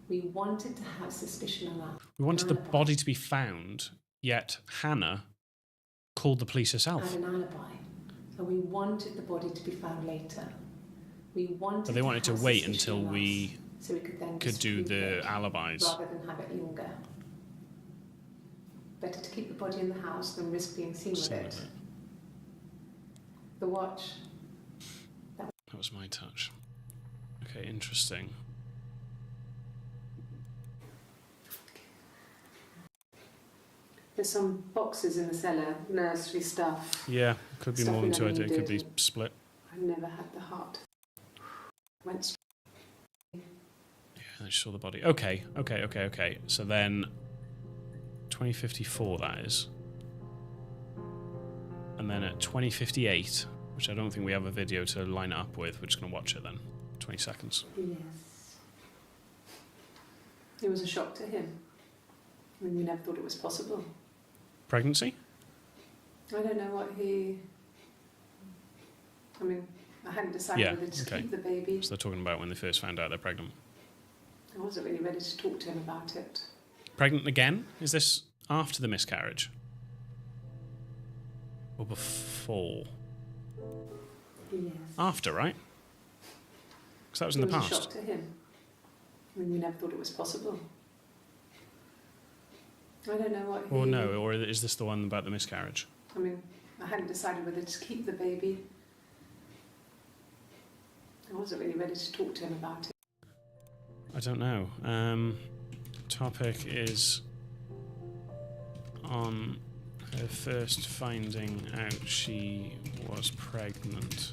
[SPEAKER 2] We wanted to have suspicion on that.
[SPEAKER 1] We wanted the body to be found, yet Hannah called the police herself.
[SPEAKER 2] Had an alibi. So we wanted the body to be found later. We wanted
[SPEAKER 1] But they wanted to wait until we
[SPEAKER 2] so we could then
[SPEAKER 1] could do the alibis.
[SPEAKER 2] rather than have it linger. Better to keep the body in the house than risk being seen with it. The watch.
[SPEAKER 1] That was my touch. Okay, interesting.
[SPEAKER 2] There's some boxes in the cellar, nursery stuff.
[SPEAKER 1] Yeah, could be
[SPEAKER 2] Stuff
[SPEAKER 1] more than
[SPEAKER 2] we
[SPEAKER 1] two.
[SPEAKER 2] never
[SPEAKER 1] It could be
[SPEAKER 2] needed.
[SPEAKER 1] split.
[SPEAKER 2] I never had the heart. Went straight.
[SPEAKER 1] Yeah, I saw the body. Okay. So then 2054 that is. And then at 2058, which I don't think we have a video to line it up with, we're just going to watch it then. 20 seconds.
[SPEAKER 2] Yes. It was a shock to him. I mean, we never thought it was possible.
[SPEAKER 1] Pregnancy?
[SPEAKER 2] I don't know what he... I mean, I hadn't decided whether to keep the baby.
[SPEAKER 1] So they're talking about when they first found out they're pregnant.
[SPEAKER 2] I wasn't really ready to talk to him about it.
[SPEAKER 1] Pregnant again? Is this after the miscarriage? Or before?
[SPEAKER 2] Yes.
[SPEAKER 1] After, right? Because that was in the
[SPEAKER 2] It was
[SPEAKER 1] past.
[SPEAKER 2] a shock to him. I mean, we never thought it was possible. I don't know what he...
[SPEAKER 1] Or no, or is this the one about the miscarriage?
[SPEAKER 2] I mean, I hadn't decided whether to keep the baby. I wasn't really ready to talk to him about it.
[SPEAKER 1] I don't know. Topic is on her first finding out she was pregnant.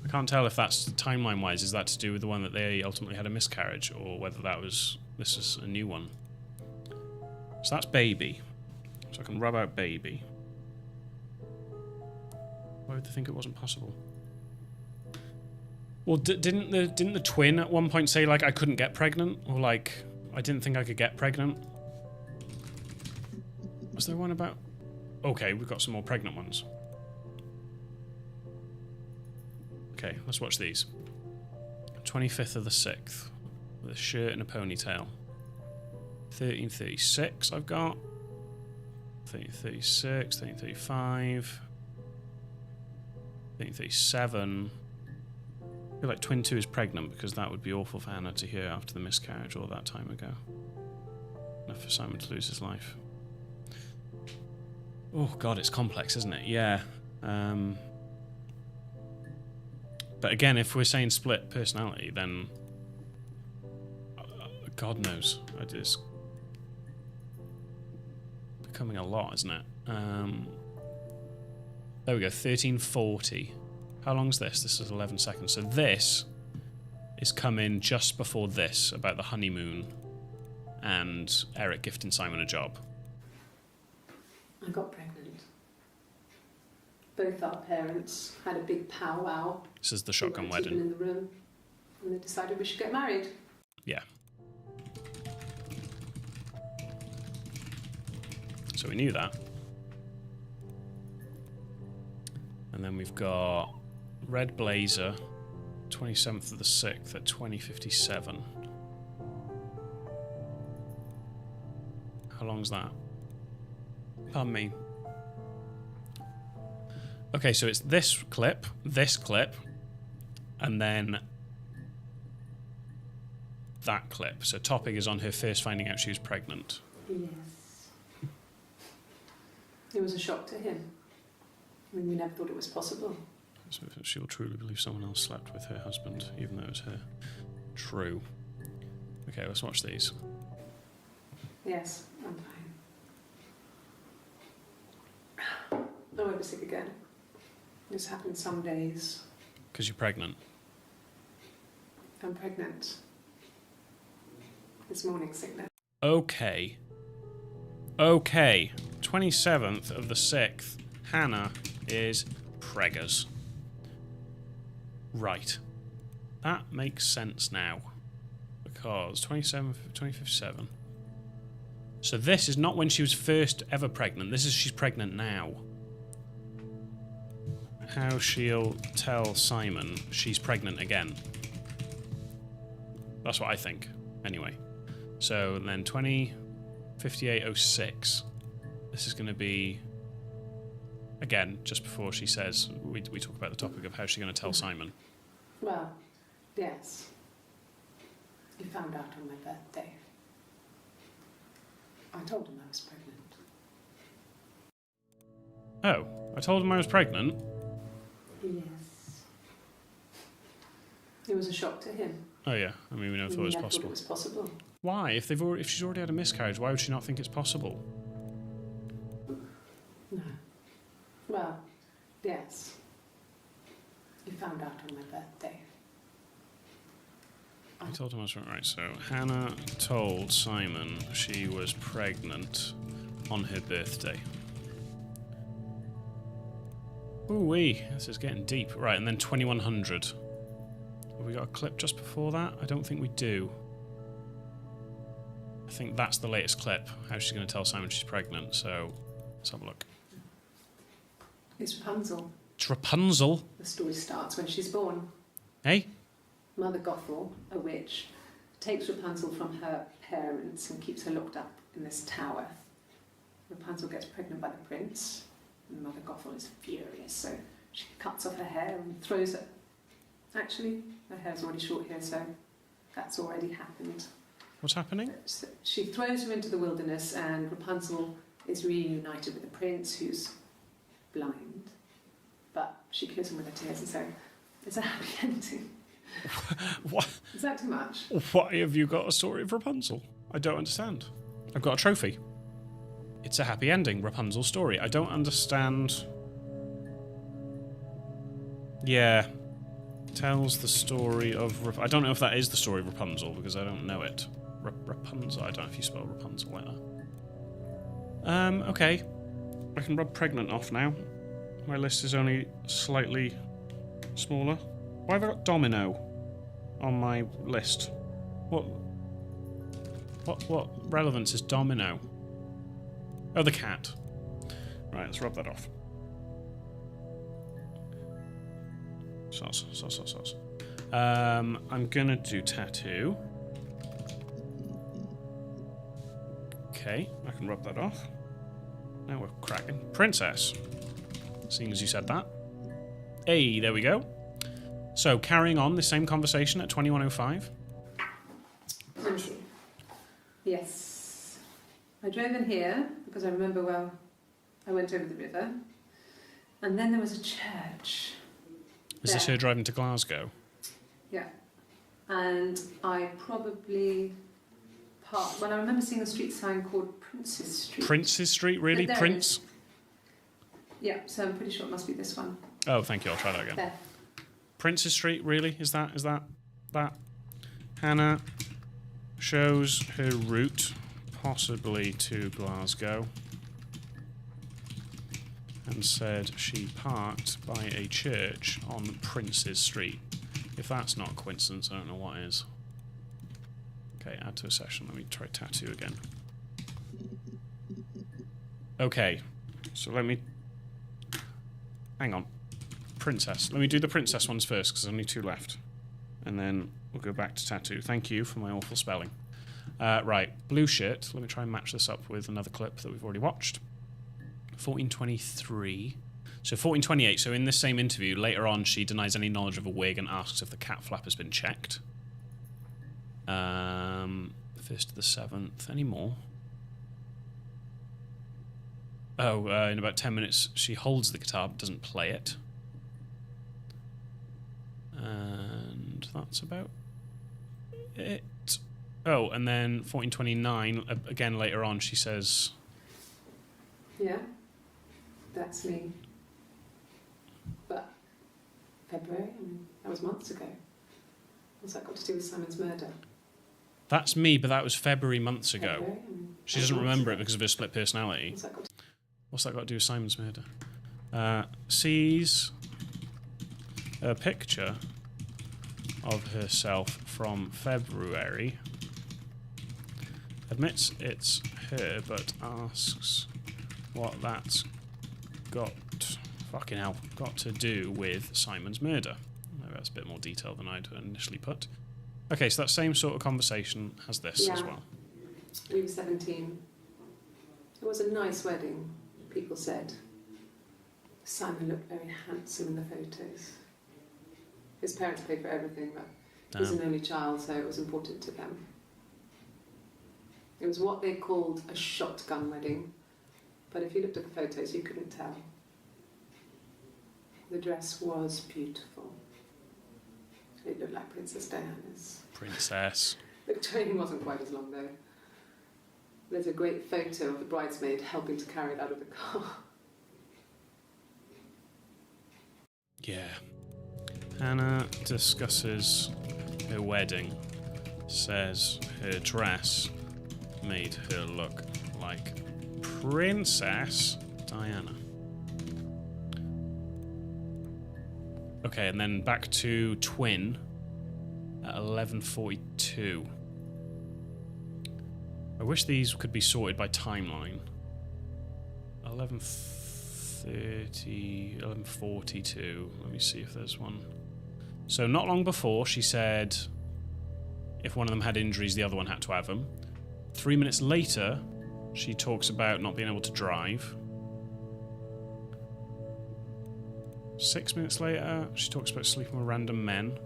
[SPEAKER 1] I can't tell if that's timeline-wise. Is that to do with the one that they ultimately had a miscarriage, or whether this is a new one? So that's baby. So I can rub out baby. Why would they think it wasn't possible? Well, didn't the twin at one point say, like, I couldn't get pregnant? Or, like, I didn't think I could get pregnant? Was there one about... Okay, we've got some more pregnant ones. Okay, let's watch these. 25th of the 6th. With a shirt and a ponytail. 1336 I've got. 1336, 1335. 1337. I feel like twin 2 is pregnant because that would be awful for Hannah to hear after the miscarriage all that time ago. Enough for Simon to lose his life. Oh god, it's complex, isn't it? Yeah. But again, if we're saying split personality, then God knows. It's becoming a lot, isn't it? There we go, 1340. How long's this? This is 11 seconds. So this is coming just before this, about the honeymoon and Eric gifting Simon a job.
[SPEAKER 2] I got pregnant. Both our parents had a big powwow.
[SPEAKER 1] This is the shotgun
[SPEAKER 2] We weren't even
[SPEAKER 1] wedding.
[SPEAKER 2] in the room, and they decided we should get married.
[SPEAKER 1] Yeah. So we knew that. And then we've got red blazer, 27th of the 6th at 20:57. How long's that? Pardon me. Okay, so it's this clip, and then that clip. So topic is on her first finding out she was pregnant.
[SPEAKER 2] Yes. It was a shock to him. I mean, we never thought it was possible.
[SPEAKER 1] So she will truly believe someone else slept with her husband, even though it was her. True. Okay, let's watch these.
[SPEAKER 2] Yes, I'm fine. I won't be sick again. This happens some days.
[SPEAKER 1] Because you're pregnant.
[SPEAKER 2] I'm pregnant. It's morning sickness.
[SPEAKER 1] Okay. Okay. 27th of the 6th. Hannah is preggers. Right. That makes sense now. Because 27th, 2057. So this is not when she was first ever pregnant. This is she's pregnant now. How she'll tell Simon she's pregnant again. That's what I think. Anyway. So then 20:58:06. This is going to be, again, just before she says, we talk about the topic of how she's going to tell Simon.
[SPEAKER 2] Well, yes. He found out on my birthday. I told him I was pregnant.
[SPEAKER 1] Oh, I told him I was pregnant?
[SPEAKER 2] Yes. It was a shock to him.
[SPEAKER 1] Oh yeah, I mean we never thought it was possible. Why? If she's already had a miscarriage, why would she not think it's possible?
[SPEAKER 2] No. Well, yes. He found out on my birthday.
[SPEAKER 1] I told him I was right. So Hannah told Simon she was pregnant on her birthday. Ooh-wee, this is getting deep. Right, and then 2100. Have we got a clip just before that? I don't think we do. I think that's the latest clip, how she's going to tell Simon she's pregnant, so let's have a look.
[SPEAKER 2] It's Rapunzel.
[SPEAKER 1] It's Rapunzel?
[SPEAKER 2] The story starts when she's born.
[SPEAKER 1] Hey?
[SPEAKER 2] Mother Gothel, a witch, takes Rapunzel from her parents and keeps her locked up in this tower. Rapunzel gets pregnant by the prince, and Mother Gothel is furious, so she cuts off her hair and throws it. Actually, her hair's already short here, so that's already happened.
[SPEAKER 1] What's happening?
[SPEAKER 2] So she throws her into the wilderness, and Rapunzel is reunited with the prince, who's blind. But she kills him with her tears, and so it's a happy ending.
[SPEAKER 1] What?
[SPEAKER 2] Is that too much?
[SPEAKER 1] Why have you got a story of Rapunzel? I don't understand. I've got a trophy. It's a happy ending, Rapunzel's story. I don't understand. Yeah. Tells the story of... I don't know if that is the story of Rapunzel, because I don't know it. Rapunzel. I don't know if you spell Rapunzel like that. Okay. I can rub pregnant off now. My list is only slightly smaller. Why have I got domino on my list? What relevance is domino? Oh, the cat. Right, let's rub that off. Sauce. I'm gonna do tattoo. Okay, I can rub that off. Now we're cracking. Princess. Seeing as you said that. Hey, there we go. So, carrying on the same conversation at 21:05.
[SPEAKER 2] Let me see. Yes. I drove in here because I remember, well, I went over the river. And then there was a church.
[SPEAKER 1] Is this her driving to Glasgow?
[SPEAKER 2] Yeah. And I probably parked... Well, I remember seeing a street sign called Prince's Street.
[SPEAKER 1] Prince's Street? Really? Prince?
[SPEAKER 2] Yeah, so I'm pretty sure it must be this one.
[SPEAKER 1] Oh, thank you. I'll try that again.
[SPEAKER 2] There.
[SPEAKER 1] Prince's Street? Really? Is that? Hannah shows her route, possibly to Glasgow, and said she parked by a church on Prince's Street. If that's not a coincidence, I don't know what is. Okay, add to a session. Let me try tattoo again. Okay, so let me... Hang on. princess. Let me do the princess ones first, because there's only 2 left. And then we'll go back to tattoo. Thank you for my awful spelling. Right, blue shirt. Let me try and match this up with another clip that we've already watched. 1423. So 1428. So in this same interview, later on, she denies any knowledge of a wig and asks if the cat flap has been checked. 1st to the 7th. Any more? Oh, in about 10 minutes, she holds the guitar but doesn't play it. And that's about it. Oh, and then 1429, again later on, she says...
[SPEAKER 2] Yeah, that's me. But February, I mean, that was months ago. What's that got to do with Simon's murder?
[SPEAKER 1] That's me, but that was February months ago.
[SPEAKER 2] February, I mean,
[SPEAKER 1] she doesn't remember it because of her split personality.
[SPEAKER 2] What's that got to do?
[SPEAKER 1] What's that got to do with Simon's murder? Sees a picture of herself from February. Admits it's her, but asks what that's got to do with Simon's murder. Maybe that's a bit more detail than I'd initially put. Okay, so that same sort of conversation has this as well.
[SPEAKER 2] We were 17. It was a nice wedding, people said. Simon looked very handsome in the photos. His parents paid for everything, but he's an only child, so it was important to them. It was what they called a shotgun wedding, but if you looked at the photos, you couldn't tell. The dress was beautiful. It looked like Princess Diana's.
[SPEAKER 1] Princess.
[SPEAKER 2] The training wasn't quite as long, though. There's a great photo of the bridesmaid helping to carry it out of the car.
[SPEAKER 1] Yeah. Hannah discusses her wedding, says her dress made her look like Princess Diana. Okay, and then back to Twin at 11:42. I wish these could be sorted by timeline. 11:30, 11:42. Let me see if there's one. So not long before, she said if one of them had injuries, the other one had to have them. 3 minutes later, she talks about not being able to drive. 6 minutes later, she talks about sleeping with random men.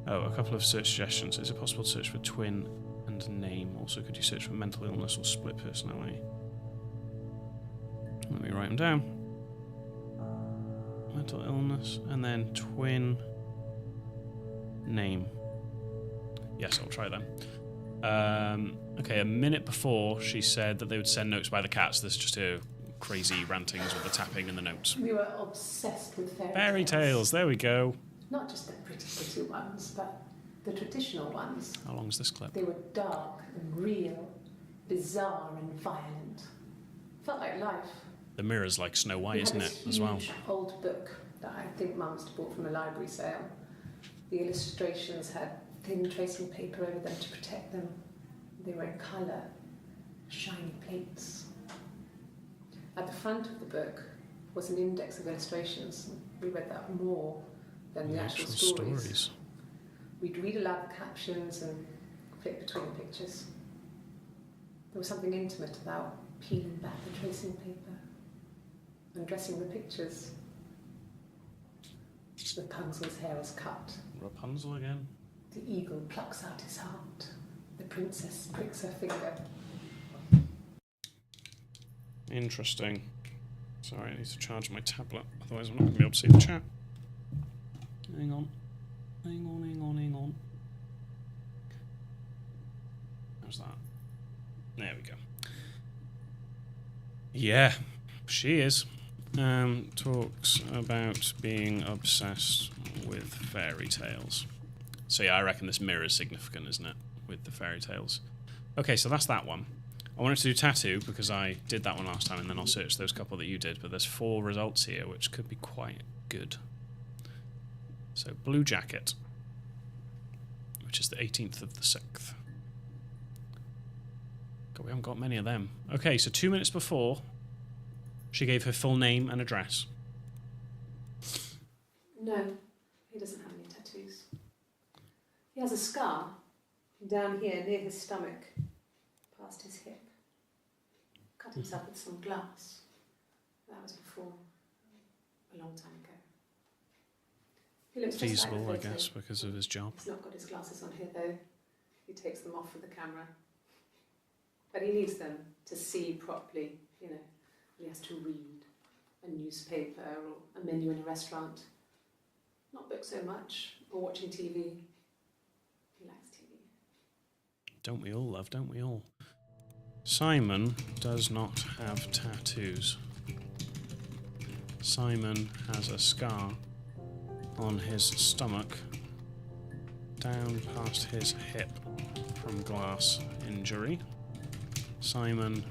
[SPEAKER 1] Oh, a couple of search suggestions. Is it possible to search for twin and name? Also, could you search for mental illness or split personality? Let me write them down. Mental illness, and then twin name. Yes, I'll try them. Okay, a minute before, she said that they would send notes by the cats. This is just her crazy rantings with the tapping and the notes.
[SPEAKER 2] We were obsessed with
[SPEAKER 1] fairy tales. There we go.
[SPEAKER 2] Not just the pretty ones, but the traditional ones.
[SPEAKER 1] How long is this clip?
[SPEAKER 2] They were dark and real, bizarre and violent. Felt like life.
[SPEAKER 1] The mirror's like Snow White, isn't it, as well?
[SPEAKER 2] Huge old book that I think Mum must have bought from a library sale. The illustrations had thin tracing paper over them to protect them. They were in colour, shiny plates. At the front of the book was an index of illustrations. We read that more than the actual stories. We'd read aloud the captions and flick between the pictures. There was something intimate about peeling back the tracing paper, undressing the pictures. Rapunzel's hair was cut.
[SPEAKER 1] Rapunzel again?
[SPEAKER 2] The eagle plucks out his heart. The princess pricks her finger.
[SPEAKER 1] Interesting. Sorry, I need to charge my tablet, otherwise I'm not going to be able to see the chat. Hang on. Hang on. How's that? There we go. Yeah, she is. Talks about being obsessed with fairy tales. So yeah, I reckon this mirror is significant, isn't it? With the fairy tales. Okay, so that's that one. I wanted to do tattoo because I did that one last time, and then I'll search those couple that you did, but there's 4 results here, which could be quite good. So, blue jacket, which is the 18th of the 6th. God, we haven't got many of them. Okay, so 2 minutes before, she gave her full name and address.
[SPEAKER 2] No, he doesn't have any tattoos. He has a scar down here near his stomach, past his hip. Cut himself with some glass. That was before, a long time ago. He looks just like
[SPEAKER 1] Feasible,
[SPEAKER 2] the
[SPEAKER 1] I
[SPEAKER 2] photo.
[SPEAKER 1] guess, because of his job.
[SPEAKER 2] He's not got his glasses on here though. He takes them off for the camera. But he needs them to see properly, you know. He has to read a newspaper or a menu in a restaurant. Not books so much, or watching TV. He likes TV.
[SPEAKER 1] Don't we all, love? Don't we all? Simon does not have tattoos. Simon has a scar on his stomach, down past his hip from glass injury. Simon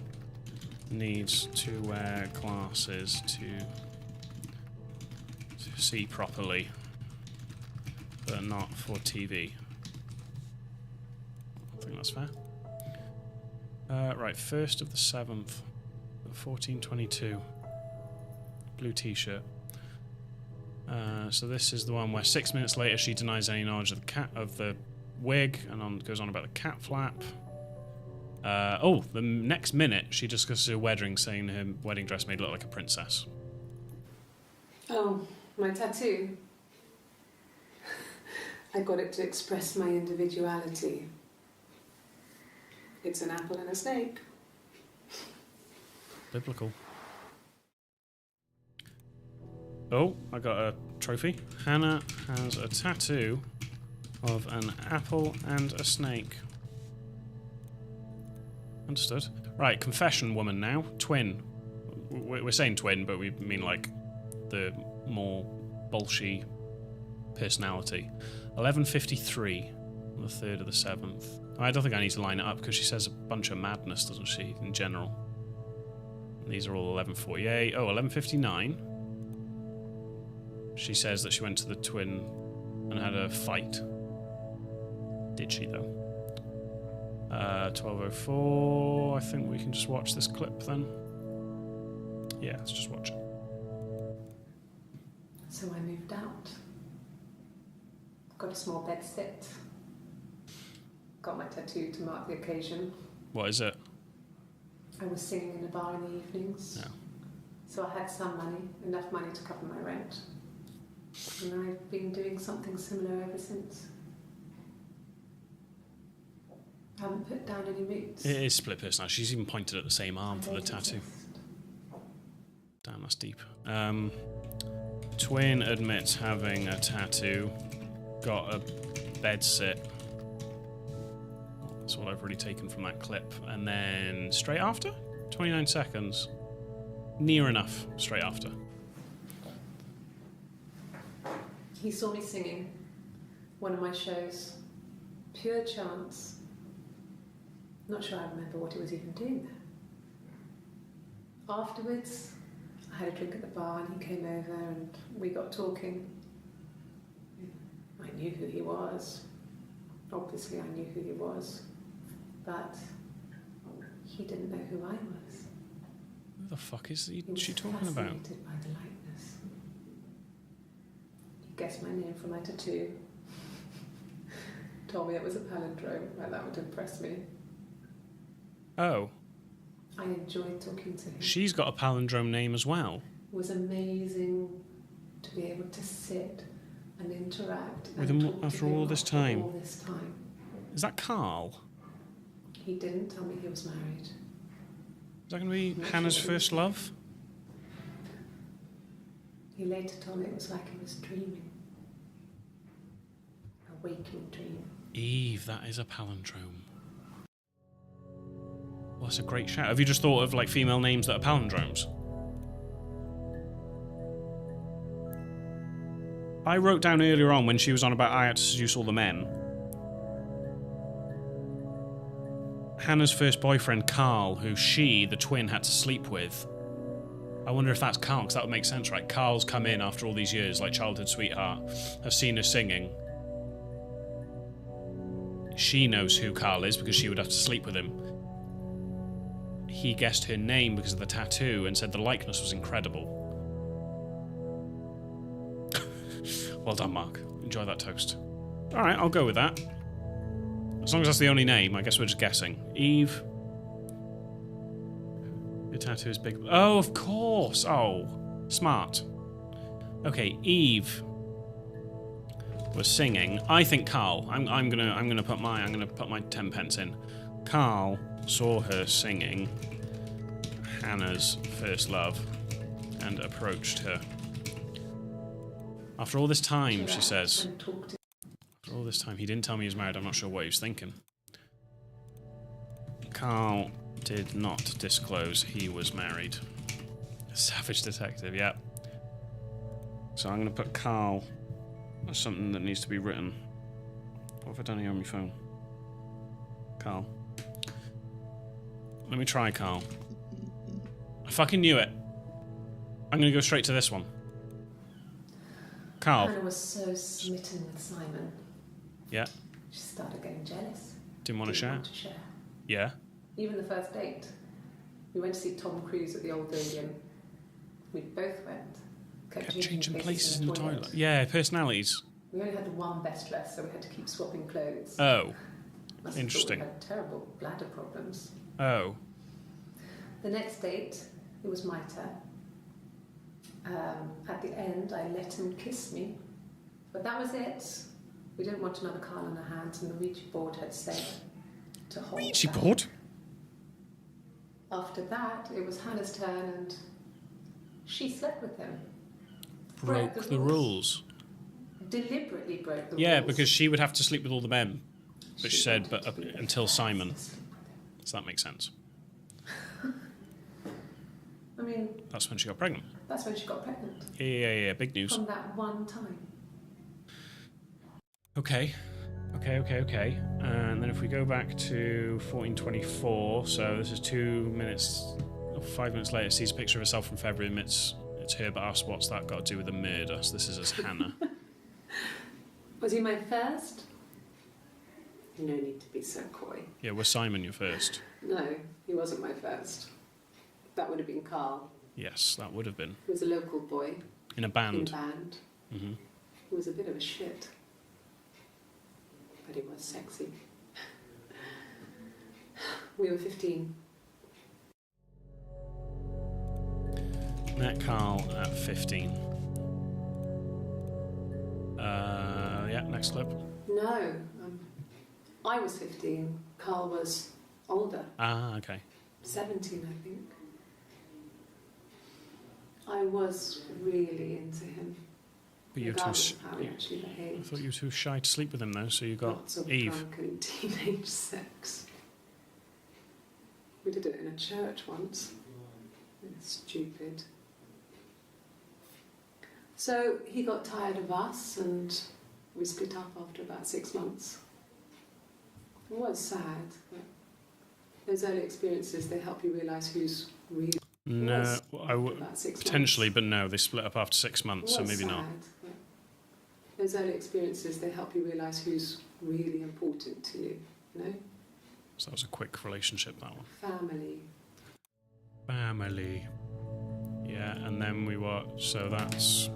[SPEAKER 1] needs to wear glasses to see properly, but not for TV. I think that's fair. Right, 1st of the 7th, 1422. Blue t-shirt. So this is the one where 6 minutes later she denies any knowledge of the wig and goes on about the cat flap. The next minute she discusses her wedding, saying her wedding dress made her look like a princess.
[SPEAKER 2] Oh, my tattoo. I got it to express my individuality. It's an apple and a snake.
[SPEAKER 1] Biblical. Oh, I got a trophy. Hannah has a tattoo of an apple and a snake. Understood. Right, confession woman now. Twin. We're saying twin, but we mean like the more bolshy personality. 11:53 on the 3rd of the 7th. I don't think I need to line it up because she says a bunch of madness, doesn't she, in general? And these are all 11:48. Oh, 11:59. She says that she went to the twin and had a fight. Did she, though? 12:04. I think we can just watch this clip then. Yeah, let's just watch it.
[SPEAKER 2] So I moved out. Got a small bed sit. Got my tattoo to mark the occasion.
[SPEAKER 1] What is it?
[SPEAKER 2] I was singing in a bar in the evenings.
[SPEAKER 1] Yeah.
[SPEAKER 2] So I had some money, enough money to cover my rent. And I've been doing something similar ever since. I haven't put down any roots.
[SPEAKER 1] It is split personality. She's even pointed at the same arm for the
[SPEAKER 2] They
[SPEAKER 1] tattoo.
[SPEAKER 2] exist.
[SPEAKER 1] Damn, that's deep. Twin admits having a tattoo. Got a bed sit. That's what I've really taken from that clip. And then straight after? 29 seconds. Near enough straight after.
[SPEAKER 2] He saw me singing one of my shows. Pure chance. Not sure I remember what he was even doing there. Afterwards, I had a drink at the bar and he came over and we got talking. I knew who he was. Obviously I knew who he was. But he didn't know who I was.
[SPEAKER 1] Who the fuck is
[SPEAKER 2] He was
[SPEAKER 1] she talking about?
[SPEAKER 2] fascinated by the likeness. He guessed my name from my tattoo. Told me it was a palindrome, like that would impress me.
[SPEAKER 1] Oh,
[SPEAKER 2] I enjoyed talking to him.
[SPEAKER 1] she's got a palindrome name as well.
[SPEAKER 2] It was amazing to be able to sit and interact
[SPEAKER 1] With
[SPEAKER 2] and
[SPEAKER 1] him
[SPEAKER 2] talk
[SPEAKER 1] after
[SPEAKER 2] to him
[SPEAKER 1] all this
[SPEAKER 2] after
[SPEAKER 1] time?
[SPEAKER 2] all this time.
[SPEAKER 1] Is that Carl?
[SPEAKER 2] He didn't tell me he was married.
[SPEAKER 1] Is that going to be
[SPEAKER 2] Not
[SPEAKER 1] Hannah's
[SPEAKER 2] sure.
[SPEAKER 1] first love?
[SPEAKER 2] He later told me it was like he was dreaming. A waking dream.
[SPEAKER 1] Eve, that is a palindrome. Well, that's a great shout. Have you just thought of like female names that are palindromes? I wrote down earlier on when she was on about I had to seduce all the men. Hannah's first boyfriend, Carl, who she, the twin, had to sleep with. I wonder if that's Carl, because that would make sense, right? Carl's come in after all these years, like childhood sweetheart. I've seen her singing. She knows who Carl is because she would have to sleep with him. He guessed her name because of the tattoo and said the likeness was incredible. Well done, Mark. Enjoy that toast. Alright, I'll go with that. As long as that's the only name, I guess we're just guessing. Eve. Your tattoo is big. Oh, of course. Oh, smart. Okay, Eve was singing. I think Carl. I'm gonna put my 10 pence in. Carl saw her singing Hannah's first love and approached her. After all this time, she says. After all this time, he didn't tell me he was married. I'm not sure what he was thinking. Carl did not disclose he was married. A savage detective, yeah. So I'm going to put Carl as something that needs to be written. What have I done here on my phone? Carl. Let me try Carl. I fucking knew it. I'm going to go straight to this one. Carl.
[SPEAKER 2] Hannah was so smitten with Simon.
[SPEAKER 1] Yeah.
[SPEAKER 2] She started getting jealous.
[SPEAKER 1] Didn't want to share? Yeah.
[SPEAKER 2] Even the first date. We went to see Tom Cruise at the Old Odeon. We both went.
[SPEAKER 1] Kept changing places in the toilet. Yeah, personalities.
[SPEAKER 2] We only had the one best dress, so we had to keep swapping clothes.
[SPEAKER 1] Oh.
[SPEAKER 2] Must
[SPEAKER 1] Interesting.
[SPEAKER 2] We had terrible bladder problems.
[SPEAKER 1] Oh.
[SPEAKER 2] The next date, it was my turn. At the end, I let him kiss me. But that was it. We didn't want another Carl on our hands, and the Ouija board had said to hold
[SPEAKER 1] Ouija
[SPEAKER 2] back.
[SPEAKER 1] board?
[SPEAKER 2] After that, it was Hannah's turn, and she slept with him.
[SPEAKER 1] Broke the rules.
[SPEAKER 2] Deliberately broke the rules.
[SPEAKER 1] Yeah, because she would have to sleep with all the men. But she said, but up until Simon. So that makes sense.
[SPEAKER 2] I mean...
[SPEAKER 1] That's when she got pregnant.
[SPEAKER 2] That's when she got pregnant.
[SPEAKER 1] Yeah. Big news.
[SPEAKER 2] From that one time.
[SPEAKER 1] Okay. And then if we go back to 1424, so this is 2 minutes, 5 minutes later, sees a picture of herself from February, admits it's her, but asks what's that got to do with the murder. So this is as Hannah.
[SPEAKER 2] Was he my first? No need to be so coy.
[SPEAKER 1] Yeah, was Simon your first?
[SPEAKER 2] No, he wasn't my first. That would have been Carl.
[SPEAKER 1] Yes, that would have been.
[SPEAKER 2] He was a local boy.
[SPEAKER 1] In a band.
[SPEAKER 2] Mm-hmm. He was a bit of a shit. But he was sexy. We were 15.
[SPEAKER 1] Met Carl at 15. Yeah, next clip.
[SPEAKER 2] No, I was 15. Carl was older.
[SPEAKER 1] Ah, okay.
[SPEAKER 2] 17, I think. I was really into him.
[SPEAKER 1] But you were
[SPEAKER 2] regardless of how he actually behaved.
[SPEAKER 1] I thought you were too shy to sleep with him, though, so you got
[SPEAKER 2] Lots of
[SPEAKER 1] Eve.
[SPEAKER 2] drunken teenage sex. We did it in a church once. It's stupid. So he got tired of us and we split up after about 6 months. It was sad, but those early experiences, they help you realise who's really...
[SPEAKER 1] No, potentially, but no, they split up after 6 months, so maybe
[SPEAKER 2] sad,
[SPEAKER 1] not.
[SPEAKER 2] Those early experiences, they help you realise who's really important to you, you know?
[SPEAKER 1] So that was a quick relationship, that one.
[SPEAKER 2] Family.
[SPEAKER 1] Yeah, and then we were... So that's...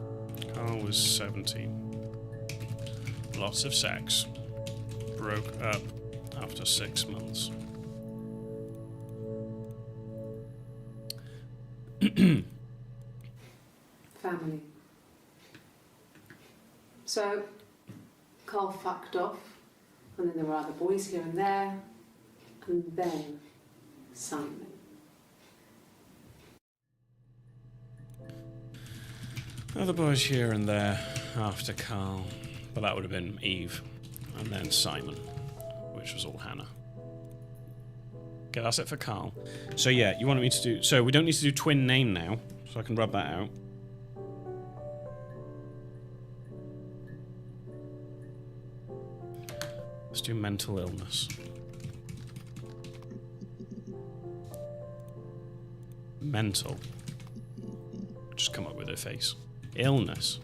[SPEAKER 1] Carl was 17. Lots of sex. Broke up after 6 months.
[SPEAKER 2] Family. So, Carl fucked off, and then there were other boys here and there, and then Simon.
[SPEAKER 1] Other boys here and there after Carl, but that would have been Eve, and then Simon, which was all Hannah. Okay, that's it for Carl. So yeah, you wanted me to do... So we don't need to do twin name now, so I can rub that out. Let's do mental illness. Mental. Just come up with her face. Illness.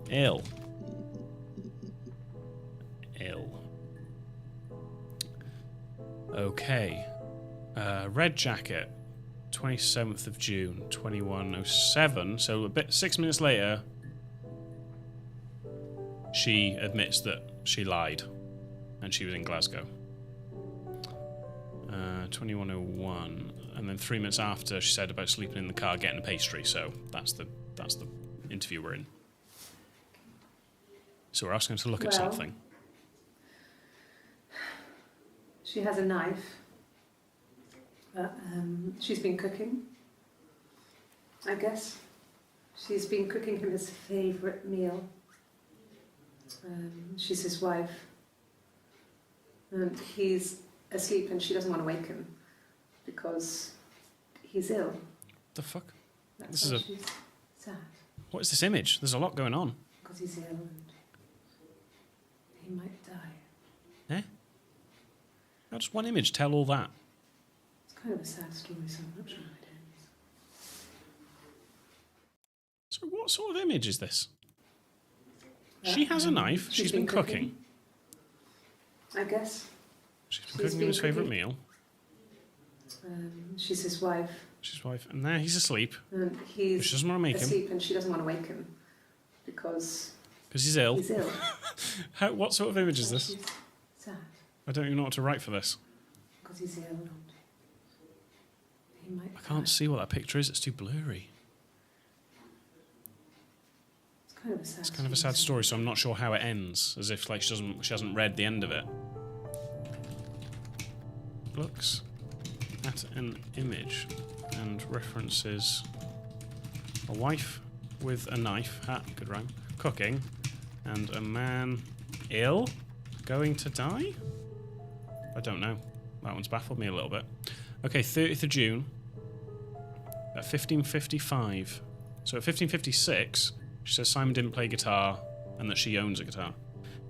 [SPEAKER 1] Ill. Okay. Red Jacket. 27th of June, 2107. So a bit 6 minutes later, she admits that she lied and she was in Glasgow. 2101, and then 3 minutes after she said about sleeping in the car getting a pastry, so that's the interview we're in. So we're asking her to look at something.
[SPEAKER 2] She has a knife. She's been cooking, I guess. She's been cooking him his favourite meal. She's his wife. And he's asleep and she doesn't want to wake him because he's ill.
[SPEAKER 1] The fuck?
[SPEAKER 2] That's why she's sad.
[SPEAKER 1] What is this image? There's a lot going on.
[SPEAKER 2] Because he's ill and he might die.
[SPEAKER 1] Eh? How does one image tell all that?
[SPEAKER 2] It's kind of a sad story, so I'm not sure how it ends.
[SPEAKER 1] So what sort of image is this? She has a knife. She's been cooking.
[SPEAKER 2] I guess.
[SPEAKER 1] She's been cooking him his favourite meal.
[SPEAKER 2] She's his wife.
[SPEAKER 1] She's his wife. And there he's asleep.
[SPEAKER 2] And he's
[SPEAKER 1] she doesn't want to make
[SPEAKER 2] asleep
[SPEAKER 1] him.
[SPEAKER 2] And she doesn't want to wake him because
[SPEAKER 1] he's ill.
[SPEAKER 2] He's ill.
[SPEAKER 1] What sort of image is this?
[SPEAKER 2] She's sad.
[SPEAKER 1] I don't even know what to write for this.
[SPEAKER 2] Because he's ill and he might
[SPEAKER 1] I can't see what that picture is. It's too blurry.
[SPEAKER 2] It's
[SPEAKER 1] kind of a sad story, so I'm not sure how it ends. As if like she hasn't read the end of it. Looks at an image and references a wife with a knife, good rhyme, cooking, and a man ill, going to die? I don't know. That one's baffled me a little bit. Okay, 30th of June at 15:55. So at 15:56, she says Simon didn't play guitar and that she owns a guitar.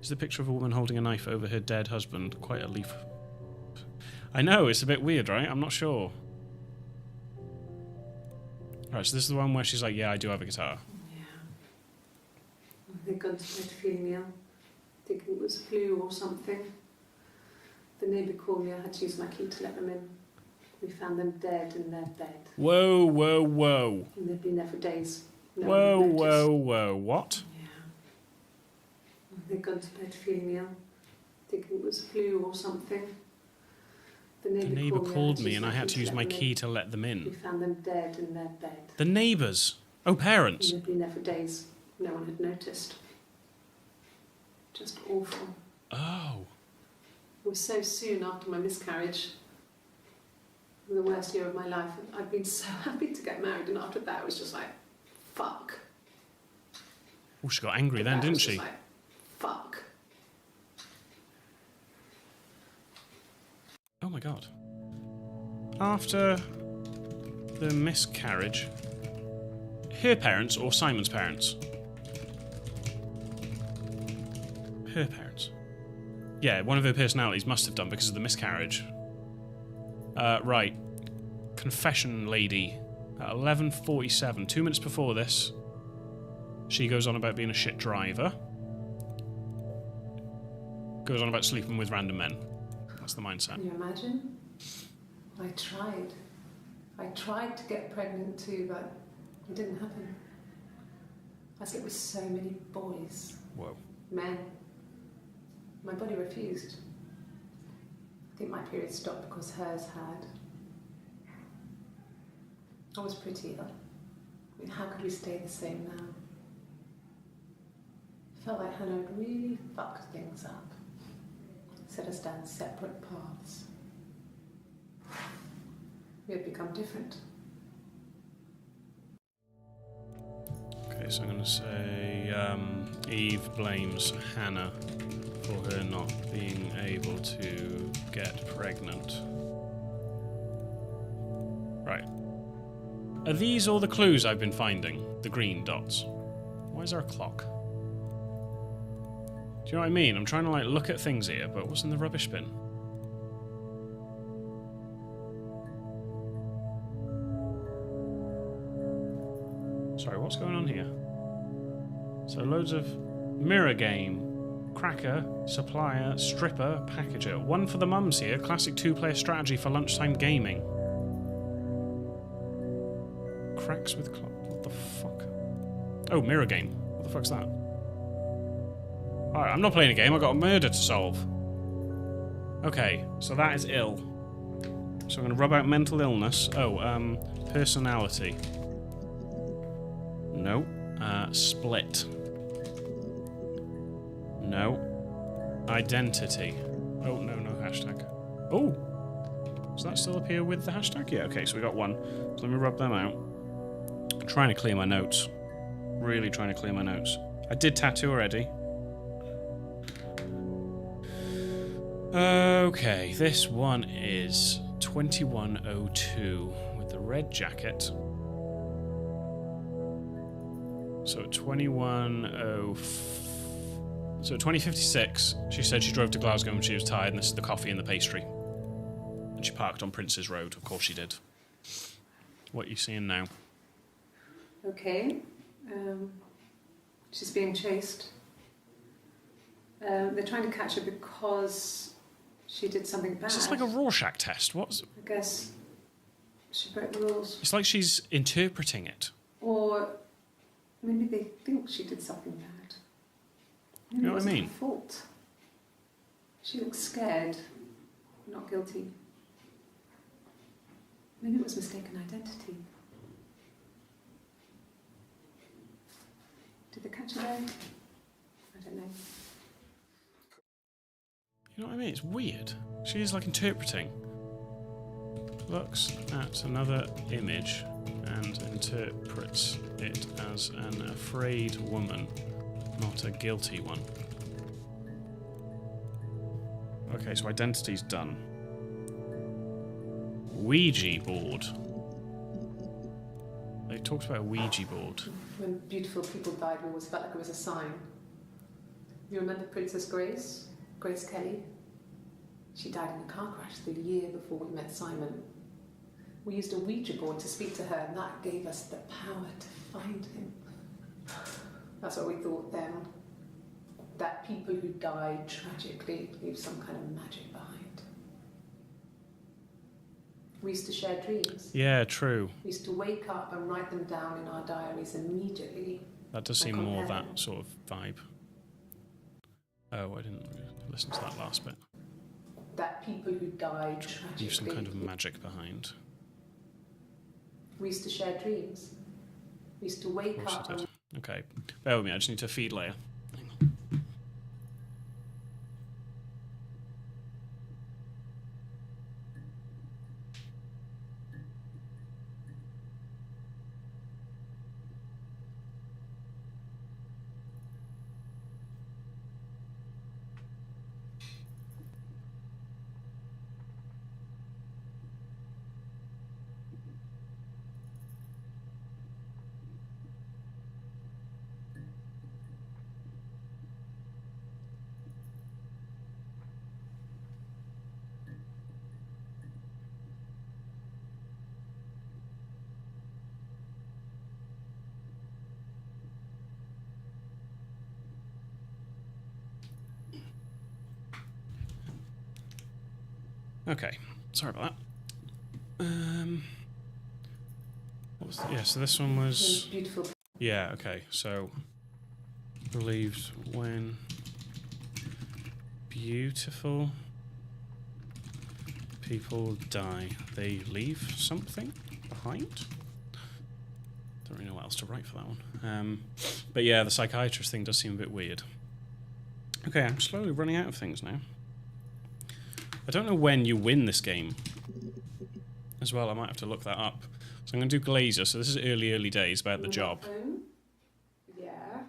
[SPEAKER 1] Is the picture of a woman holding a knife over her dead husband quite a leaf? I know, it's a bit weird, right? I'm not sure. Right, so this is the one where she's like, yeah, I do have a guitar.
[SPEAKER 2] Yeah. They'd gone to bed feeling ill, thinking it was flu or something. The neighbour called me, I had to use my key to let them in. We found them dead in their bed.
[SPEAKER 1] Whoa, whoa, whoa.
[SPEAKER 2] And they'd been there for days.
[SPEAKER 1] Whoa, whoa, whoa. What?
[SPEAKER 2] Yeah. They'd gone to bed feeling ill, thinking it was flu or something. The neighbour
[SPEAKER 1] called me and I had to use my key to let them in.
[SPEAKER 2] We found them dead in their bed.
[SPEAKER 1] The neighbours? Oh, parents?
[SPEAKER 2] They'd been there for days. No one had noticed. Just awful.
[SPEAKER 1] Oh.
[SPEAKER 2] It was so soon after my miscarriage. The worst year of my life. I'd been so happy to get married, and after that it was just like, fuck.
[SPEAKER 1] Oh, she got angry then, didn't she?
[SPEAKER 2] Like, fuck.
[SPEAKER 1] Oh my god. After the miscarriage, her parents or Simon's parents? Her parents. Yeah, one of her personalities must have done because of the miscarriage. Right. Confession lady. At 11:47, 2 minutes before this, she goes on about being a shit driver. Goes on about sleeping with random men. That's the mindset.
[SPEAKER 2] Can you imagine? I tried to get pregnant too, but it didn't happen. I slept with so many boys.
[SPEAKER 1] Whoa.
[SPEAKER 2] Men. My body refused. I think my period stopped because hers had. I was pretty ill. I mean, how could we stay the same now? I felt like Hannah had really fucked things up. Set us down separate paths. We had become different.
[SPEAKER 1] Okay, so I'm going to say Eve blames Hannah for her not being able to get pregnant. Right. Are these all the clues I've been finding? The green dots. Why is there a clock? Do you know what I mean? I'm trying to like look at things here, but what's in the rubbish bin? Sorry, what's going on here? So loads of mirror game, cracker, supplier, stripper, packager. One for the mums here. Classic two-player strategy for lunchtime gaming. Cracks with clock. What the fuck? Oh, mirror game. What the fuck's that? Alright, I'm not playing a game, I've got a murder to solve. Okay, so that is ill. So I'm going to rub out mental illness. Oh, personality. No. Split. No. Identity. Oh, no hashtag. Oh! Does that still appear with the hashtag? Yeah, okay, so we got one. So let me rub them out. I'm trying to clear my notes. Really trying to clear my notes. I did tattoo already. Okay, this one is 2102 with the red jacket. So at 2056, she said she drove to Glasgow when she was tired, and this is the coffee and the pastry. And she parked on Prince's Road. Of course she did. What are you seeing now?
[SPEAKER 2] Okay. She's being chased. They're trying to catch her because she did something bad.
[SPEAKER 1] Is this like a Rorschach test? What's...
[SPEAKER 2] I guess she broke the rules.
[SPEAKER 1] It's like she's interpreting it.
[SPEAKER 2] Or maybe they think she did something bad. Maybe
[SPEAKER 1] You know what I mean?
[SPEAKER 2] It wasn't her fault. She looks scared, not guilty. Maybe it was mistaken identity. Did they catch her there? I don't know.
[SPEAKER 1] You know what I mean? It's weird. She's like interpreting. Looks at another image and interprets it as an afraid woman, not a guilty one. Okay, so identity's done. Ouija board. They talked about a Ouija board.
[SPEAKER 2] When beautiful people died, we always felt like it was a sign. You remember Princess Grace? Grace Kelly? She died in a car crash the year before we met Simon. We used a Ouija board to speak to her, and that gave us the power to find him. That's what we thought then. That people who died tragically leave some kind of magic behind. We used to share dreams.
[SPEAKER 1] Yeah, true.
[SPEAKER 2] We used to wake up and write them down in our diaries immediately.
[SPEAKER 1] That does seem more that sort of vibe. Oh, I didn't listen to that last bit.
[SPEAKER 2] That people who died tragically
[SPEAKER 1] Leave some kind of magic behind.
[SPEAKER 2] We used to share dreams. We used to wake up and...
[SPEAKER 1] Okay, bear with me, I just need to feed layer. Okay, sorry about that. What was yeah, so this one was...
[SPEAKER 2] Beautiful.
[SPEAKER 1] Yeah, okay, so... Believed when... Beautiful... people die, they leave something behind? Don't really know what else to write for that one. But yeah, the psychiatrist thing does seem a bit weird. Okay, I'm slowly running out of things now. I don't know when you win this game as well. I might have to look that up. So I'm going to do Glazer. So this is early days about the job.
[SPEAKER 2] Yeah.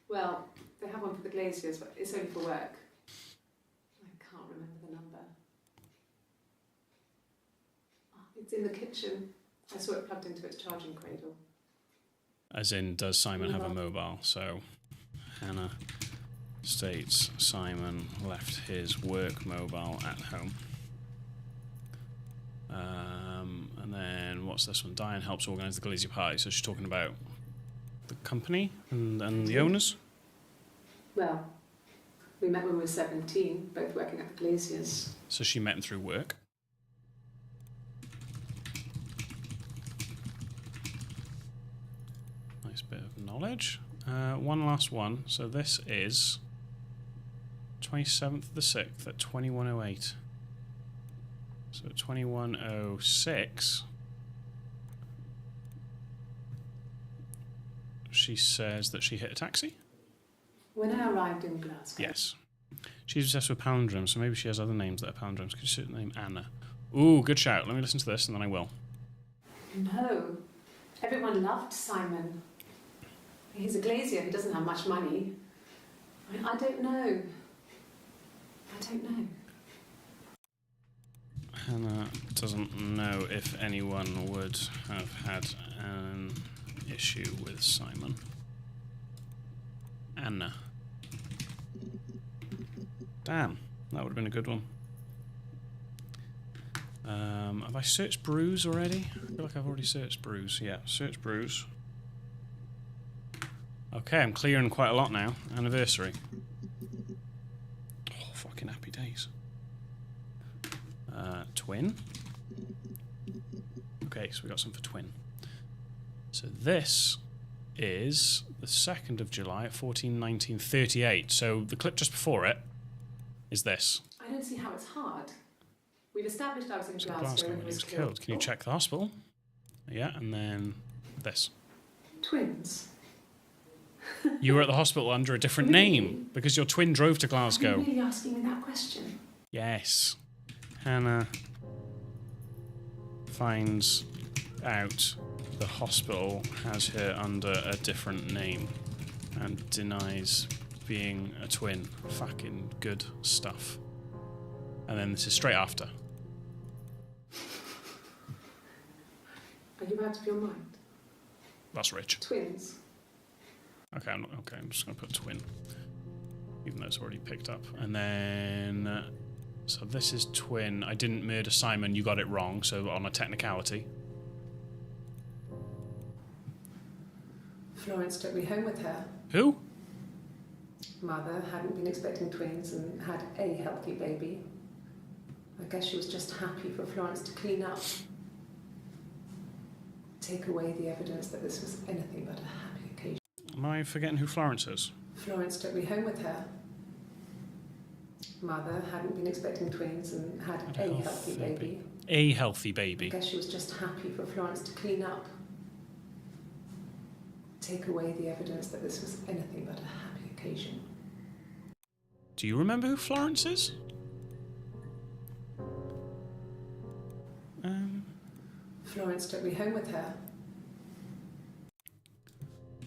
[SPEAKER 2] Well, they have one for the Glaziers, but it's only for work. I can't remember the number. Oh, it's in the kitchen. I saw it plugged into its charging cradle.
[SPEAKER 1] As in, does Simon have a mobile? So Hannah states Simon left his work mobile at home. And then what's this one? Diane helps organise the Glazier party. So she's talking about the company and the owners?
[SPEAKER 2] Well, we met when we were 17, both working at the Glaziers.
[SPEAKER 1] So she met him through work? Nice bit of knowledge. One last one. So this is 27th of the 6th at 21:08. So at 21:06, she says that she hit a taxi?
[SPEAKER 2] When I arrived in Glasgow.
[SPEAKER 1] Yes. She's obsessed with palindromes, so maybe she has other names that are palindromes. Could you say the name Anna? Ooh, good shout. Let me listen to this and then I will.
[SPEAKER 2] No. Everyone loved Simon. He's a glazier who doesn't have much money. I don't know. I don't know.
[SPEAKER 1] Hannah doesn't know if anyone would have had an issue with Simon. Anna. Damn, that would have been a good one. Have I searched Bruise already? I feel like I've already searched Bruise. Yeah, search Bruise. Okay, I'm clearing quite a lot now. Anniversary. Oh, fucking happy days. Twin. Okay, so we got some for twin. So this is the 2nd of July at 14:19:38. So the clip just before it is this.
[SPEAKER 2] I don't see how it's hard. We've established I was in
[SPEAKER 1] So
[SPEAKER 2] Glasgow
[SPEAKER 1] when
[SPEAKER 2] and
[SPEAKER 1] he
[SPEAKER 2] was
[SPEAKER 1] was killed. Can you check the hospital? Yeah, and then this.
[SPEAKER 2] Twins.
[SPEAKER 1] You were at the hospital under a different
[SPEAKER 2] Really?
[SPEAKER 1] name because your twin drove to
[SPEAKER 2] Are
[SPEAKER 1] Glasgow.
[SPEAKER 2] you really asking me that question?
[SPEAKER 1] Yes. Hannah finds out the hospital has her under a different name and denies being a twin. Fucking good stuff. And then this is straight after.
[SPEAKER 2] Are you out of your mind?
[SPEAKER 1] That's rich.
[SPEAKER 2] Twins.
[SPEAKER 1] Okay, I'm just going to put twin. Even though it's already picked up. And then... so this is twin. I didn't murder Simon. You got it wrong. So on a technicality.
[SPEAKER 2] Florence took me home with her.
[SPEAKER 1] Who?
[SPEAKER 2] Mother hadn't been expecting twins and had a healthy baby. I guess she was just happy for Florence to clean up. Take away the evidence that this was anything but a happy occasion.
[SPEAKER 1] Am I forgetting who Florence is?
[SPEAKER 2] Florence took me home with her. Mother hadn't been expecting twins and had a healthy baby.
[SPEAKER 1] A healthy
[SPEAKER 2] I
[SPEAKER 1] baby.
[SPEAKER 2] guess she was just happy for Florence to clean up. Take away the evidence that this was anything but a happy occasion.
[SPEAKER 1] Do you remember who Florence is?
[SPEAKER 2] Florence took me home with her.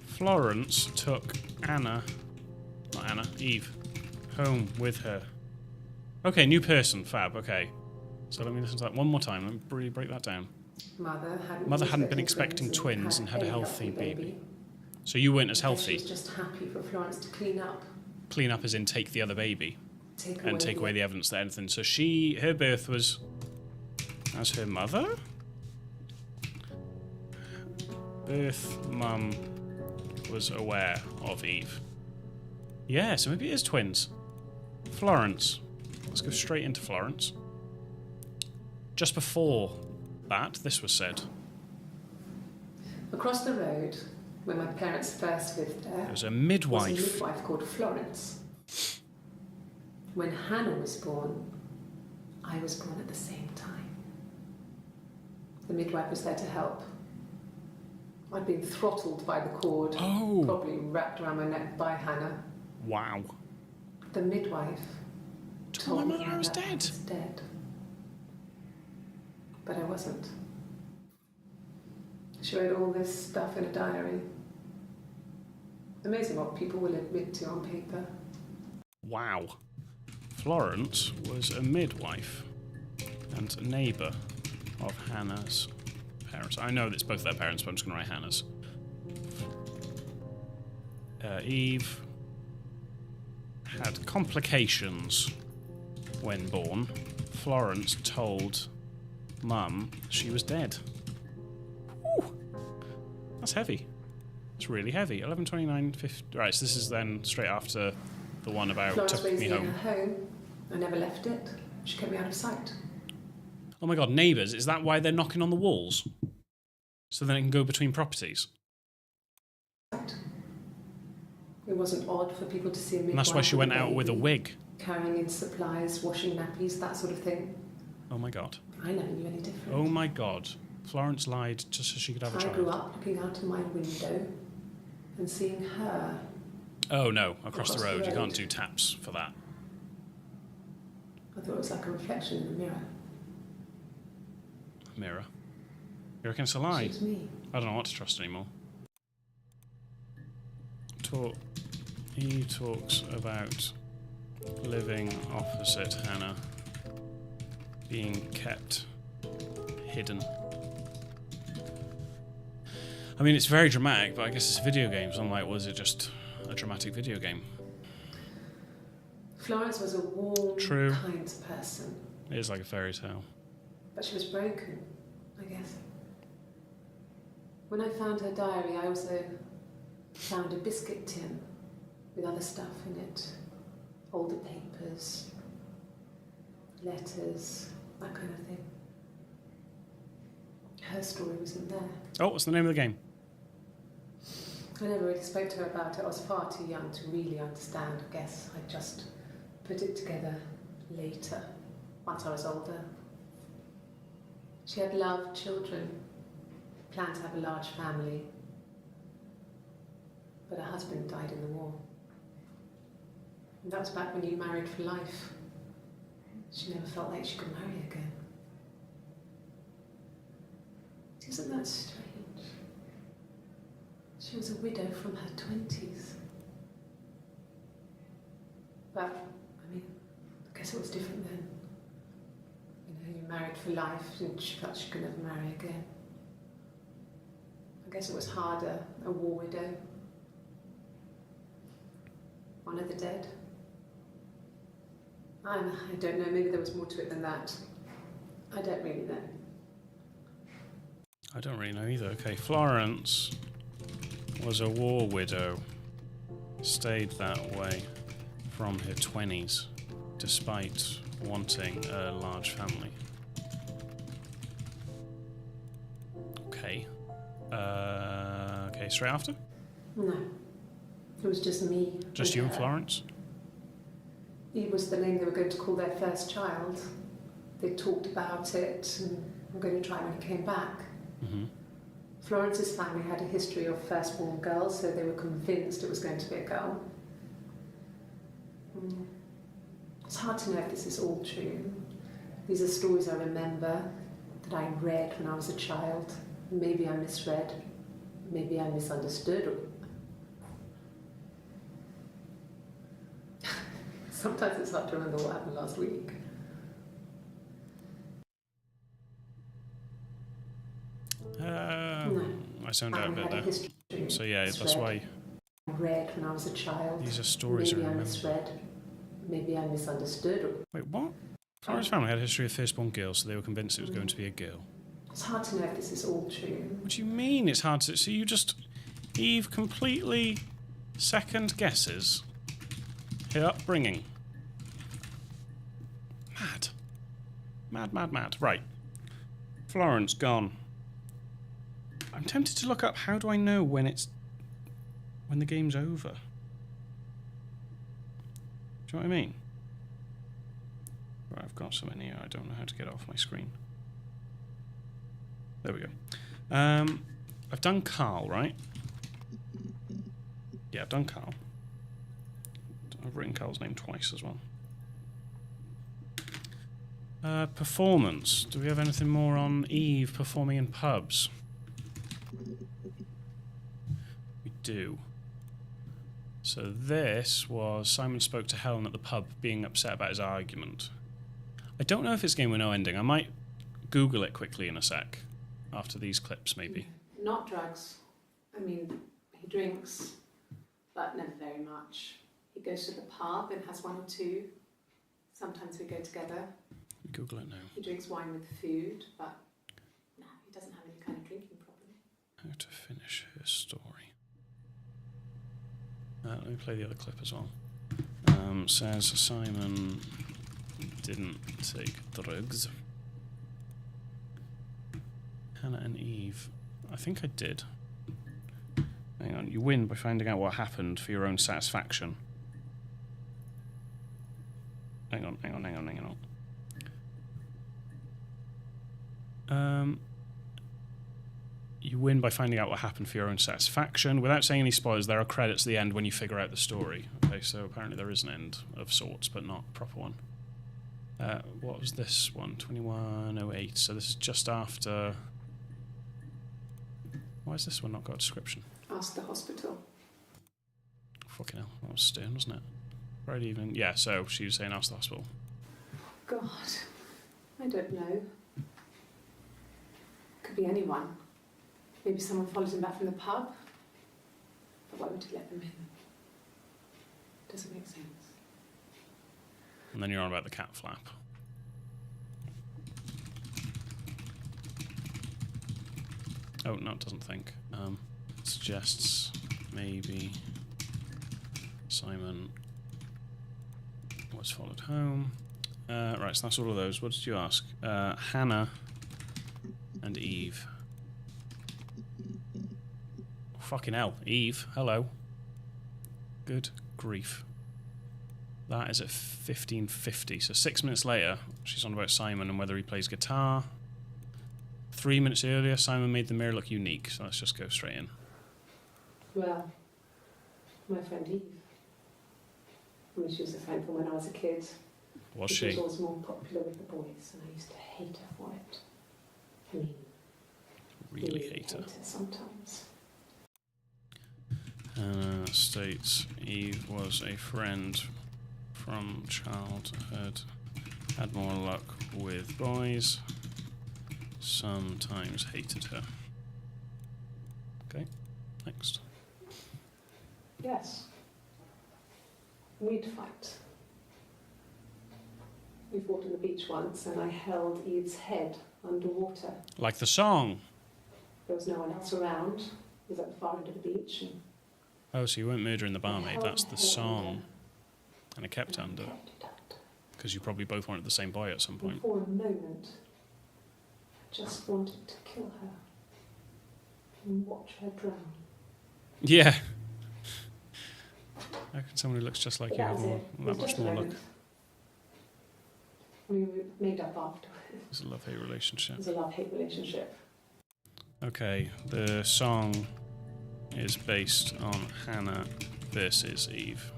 [SPEAKER 1] Florence took Eve, home with her. Okay, new person, fab, okay. So let me listen to that one more time. Let me really break that down.
[SPEAKER 2] Mother hadn't been expecting twins and had a healthy baby.
[SPEAKER 1] So you weren't as healthy.
[SPEAKER 2] She was just happy for Florence to clean up.
[SPEAKER 1] Clean up as in take the other baby. Take away the evidence that anything. So her birth was as her mother? Birth mum was aware of Eve. Yeah, so maybe it is twins. Florence. Let's go straight into Florence. Just before that, this was said.
[SPEAKER 2] Across the road, when my parents first lived there,
[SPEAKER 1] There was a midwife.
[SPEAKER 2] was a midwife called Florence. When Hannah was born, I was born at the same time. The midwife was there to help. I'd been throttled by the cord,
[SPEAKER 1] Oh.
[SPEAKER 2] probably wrapped around my neck by Hannah.
[SPEAKER 1] Wow.
[SPEAKER 2] The midwife
[SPEAKER 1] Told my mother I was
[SPEAKER 2] that I
[SPEAKER 1] dead.
[SPEAKER 2] was dead. But I wasn't. She wrote all this stuff in a diary. Amazing what people will admit to on paper.
[SPEAKER 1] Wow. Florence was a midwife and a neighbour of Hannah's parents. I know it's both their parents, but I'm just going to write Hannah's. Eve had complications when born. Florence told Mum she was dead. Ooh, that's heavy. It's really heavy. 11:29:50. Right, so this is then straight after the one about
[SPEAKER 2] Florence
[SPEAKER 1] took
[SPEAKER 2] raised
[SPEAKER 1] me
[SPEAKER 2] me in
[SPEAKER 1] home.
[SPEAKER 2] her home. I never left it. She kept me out of sight.
[SPEAKER 1] Oh my god, neighbours, is that why they're knocking on the walls? So then it can go between properties?
[SPEAKER 2] It wasn't odd for people to see a midwife.
[SPEAKER 1] And that's why she
[SPEAKER 2] with
[SPEAKER 1] went out with a
[SPEAKER 2] baby.
[SPEAKER 1] wig.
[SPEAKER 2] carrying in supplies, washing nappies, that sort of thing.
[SPEAKER 1] Oh my god.
[SPEAKER 2] I never knew any different.
[SPEAKER 1] Oh my god. Florence lied just so she could have a child.
[SPEAKER 2] I grew up looking out of my window and seeing her.
[SPEAKER 1] Oh no, across the road. You can't do taps for that.
[SPEAKER 2] I thought it was like a reflection in the mirror.
[SPEAKER 1] Mirror? You reckon it's a lie?
[SPEAKER 2] It was me.
[SPEAKER 1] I don't know what to trust anymore. He talks about living opposite Hannah, being kept hidden. I mean, it's very dramatic, but I guess it's video games. I'm like, was it just a dramatic video game?
[SPEAKER 2] Florence was a warm, kind person.
[SPEAKER 1] It is like a fairy tale.
[SPEAKER 2] But she was broken, I guess. When I found her diary, I also found a biscuit tin with other stuff in it. Older papers, letters, that kind of thing. Her story wasn't there.
[SPEAKER 1] Oh, what's the name of the game?
[SPEAKER 2] I never really spoke to her about it. I was far too young to really understand, I guess. I just put it together later, once I was older. She had loved children, planned to have a large family, but her husband died in the war. And that was back when you married for life. She never felt like she could marry again. Isn't that strange? She was a widow from her 20s. But, I mean, I guess it was different then. You know, you married for life and she felt she could never marry again. I guess it was harder, a war widow. One of the dead. I don't know, maybe there was more to it than that. I don't really know.
[SPEAKER 1] I don't really know either. Okay, Florence was a war widow. Stayed that way from her 20s, despite wanting a large family. Okay. Okay, straight after?
[SPEAKER 2] No. It was just me.
[SPEAKER 1] Just you and Florence?
[SPEAKER 2] Eve was the name they were going to call their first child. They talked about it and were going to try when he came back.
[SPEAKER 1] Mm-hmm.
[SPEAKER 2] Florence's family had a history of firstborn girls, so they were convinced it was going to be a girl. It's hard to know if this is all true. These are stories I remember that I read when I was a child. Maybe I misread, maybe I misunderstood. Sometimes it's hard to remember what happened last week. No.
[SPEAKER 1] I zoned out a bit there. So yeah, that's why.
[SPEAKER 2] I read when I was a child.
[SPEAKER 1] These are stories
[SPEAKER 2] maybe
[SPEAKER 1] I
[SPEAKER 2] I
[SPEAKER 1] remember.
[SPEAKER 2] misread. Maybe I misunderstood.
[SPEAKER 1] Wait, what? Florence's family had a history of firstborn girls, so they were convinced it was going to be a girl.
[SPEAKER 2] It's hard to know if this is all true.
[SPEAKER 1] What do you mean it's hard to... So you just... Eve completely second guesses her upbringing. Mad. Mad, mad, mad. Right. Florence, gone. I'm tempted to look up how do I know when the game's over. Do you know what I mean? Right, I've got something here. I don't know how to get it off my screen. There we go. I've done Carl, right? Yeah, I've done Carl. I've written Carl's name twice as well. Performance. Do we have anything more on Eve performing in pubs? We do. So this was Simon spoke to Helen at the pub, being upset about his argument. I don't know if it's game with no ending. I might Google it quickly in a sec, after these clips maybe.
[SPEAKER 2] Not drugs. I mean, he drinks, but never very much. He goes to the pub and has one or two. Sometimes we go together.
[SPEAKER 1] Google it now.
[SPEAKER 2] He drinks wine with food, but no, he doesn't have any kind of drinking problem.
[SPEAKER 1] How to finish her story. Let me play the other clip as well. Says Simon didn't take drugs. Hannah and Eve. I think I did. Hang on. You win by finding out what happened for your own satisfaction. Hang on. You win by finding out what happened for your own satisfaction. Without saying any spoilers, there are credits at the end when you figure out the story. Okay, so apparently there is an end of sorts, but not a proper one. What was this one? 2108. So this is just after... Why has this one not got a description?
[SPEAKER 2] Ask the hospital.
[SPEAKER 1] Fucking hell, that was stern, wasn't it? Right evening. Yeah, so she was saying ask the hospital.
[SPEAKER 2] God, I don't know. Could be anyone. Maybe someone followed him back from the pub. But why would he let them in? Doesn't make sense.
[SPEAKER 1] And then you're on about the cat flap. Oh, no, it doesn't think. Suggests maybe Simon was followed home. Right, so that's all of those. What did you ask? Hannah and Eve. Fucking hell. Eve, hello. Good grief. That is at 15:50. So 6 minutes later, she's on about Simon and whether he plays guitar. 3 minutes earlier, Simon made the mirror look unique. So let's just go straight in.
[SPEAKER 2] Well, my friend Eve. I mean, she was a friend from when I was a kid.
[SPEAKER 1] Was
[SPEAKER 2] she?
[SPEAKER 1] She
[SPEAKER 2] was always more popular with the boys, and I used to hate her for it. I mean,
[SPEAKER 1] really hate her.
[SPEAKER 2] Sometimes.
[SPEAKER 1] States Eve was a friend from childhood, had more luck with boys, sometimes hated her. Okay, next.
[SPEAKER 2] Yes. We'd fight. We fought on the beach once, and I held Eve's head underwater.
[SPEAKER 1] Like the song.
[SPEAKER 2] There was no one else around. It was at the far end of the beach. And
[SPEAKER 1] oh, so you weren't murdering the barmaid, that's the song. And it kept under. Because you probably both wanted the same boy at some point.
[SPEAKER 2] And for a moment, I just wanted to kill her and watch her drown.
[SPEAKER 1] Yeah. How can someone who looks just like
[SPEAKER 2] But
[SPEAKER 1] you
[SPEAKER 2] that
[SPEAKER 1] have
[SPEAKER 2] was
[SPEAKER 1] more,
[SPEAKER 2] it.
[SPEAKER 1] that much more luck?
[SPEAKER 2] We made up afterwards.
[SPEAKER 1] It's a love-hate relationship.
[SPEAKER 2] It was a love-hate relationship.
[SPEAKER 1] Okay, the song is based on Hannah versus Eve.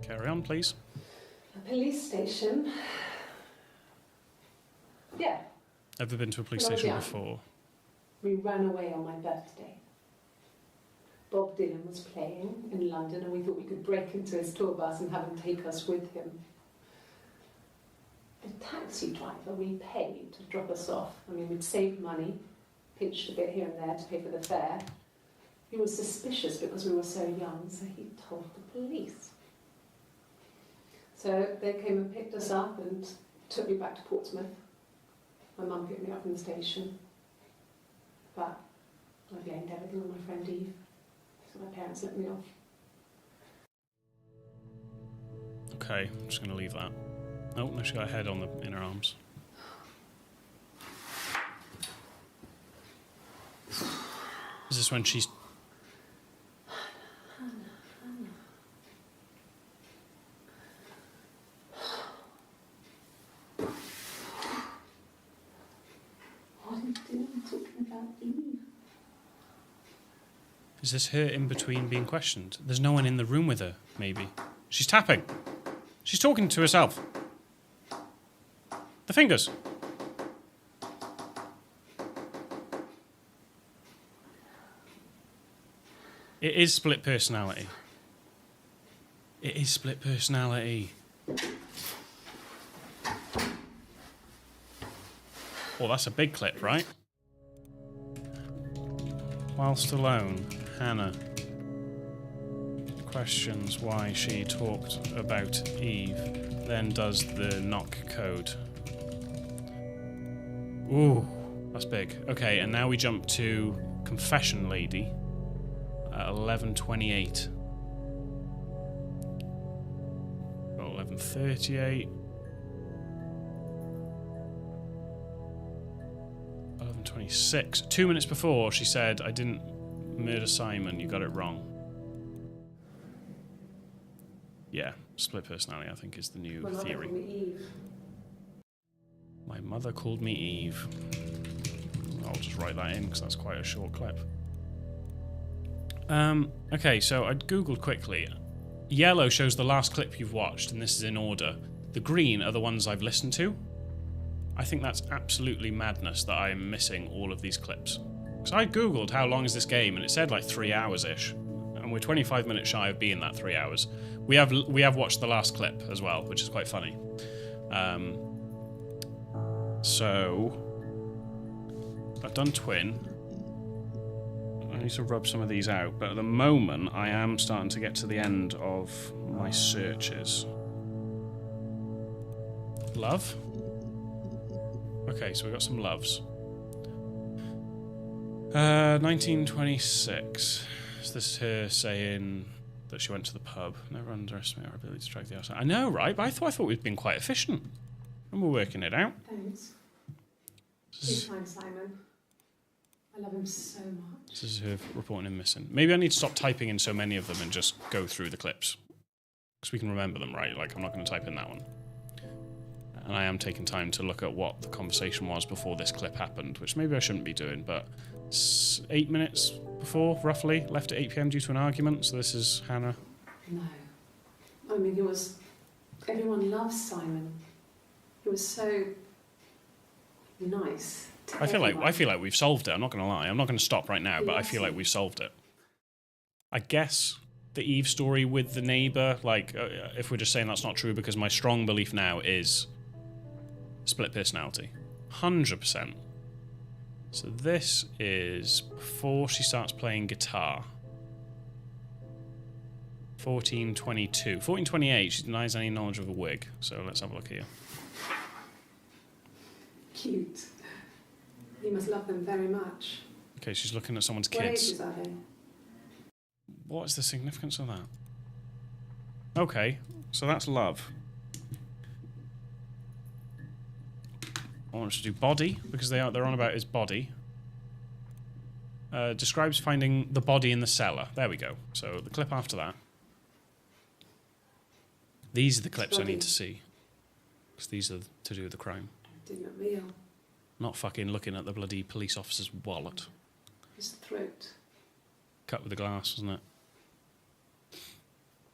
[SPEAKER 1] Carry on, please.
[SPEAKER 2] A police station. Yeah.
[SPEAKER 1] Ever been to a police
[SPEAKER 2] When I was
[SPEAKER 1] station
[SPEAKER 2] young.
[SPEAKER 1] before?
[SPEAKER 2] We ran away on my birthday. Bob Dylan was playing in London, and we thought we could break into his tour bus and have him take us with him. The taxi driver we paid to drop us off. I mean, we'd saved money, pinched a bit here and there to pay for the fare. He was suspicious because we were so young, so he told the police. So they came and picked us up and took me back to Portsmouth. My mum picked me up from the station. But I blamed everything on my friend Eve. So my parents let me off.
[SPEAKER 1] Okay, I'm just going to leave that. Oh, no, she got a head on in her arms. Is this when she's...
[SPEAKER 2] What are you doing talking about Eve?
[SPEAKER 1] Is this her in between being questioned? There's no one in the room with her, maybe. She's tapping. She's talking to herself. The fingers. It is split personality. It is split personality. Oh, that's a big clip, right? Whilst alone, Hannah questions why she talked about Eve, then does the knock code. Ooh, that's big. Okay, and now we jump to Confession Lady at 11:28. Well, 11:38. 11:26. 2 minutes before, she said, "I didn't murder Simon. You got it wrong." Yeah. split personality, I think, is the new
[SPEAKER 2] My mother
[SPEAKER 1] theory.
[SPEAKER 2] called me Eve.
[SPEAKER 1] My mother called me Eve. I'll just write that in because that's quite a short clip. Okay, so I googled quickly. Yellow shows the last clip you've watched, and this is in order. The green are the ones I've listened to. I think that's absolutely madness that I'm missing all of these clips. Because I googled how long is this game, and it said like 3 hours-ish. And we're 25 minutes shy of being that 3 hours. We have watched the last clip as well, which is quite funny. So I've done Twin. I need to rub some of these out, but at the moment I am starting to get to the end of my searches. Love? Okay, so we've got some loves. 1926. So this is her saying that she went to the pub. Never underestimate our ability to strike the outside. I know, right? But I thought we'd been quite efficient. And we're working it out.
[SPEAKER 2] Thanks. He's fine, Simon. I love him so much.
[SPEAKER 1] This is her reporting him missing. Maybe I need to stop typing in so many of them and just go through the clips. Because we can remember them, right? Like, I'm not going to type in that one. And I am taking time to look at what the conversation was before this clip happened, which maybe I shouldn't be doing, but 8 minutes before, roughly, left at 8 PM due to an argument, so this is Hannah.
[SPEAKER 2] No. I mean, he was... Everyone loves Simon. He was so nice.
[SPEAKER 1] I feel like we've solved it, I'm not going to lie. I'm not going to stop right now, but I feel like we've solved it. I guess the Eve story with the neighbour, like, if we're just saying that's not true, because my strong belief now is split personality. 100%. So this is before she starts playing guitar. 1422. 1428, she denies any knowledge of a wig. So let's have a look here.
[SPEAKER 2] Cute. He must love them very much.
[SPEAKER 1] Okay, she's looking at someone's
[SPEAKER 2] What
[SPEAKER 1] kids.
[SPEAKER 2] ages are they?
[SPEAKER 1] What is the significance of that? Okay, so that's love. I want us to do body, because they're on about his body. Describes finding the body in the cellar. There we go. So the clip after that. These are the clips I need to see. Because these are to do with the crime.
[SPEAKER 2] Didn't real.
[SPEAKER 1] Not fucking looking at the bloody police officer's wallet.
[SPEAKER 2] His throat.
[SPEAKER 1] Cut with a glass, wasn't it?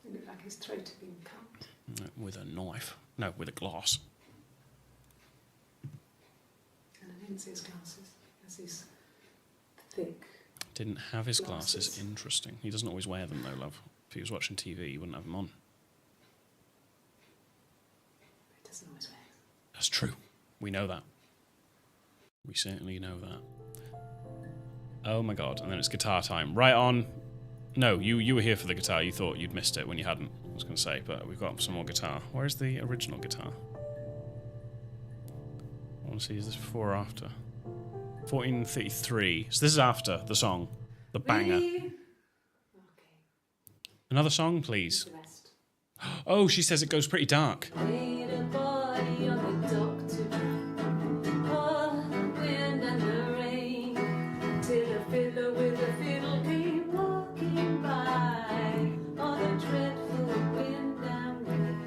[SPEAKER 2] It looked like his throat had been cut.
[SPEAKER 1] With a knife. No, with a glass.
[SPEAKER 2] And I didn't see his glasses. As he's thick.
[SPEAKER 1] Didn't have his glasses. Interesting. He doesn't always wear them though, love. If he was watching TV, he wouldn't have them on.
[SPEAKER 2] He doesn't always wear them.
[SPEAKER 1] That's true. We know that. We certainly know that. Oh my god, and then it's guitar time. Right on. No, you were here for the guitar. You thought you'd missed it when you hadn't, I was going to say, but we've got some more guitar. Where's the original guitar? I want to see, is this before or after? 1433. So this is after the song. The banger.
[SPEAKER 2] Really? Okay.
[SPEAKER 1] Another song, please.
[SPEAKER 2] The rest.
[SPEAKER 1] Oh, she says it goes pretty dark.
[SPEAKER 2] Laid a body on the dock to dry. Oh, the wind and the rain. Till a fiddler with a fiddle came walking by. Oh, the dreadful wind and rain.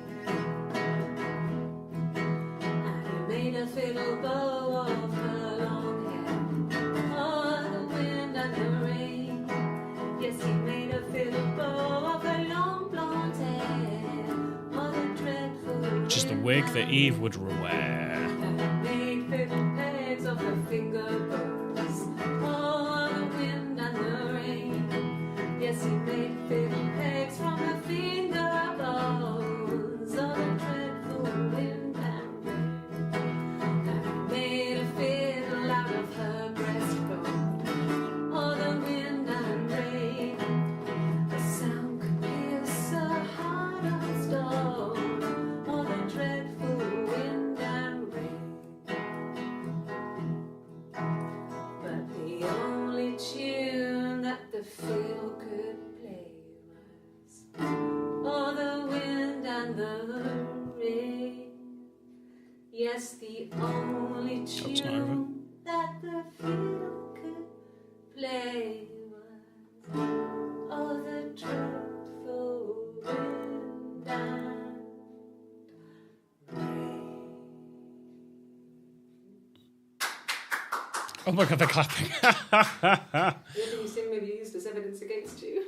[SPEAKER 2] And he made a fiddle bow of her long hair. Oh, the wind and the rain. Yes, he made a fiddle bow of her long blonde hair. Oh, the dreadful
[SPEAKER 1] Which is the wig that Eve would wear.
[SPEAKER 2] and made fiddle pegs of her finger bows. Oh, the wind and the rain. Yes, he made fiddle pegs from her finger bows. Oh, the dreadful wind and rain. And he made a fiddle out of her breastbone. Oh, the wind and rain. The sound could pierce a heart of stone. Oh, the dreadful wind and rain. But the only tune that the fiddle could play was oh, the wind and the rain. Yes, the only
[SPEAKER 1] it's not over.
[SPEAKER 2] tune that the fiddle could play was oh, the dreadful wind and
[SPEAKER 1] Oh my god, they're clapping.
[SPEAKER 2] Anything you think maybe used as evidence against you?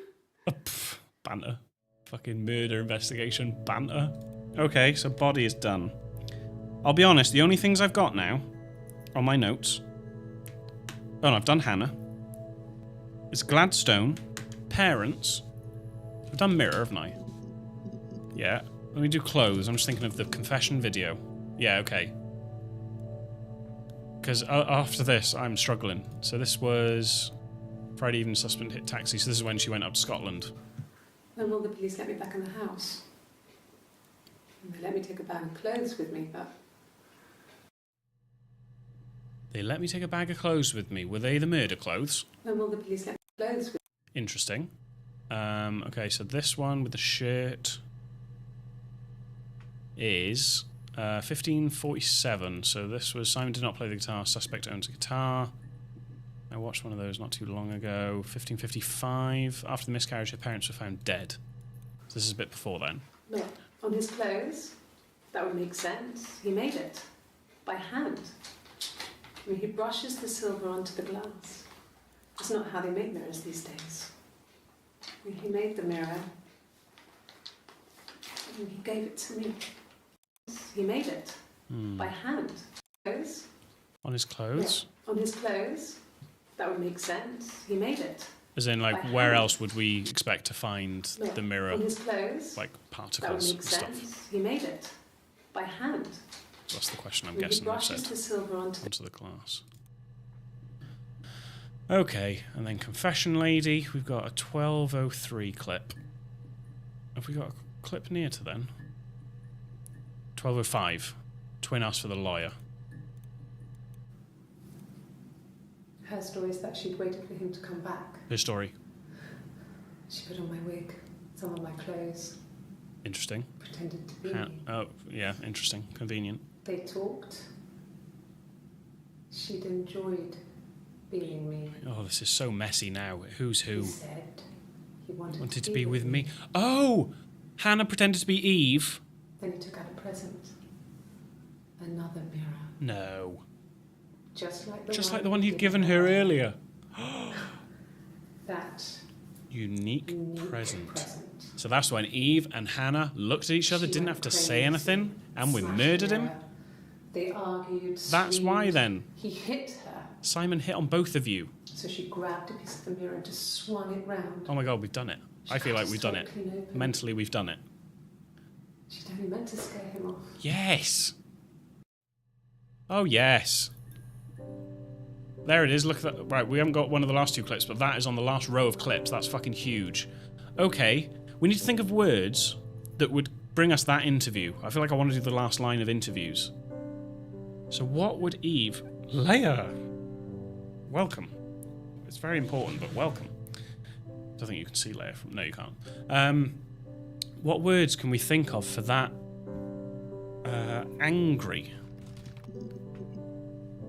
[SPEAKER 1] Banter. Fucking murder investigation banter. Okay, so body is done. I'll be honest, the only things I've got now on my notes... Oh no, I've done Hannah. It's Gladstone. Parents. I've done mirror, haven't I? Yeah. Let me do clothes. I'm just thinking of the confession video. Yeah, okay. Because after this, I'm struggling. So this was Friday evening, suspect hit taxi. So this is when she went up to Scotland.
[SPEAKER 2] When will the police let me back in the house? They let me take a bag of clothes with me, but...
[SPEAKER 1] They let me take a bag of clothes with me. Were they the murder clothes?
[SPEAKER 2] When will the police let me take clothes with me?
[SPEAKER 1] Interesting. Okay, so this one with the shirt is 1547. So this was Simon did not play the guitar. Suspect owns a guitar. I watched one of those not too long ago. 1555. After the miscarriage, her parents were found dead. So this is a bit before then.
[SPEAKER 2] No, on his clothes. That would make sense. He made it. By hand. I mean, he brushes the silver onto the glass. That's not how they make mirrors these days. I mean, he made the mirror. And he gave it to me. He made it. By hand. Clothes.
[SPEAKER 1] On his clothes?
[SPEAKER 2] Yeah. On his clothes. That would make sense. He made it.
[SPEAKER 1] As in, like, where else would we expect to find the mirror?
[SPEAKER 2] On his clothes.
[SPEAKER 1] Like, particles
[SPEAKER 2] that would make
[SPEAKER 1] and stuff.
[SPEAKER 2] sense. He made it. By hand.
[SPEAKER 1] That's the question I'm guessing I've said.
[SPEAKER 2] He brushes the silver
[SPEAKER 1] onto the glass. Okay, and then confession lady. We've got a 12:03 clip. Have we got a clip near to then? 12:05. Twin asked for the lawyer.
[SPEAKER 2] Her story is that she'd waited for him to come back.
[SPEAKER 1] Her story.
[SPEAKER 2] She put on my wig, some of my clothes.
[SPEAKER 1] Interesting.
[SPEAKER 2] Pretended to be me.
[SPEAKER 1] Oh, yeah, interesting. Convenient.
[SPEAKER 2] They talked. She'd enjoyed being me.
[SPEAKER 1] Oh, this is so messy now. Who's who?
[SPEAKER 2] He said he
[SPEAKER 1] wanted to be with me. Oh! Hannah pretended to be Eve.
[SPEAKER 2] Then he took out a present. Another mirror.
[SPEAKER 1] No.
[SPEAKER 2] Just like
[SPEAKER 1] the one he'd given her earlier.
[SPEAKER 2] That
[SPEAKER 1] unique present. So that's when Eve and Hannah looked at each other, didn't have to say anything, and we murdered him.
[SPEAKER 2] They argued.
[SPEAKER 1] That's why then.
[SPEAKER 2] He hit her.
[SPEAKER 1] Simon hit on both of you.
[SPEAKER 2] So she grabbed a piece of the mirror and just swung it round.
[SPEAKER 1] Oh my god, we've done it. I feel like we've done it. Mentally, we've done it.
[SPEAKER 2] She'd only meant to scare him off.
[SPEAKER 1] Yes. Oh, yes. There it is. Look at that. Right, we haven't got one of the last two clips, but that is on the last row of clips. That's fucking huge. Okay, we need to think of words that would bring us that interview. I feel like I want to do the last line of interviews. So what would Eve... Leia! Welcome. It's very important, but welcome. I don't think you can see Leia from... No, you can't. What words can we think of for that? Angry.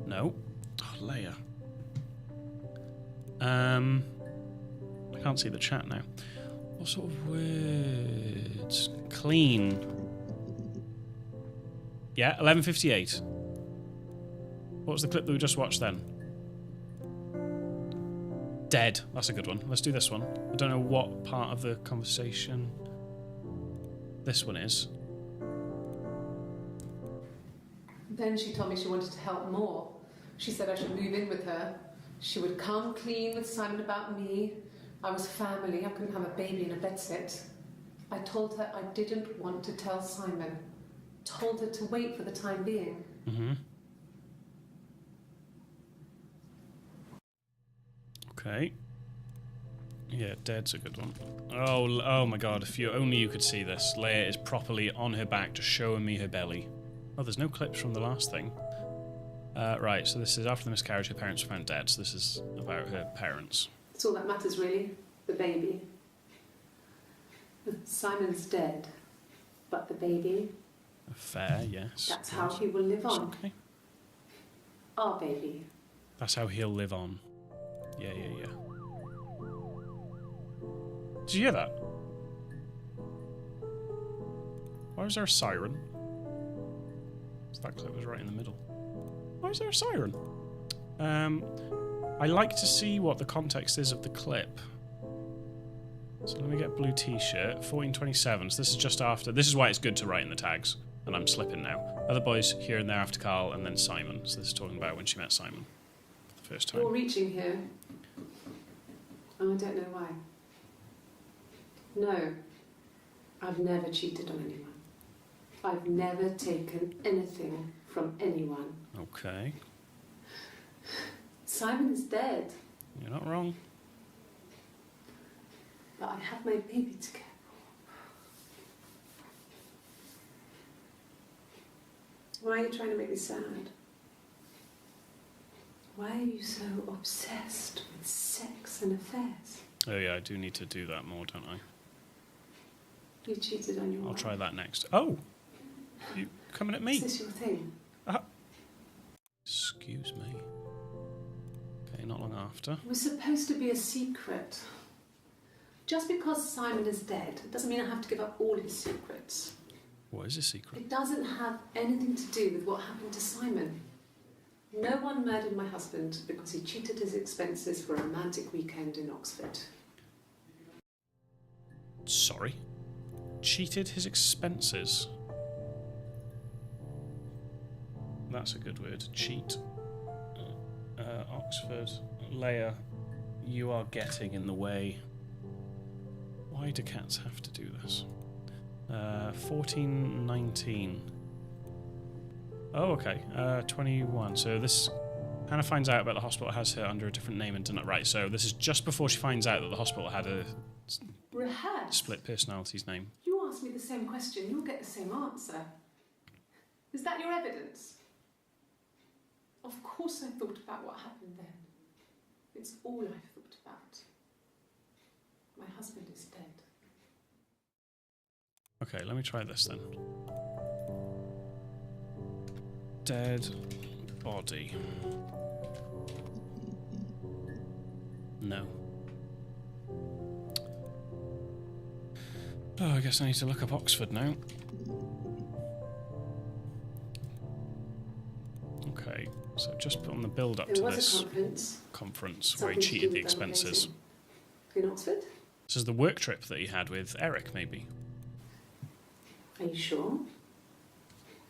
[SPEAKER 1] No. Oh, Leia. I can't see the chat now. What sort of words? Clean. Yeah, 11:58. What was the clip that we just watched then? Dead. That's a good one. Let's do this one. I don't know what part of the conversation this one is.
[SPEAKER 2] Then she told me she wanted to help more. She said I should move in with her. She would come clean with Simon about me. I was family. I couldn't have a baby in a bedsit. I told her I didn't want to tell Simon. Told her to wait for the time being.
[SPEAKER 1] Mm-hmm. Okay. Yeah, dead's a good one. Oh my god, if only you could see this. Leia is properly on her back, just showing me her belly. Oh, there's no clips from the last thing. Right, so this is after the miscarriage, her parents were found dead, so this is about her parents.
[SPEAKER 2] That's all that matters, really. The baby. Simon's dead, but the baby...
[SPEAKER 1] Fair, yes.
[SPEAKER 2] That's how he will live on.
[SPEAKER 1] Okay.
[SPEAKER 2] Our baby.
[SPEAKER 1] That's how he'll live on. Yeah. Did you hear that? Why was there a siren? So that clip was right in the middle. Why is there a siren? I like to see what the context is of the clip. So let me get blue t-shirt, 1427. So this is just after. This is why it's good to write in the tags. And I'm slipping now. Other boys here and there after Carl, and then Simon. So this is talking about when she met Simon for the first time.
[SPEAKER 2] You're reaching here. Oh, I don't know why. No, I've never cheated on anyone. I've never taken anything from anyone.
[SPEAKER 1] Okay.
[SPEAKER 2] Simon is dead.
[SPEAKER 1] You're not wrong.
[SPEAKER 2] But I have my baby to care for. Why are you trying to make me sad? Why are you so obsessed with sex and affairs?
[SPEAKER 1] Oh yeah, I do need to do that more, don't I?
[SPEAKER 2] You cheated on your wife.
[SPEAKER 1] I'll try that next. Oh! You coming at me?
[SPEAKER 2] Is this your thing?
[SPEAKER 1] Excuse me. Okay, not long after.
[SPEAKER 2] It was supposed to be a secret. Just because Simon is dead doesn't mean I have to give up all his secrets.
[SPEAKER 1] What is a secret?
[SPEAKER 2] It doesn't have anything to do with what happened to Simon. No one murdered my husband because he cheated his expenses for a romantic weekend in Oxford.
[SPEAKER 1] Sorry? Cheated his expenses? That's a good word. Cheat. Oxford. Leia, you are getting in the way. Why do cats have to do this? 1419. Oh, okay. 21. So this Hannah finds out about the hospital has her under a different name and didn't. Right, so this is just before she finds out that the hospital had a split personalities name.
[SPEAKER 2] You ask me the same question, you'll get the same answer. Is that your evidence? Of course I thought about what happened then. It's all I've thought about. My husband is dead.
[SPEAKER 1] Okay, let me try this then. Dead body. No. Oh, I guess I need to look up Oxford now. Okay, so just put on the build-up to this conference where he cheated the expenses.
[SPEAKER 2] In Oxford?
[SPEAKER 1] This is the work trip that he had with Eric, maybe.
[SPEAKER 2] Are you sure?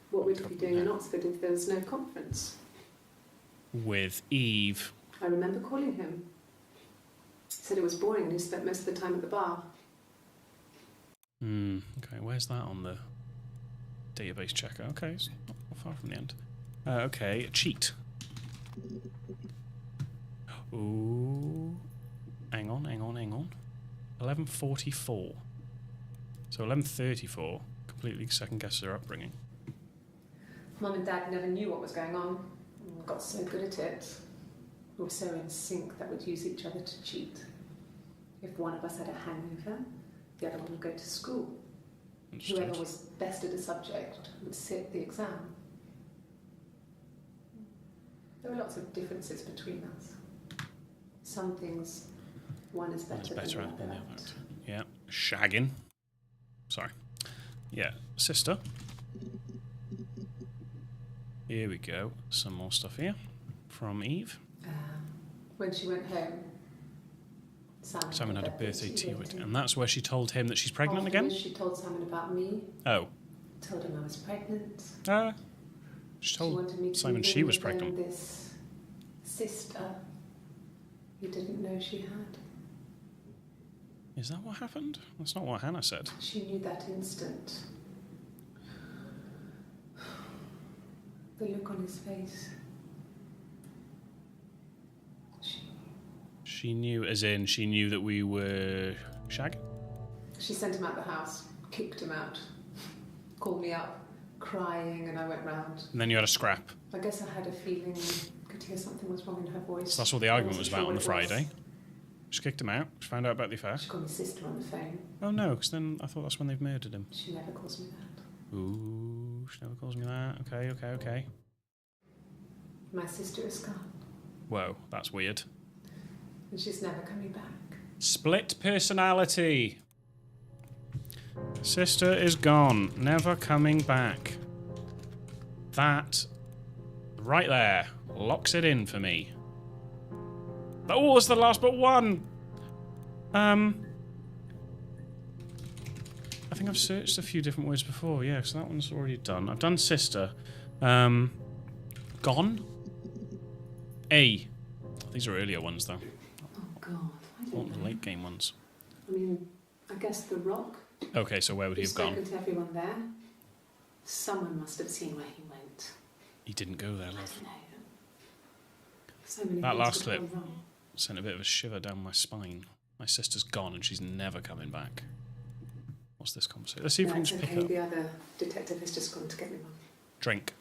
[SPEAKER 2] What would he be doing in Oxford if there was no conference?
[SPEAKER 1] With Eve.
[SPEAKER 2] I remember calling him. He said it was boring and he spent most of the time at the bar.
[SPEAKER 1] Okay, where's that on the database checker? Okay, it's not far from the end. Okay, cheat. Ooh. Hang on. 1144. So 1134. Completely second-guessed her upbringing.
[SPEAKER 2] Mum and Dad never knew what was going on. We got so good at it. We were so in sync that we'd use each other to cheat. If one of us had a hangover, the other one would go to school.
[SPEAKER 1] Understood.
[SPEAKER 2] Whoever was best at a subject would sit the exam. There were lots of differences between us. Some things one is better than the other.
[SPEAKER 1] Yeah, shagging. Sorry. Yeah, sister. Here we go. Some more stuff here from Eve.
[SPEAKER 2] When she went home,
[SPEAKER 1] Simon had a birthday tea with him. And that's where she told him that she's pregnant again?
[SPEAKER 2] She told Simon about me.
[SPEAKER 1] Oh.
[SPEAKER 2] Told him I was pregnant.
[SPEAKER 1] She told
[SPEAKER 2] wanted me to
[SPEAKER 1] Simon she was pregnant.
[SPEAKER 2] This sister he didn't know she had.
[SPEAKER 1] Is that what happened? That's not what Hannah said.
[SPEAKER 2] She knew that instant. The look on his face.
[SPEAKER 1] She knew, as in she knew that we were shagging? She
[SPEAKER 2] sent him out the house, kicked him out, called me up, crying, and I went round.
[SPEAKER 1] And then you had a scrap.
[SPEAKER 2] I guess I had a feeling, could hear something was wrong in her voice.
[SPEAKER 1] So that's what the argument was about on the Friday. She kicked him out. She found out about the affair.
[SPEAKER 2] She called my sister on the phone.
[SPEAKER 1] Oh no, because then I thought that's when they've murdered him.
[SPEAKER 2] She never calls me that.
[SPEAKER 1] Ooh, she never calls me that. Okay.
[SPEAKER 2] My sister is gone.
[SPEAKER 1] Whoa, that's weird.
[SPEAKER 2] And she's never coming back.
[SPEAKER 1] Split personality. Sister is gone, never coming back. That, right there, locks it in for me. Oh, it's the last but one! I think I've searched a few different words before, yeah, so that one's already done. I've done sister. Gone? A. These are earlier ones, though.
[SPEAKER 2] Oh, God. I
[SPEAKER 1] Oh,
[SPEAKER 2] don't
[SPEAKER 1] the
[SPEAKER 2] know.
[SPEAKER 1] late game ones.
[SPEAKER 2] I mean, I guess the rock.
[SPEAKER 1] Okay, so where would he have gone?
[SPEAKER 2] Spoken to everyone there. Someone must have seen where he went.
[SPEAKER 1] He didn't go there,
[SPEAKER 2] I
[SPEAKER 1] love.
[SPEAKER 2] don't know. So many
[SPEAKER 1] That
[SPEAKER 2] things
[SPEAKER 1] last
[SPEAKER 2] could go
[SPEAKER 1] clip
[SPEAKER 2] wrong.
[SPEAKER 1] sent a bit of a shiver down my spine. My sister's gone and she's never coming back. What's this conversation? Let's see if we can
[SPEAKER 2] That's
[SPEAKER 1] just
[SPEAKER 2] okay.
[SPEAKER 1] pick up.
[SPEAKER 2] The other detective has just gone to get me one.
[SPEAKER 1] Drink.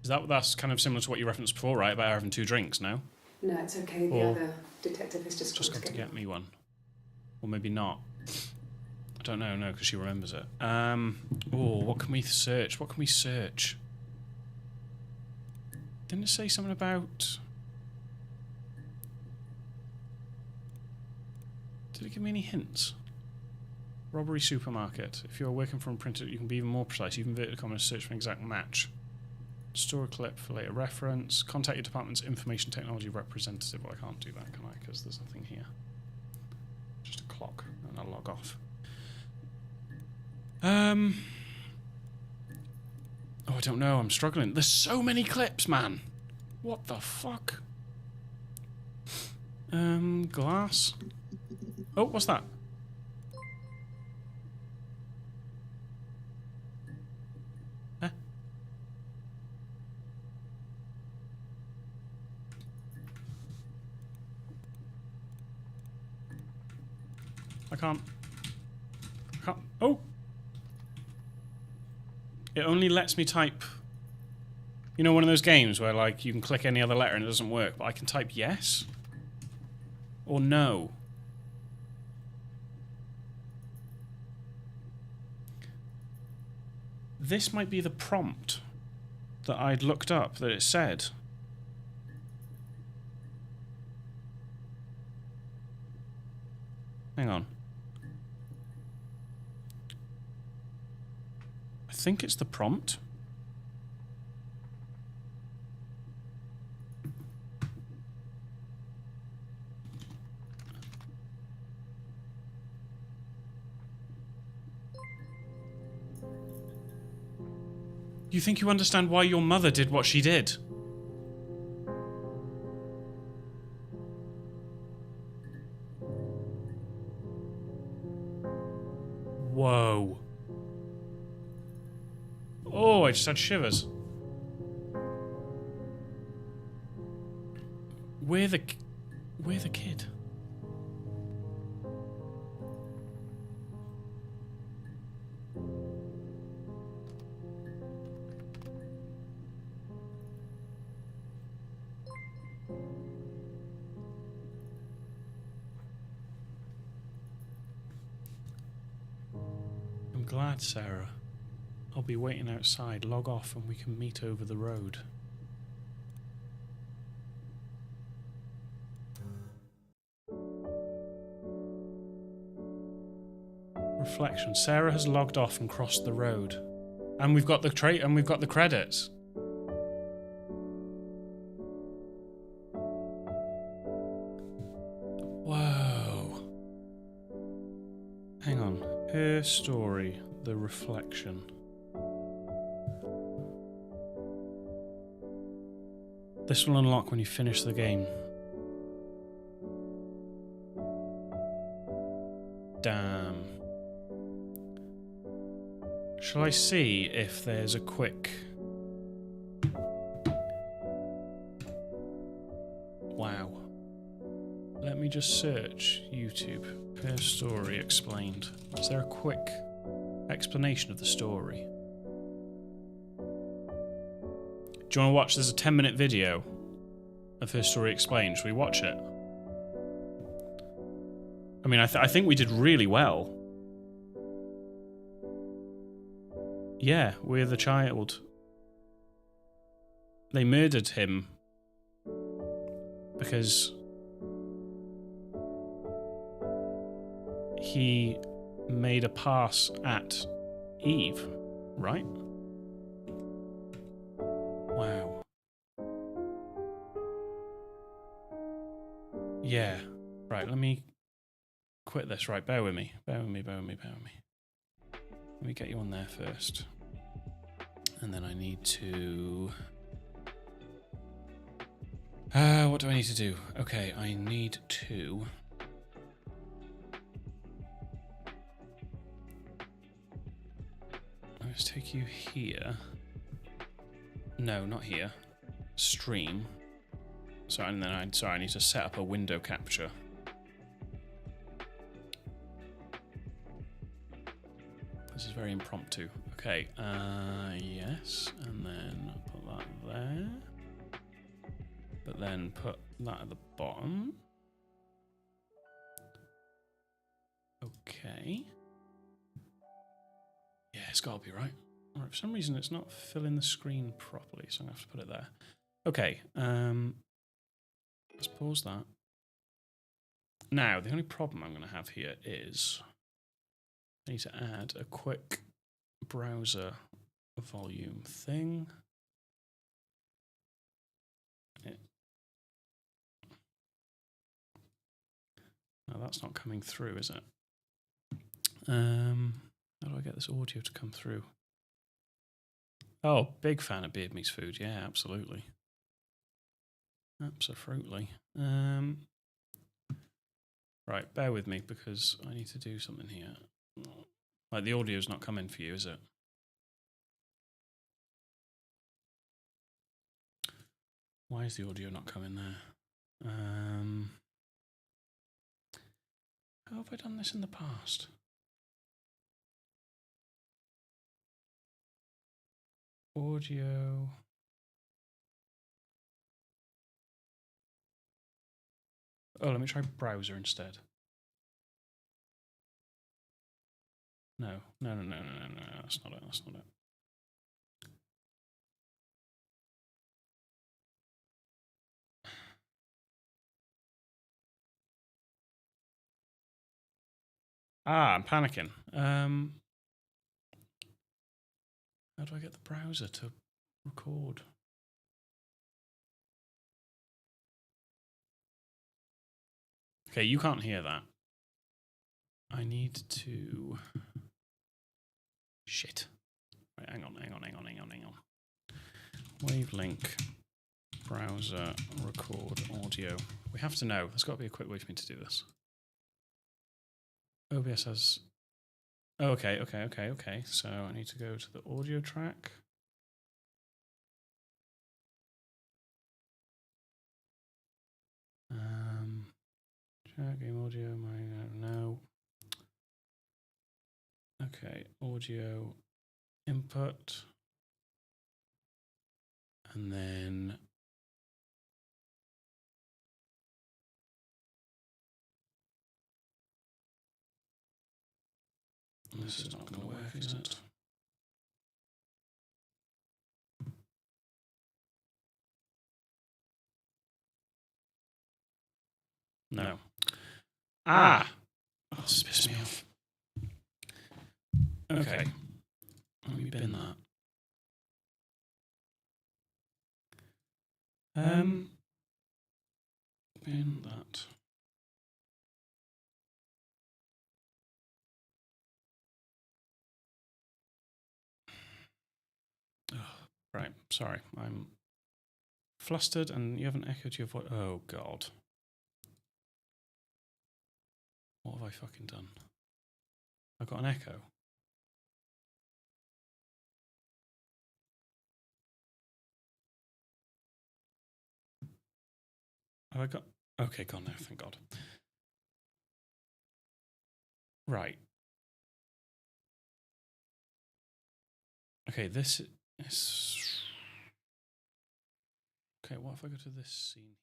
[SPEAKER 1] That's kind of similar to what you referenced before, right? About having 2 drinks, no?
[SPEAKER 2] No, it's okay. The
[SPEAKER 1] Or
[SPEAKER 2] other detective has just
[SPEAKER 1] Just
[SPEAKER 2] gone
[SPEAKER 1] got
[SPEAKER 2] to
[SPEAKER 1] to
[SPEAKER 2] get
[SPEAKER 1] get
[SPEAKER 2] me
[SPEAKER 1] me one. Or maybe not. I don't know, no, because she remembers it. Oh, what can we search? What can we search? Didn't it say something about... Did it give me any hints? Robbery supermarket. If you're working from a printer, you can be even more precise. Use inverted commas to search for an exact match. Store a clip for later reference. Contact your department's information technology representative. Well, I can't do that, can I? Because there's nothing here. Just a clock. And I'll log off. Oh, I don't know. I'm struggling. There's so many clips, man. What the fuck? Glass. Oh, what's that? Huh? I can't. Oh! It only lets me type... You know, one of those games where, like, you can click any other letter and it doesn't work, but I can type yes? Or no? This might be the prompt that I'd looked up that it said. Hang on. I think it's the prompt. You think you understand why your mother did what she did? Whoa. Oh, I just had shivers. We're the kid. I'm glad, Sarah. I'll be waiting outside. Log off and we can meet over the road. Reflection. Sarah has logged off and crossed the road. And we've got the credits. Whoa. Hang on. Her story, the reflection. This will unlock when you finish the game. Damn. Shall I see if there's a quick... Wow. Let me just search YouTube. Her story explained. Is there a quick explanation of the story? Do you want to watch? There's a 10-minute video of her story explained. Should we watch it? I mean, I think we did really well. Yeah, we're the child. They murdered him because he made a pass at Eve, right? Wow. Yeah. Right, let me quit this. Right, bear with me. Bear with me, bear with me, bear with me. Let me get you on there first. And then I need to... what do I need to do? Okay, I need to... Let's take you here. No, not here. Stream. So, and then I need to set up a window capture. This is very impromptu. Okay, yes, and then put that there. But then put that at the bottom. Okay. Yeah, it's got to be right. All right. For some reason, it's not filling the screen properly, so I'm going to have to put it there. Okay, let's pause that. Now, the only problem I'm going to have here is I need to add a quick browser volume thing. No, that's not coming through, is it? How do I get this audio to come through? Oh, big fan of Beard Meets Food. Yeah, absolutely. Absolutely. Right, bear with me because I need to do something here. Like, the audio's not coming for you, is it? Why is the audio not coming there? How have I done this in the past? Audio. Oh, let me try browser instead. No, no, that's not it, that's not it. Ah, I'm panicking. How do I get the browser to record? Okay, you can't hear that. I need to... Shit. Right, hang on. Wavelink browser record audio. We have to know. There's got to be a quick way for me to do this. OBS has... Oh, okay. So I need to go to the audio track. Track, game audio, no. Okay, audio input. And then this is not going to work, is it? No. Ah! That's pissed me off. Okay. Let me bin that. Bin that. Oh, right, sorry. I'm flustered and you haven't echoed your voice. Oh, God. What have I fucking done? I've got an echo. Have I got... Okay, gone now, thank God. Right. Okay, this is... Okay, what if I go to this scene?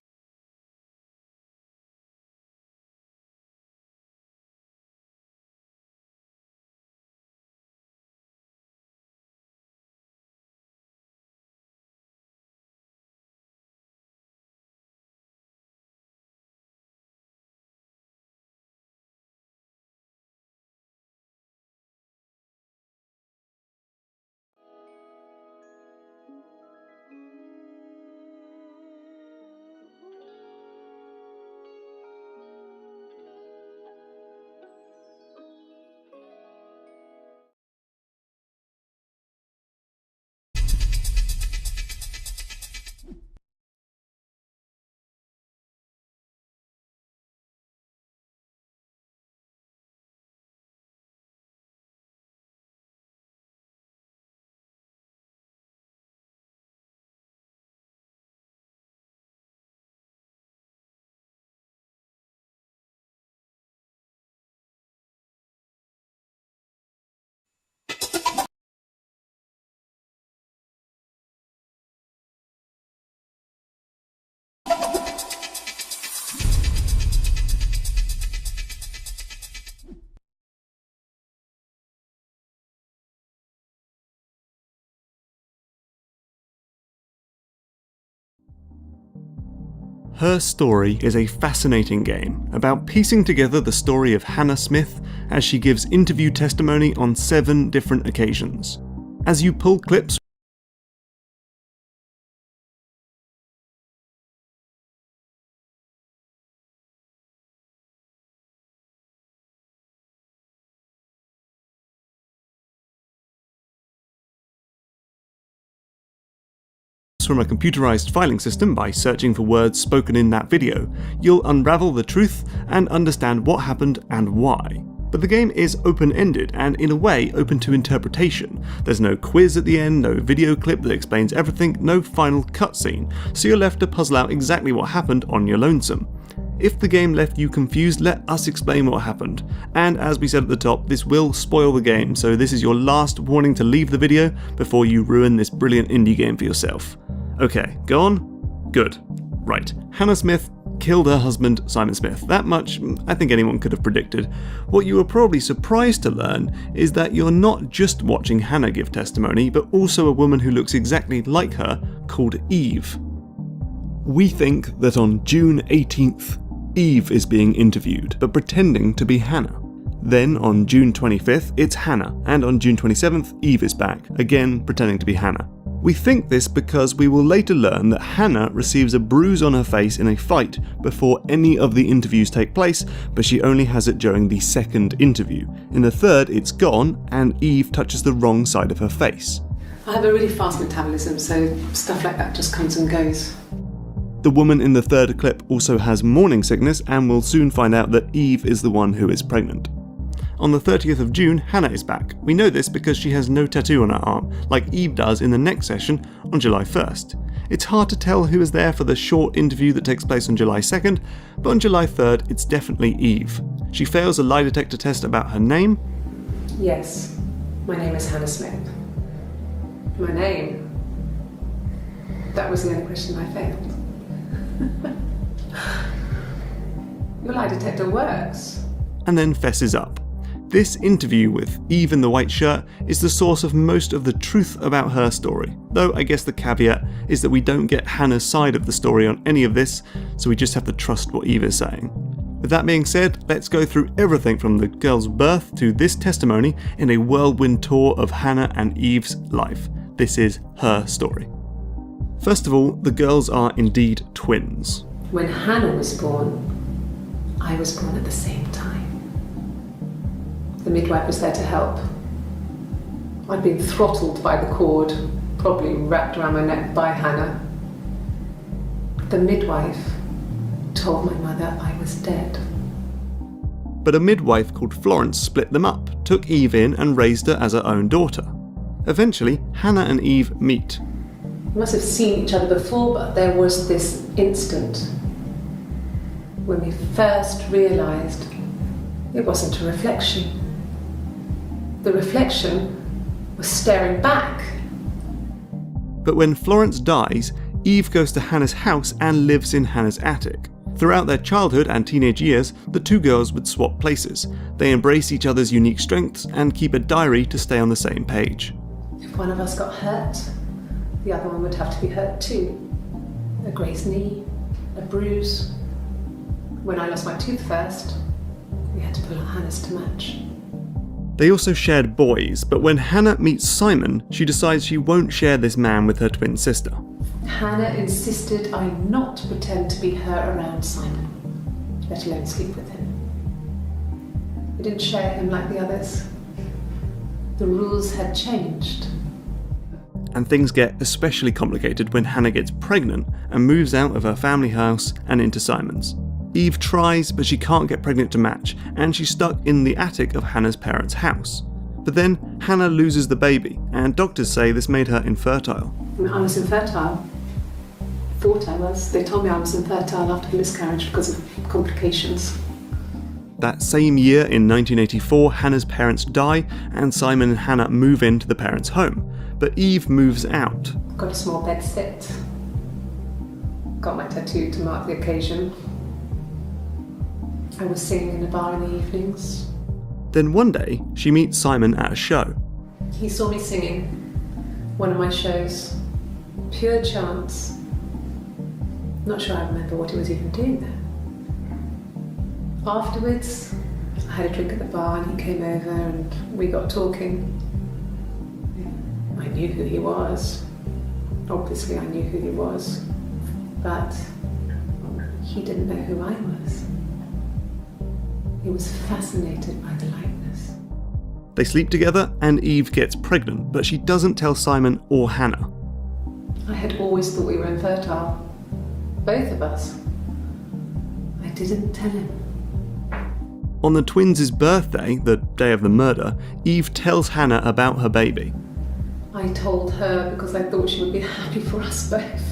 [SPEAKER 3] Her Story is a fascinating game about piecing together the story of Hannah Smith as she gives interview testimony on 7 different occasions. As you pull clips from a computerized filing system by searching for words spoken in that video, you'll unravel the truth and understand what happened and why. But the game is open-ended and in a way open to interpretation. There's no quiz at the end, no video clip that explains everything, no final cutscene, so you're left to puzzle out exactly what happened on your lonesome. If the game left you confused, let us explain what happened. And as we said at the top, this will spoil the game, so this is your last warning to leave the video before you ruin this brilliant indie game for yourself. Okay, go on? Good. Right. Hannah Smith killed her husband, Simon Smith. That much I think anyone could have predicted. What you were probably surprised to learn is that you're not just watching Hannah give testimony, but also a woman who looks exactly like her, called Eve. We think that on June 18th, Eve is being interviewed, but pretending to be Hannah. Then on June 25th, it's Hannah, and on June 27th, Eve is back, again pretending to be Hannah. We think this because we will later learn that Hannah receives a bruise on her face in a fight before any of the interviews take place, but she only has it during the second interview. In the third, it's gone, and Eve touches the wrong side of her face.
[SPEAKER 2] I have a really fast metabolism, so stuff like that just comes and goes.
[SPEAKER 3] The woman in the third clip also has morning sickness, and we'll soon find out that Eve is the one who is pregnant. On the 30th of June, Hannah is back. We know this because she has no tattoo on her arm, like Eve does in the next session on July 1st. It's hard to tell who is there for the short interview that takes place on July 2nd, but on July 3rd, it's definitely Eve. She fails a lie detector test about her name.
[SPEAKER 2] Yes, my name is Hannah Smith. My name? That was the only question I failed. Your lie detector works.
[SPEAKER 3] And then fesses up. This interview with Eve in the white shirt is the source of most of the truth about her story, though I guess the caveat is that we don't get Hannah's side of the story on any of this, so we just have to trust what Eve is saying. With that being said, let's go through everything from the girl's birth to this testimony in a whirlwind tour of Hannah and Eve's life. This is Her Story. First of all, the girls are indeed twins.
[SPEAKER 2] When Hannah was born, I was born at the same time. The midwife was there to help. I'd been throttled by the cord, probably wrapped around my neck by Hannah. The midwife told my mother I was dead.
[SPEAKER 3] But a midwife called Florence split them up, took Eve in and raised her as her own daughter. Eventually, Hannah and Eve meet.
[SPEAKER 2] We must have seen each other before, but there was this instant when we first realised it wasn't a reflection. The reflection was staring back.
[SPEAKER 3] But when Florence dies, Eve goes to Hannah's house and lives in Hannah's attic. Throughout their childhood and teenage years, the two girls would swap places. They embrace each other's unique strengths and keep a diary to stay on the same page.
[SPEAKER 2] If one of us got hurt, the other one would have to be hurt too. A grazed knee, a bruise. When I lost my tooth first, we had to pull out Hannah's to match.
[SPEAKER 3] They also shared boys, but when Hannah meets Simon, she decides she won't share this man with her twin sister.
[SPEAKER 2] Hannah insisted I not pretend to be her around Simon, let alone sleep with him. I didn't share him like the others. The rules had changed.
[SPEAKER 3] And things get especially complicated when Hannah gets pregnant and moves out of her family house and into Simon's. Eve tries, but she can't get pregnant to match, and she's stuck in the attic of Hannah's parents' house. But then Hannah loses the baby, and doctors say this made her infertile.
[SPEAKER 2] I was infertile. Thought I was. They told me I was infertile after the miscarriage because of complications.
[SPEAKER 3] That same year, in 1984, Hannah's parents die, and Simon and Hannah move into the parents' home. But Eve moves out.
[SPEAKER 2] Got a small bed sit. Got my tattoo to mark the occasion. I was singing in a bar in the evenings.
[SPEAKER 3] Then one day, she meets Simon at a show.
[SPEAKER 2] He saw me singing one of my shows. Pure chance. Not sure I remember what he was even doing there. Afterwards, I had a drink at the bar and he came over and we got talking. I knew who he was. Obviously I knew who he was, but he didn't know who I was. He was fascinated by the likeness.
[SPEAKER 3] They sleep together and Eve gets pregnant, but she doesn't tell Simon or Hannah.
[SPEAKER 2] I had always thought we were infertile. Both of us. I didn't tell him.
[SPEAKER 3] On the twins' birthday, the day of the murder, Eve tells Hannah about her baby.
[SPEAKER 2] I told her because I thought she would be happy for us both.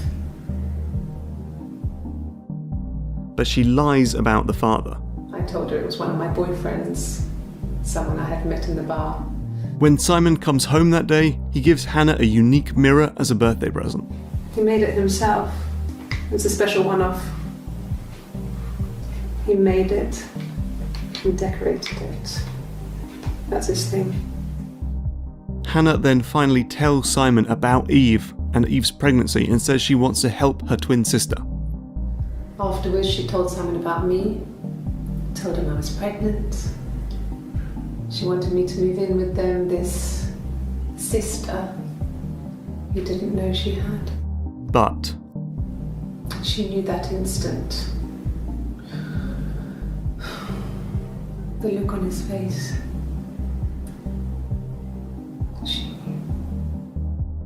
[SPEAKER 3] But she lies about the father.
[SPEAKER 2] I told her it was one of my boyfriends, someone I had met in the bar.
[SPEAKER 3] When Simon comes home that day, he gives Hannah a unique mirror as a birthday present.
[SPEAKER 2] He made it himself. It was a special one-off. He made it and decorated it. That's his thing.
[SPEAKER 3] Hannah then finally tells Simon about Eve and Eve's pregnancy and says she wants to help her twin sister.
[SPEAKER 2] Afterwards, she told Simon about me, told him I was pregnant. She wanted me to move in with them, this sister he didn't know she had.
[SPEAKER 3] But
[SPEAKER 2] She knew that instant. The look on his face. She knew.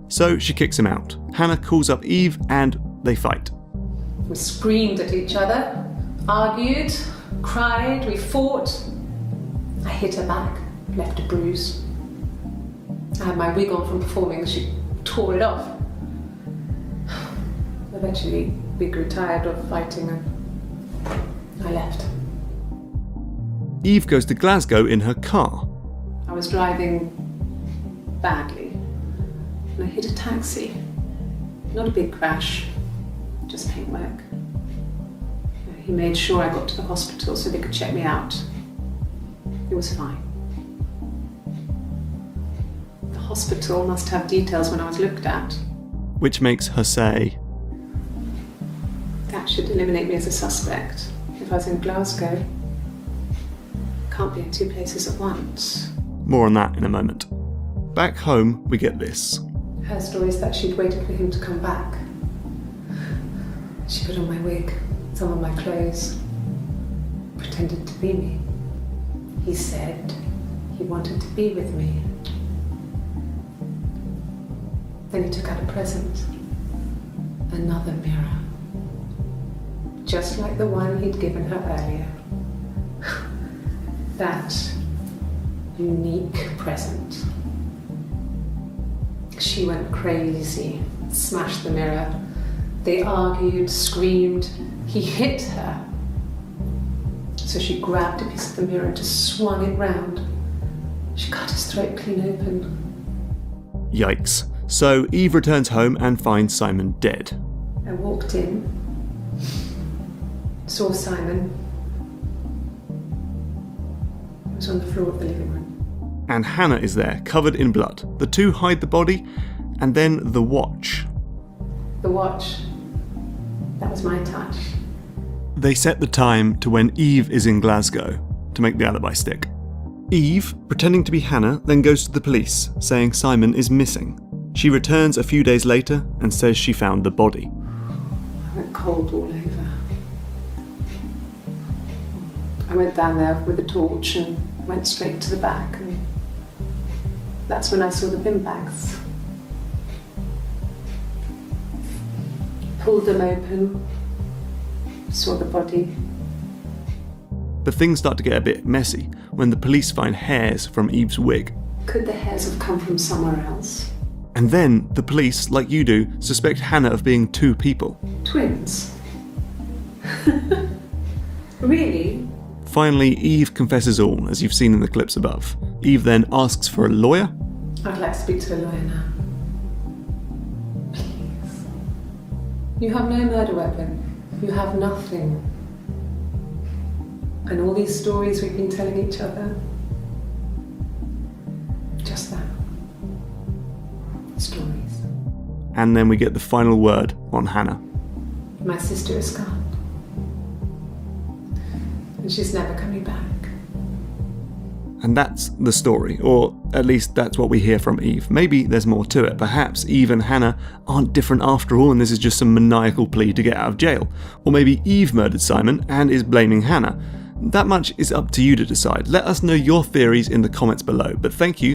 [SPEAKER 3] so she kicks him out. Hannah calls up Eve and they fight.
[SPEAKER 2] We screamed at each other, argued, cried, we fought. I hit her back, left a bruise. I had my wig on from performing, she tore it off. Eventually, we grew tired of fighting and I left.
[SPEAKER 3] Eve goes to Glasgow in her car.
[SPEAKER 2] I was driving badly and I hit a taxi. Not a big crash, just paintwork. He made sure I got to the hospital so they could check me out. It was fine. The hospital must have details when I was looked at.
[SPEAKER 3] Which makes her say,
[SPEAKER 2] That should eliminate me as a suspect. If I was in Glasgow, can't be in two places at once.
[SPEAKER 3] more on that in a moment. Back home, we get this.
[SPEAKER 2] Her story is that she'd waited for him to come back. She put on my wig, some of my clothes, pretended to be me. He said he wanted to be with me. Then he took out a present. Another mirror. Just like the one he'd given her earlier. That unique present. She went crazy, smashed the mirror. They argued, screamed. He hit her. So she grabbed a piece of the mirror and just swung it round. She cut his throat clean open.
[SPEAKER 3] Yikes. So Eve returns home and finds Simon dead.
[SPEAKER 2] I walked in, saw Simon. He was on the floor of the living room.
[SPEAKER 3] And Hannah is there, covered in blood. The two hide the body, and then the watch.
[SPEAKER 2] The watch. That was my touch.
[SPEAKER 3] They set the time to when Eve is in Glasgow to make the alibi stick. Eve, pretending to be Hannah, then goes to the police, saying Simon is missing. She returns a few days later and says she found the body.
[SPEAKER 2] I went cold all over. I went down there with a torch and went straight to the back, and that's when I saw the bin bags. Pulled them open, saw the body.
[SPEAKER 3] But things start to get a bit messy when the police find hairs from Eve's wig.
[SPEAKER 2] Could the hairs have come from somewhere else?
[SPEAKER 3] And then the police, like you do, suspect Hannah of being two people.
[SPEAKER 2] Twins? Really?
[SPEAKER 3] Finally, Eve confesses all, as you've seen in the clips above. Eve then asks for a lawyer.
[SPEAKER 2] I'd like to speak to a lawyer now. Please. You have no murder weapon. You have nothing. And all these stories we've been telling each other. Just that. Stories.
[SPEAKER 3] And then we get the final word on Hannah.
[SPEAKER 2] My sister is gone. And she's never coming back.
[SPEAKER 3] And that's the story, or at least that's what we hear from Eve. Maybe there's more to it. Perhaps Eve and Hannah aren't different after all, and this is just some maniacal plea to get out of jail. Or maybe Eve murdered Simon and is blaming Hannah. That much is up to you to decide. Let us know your theories in the comments below. But thank you.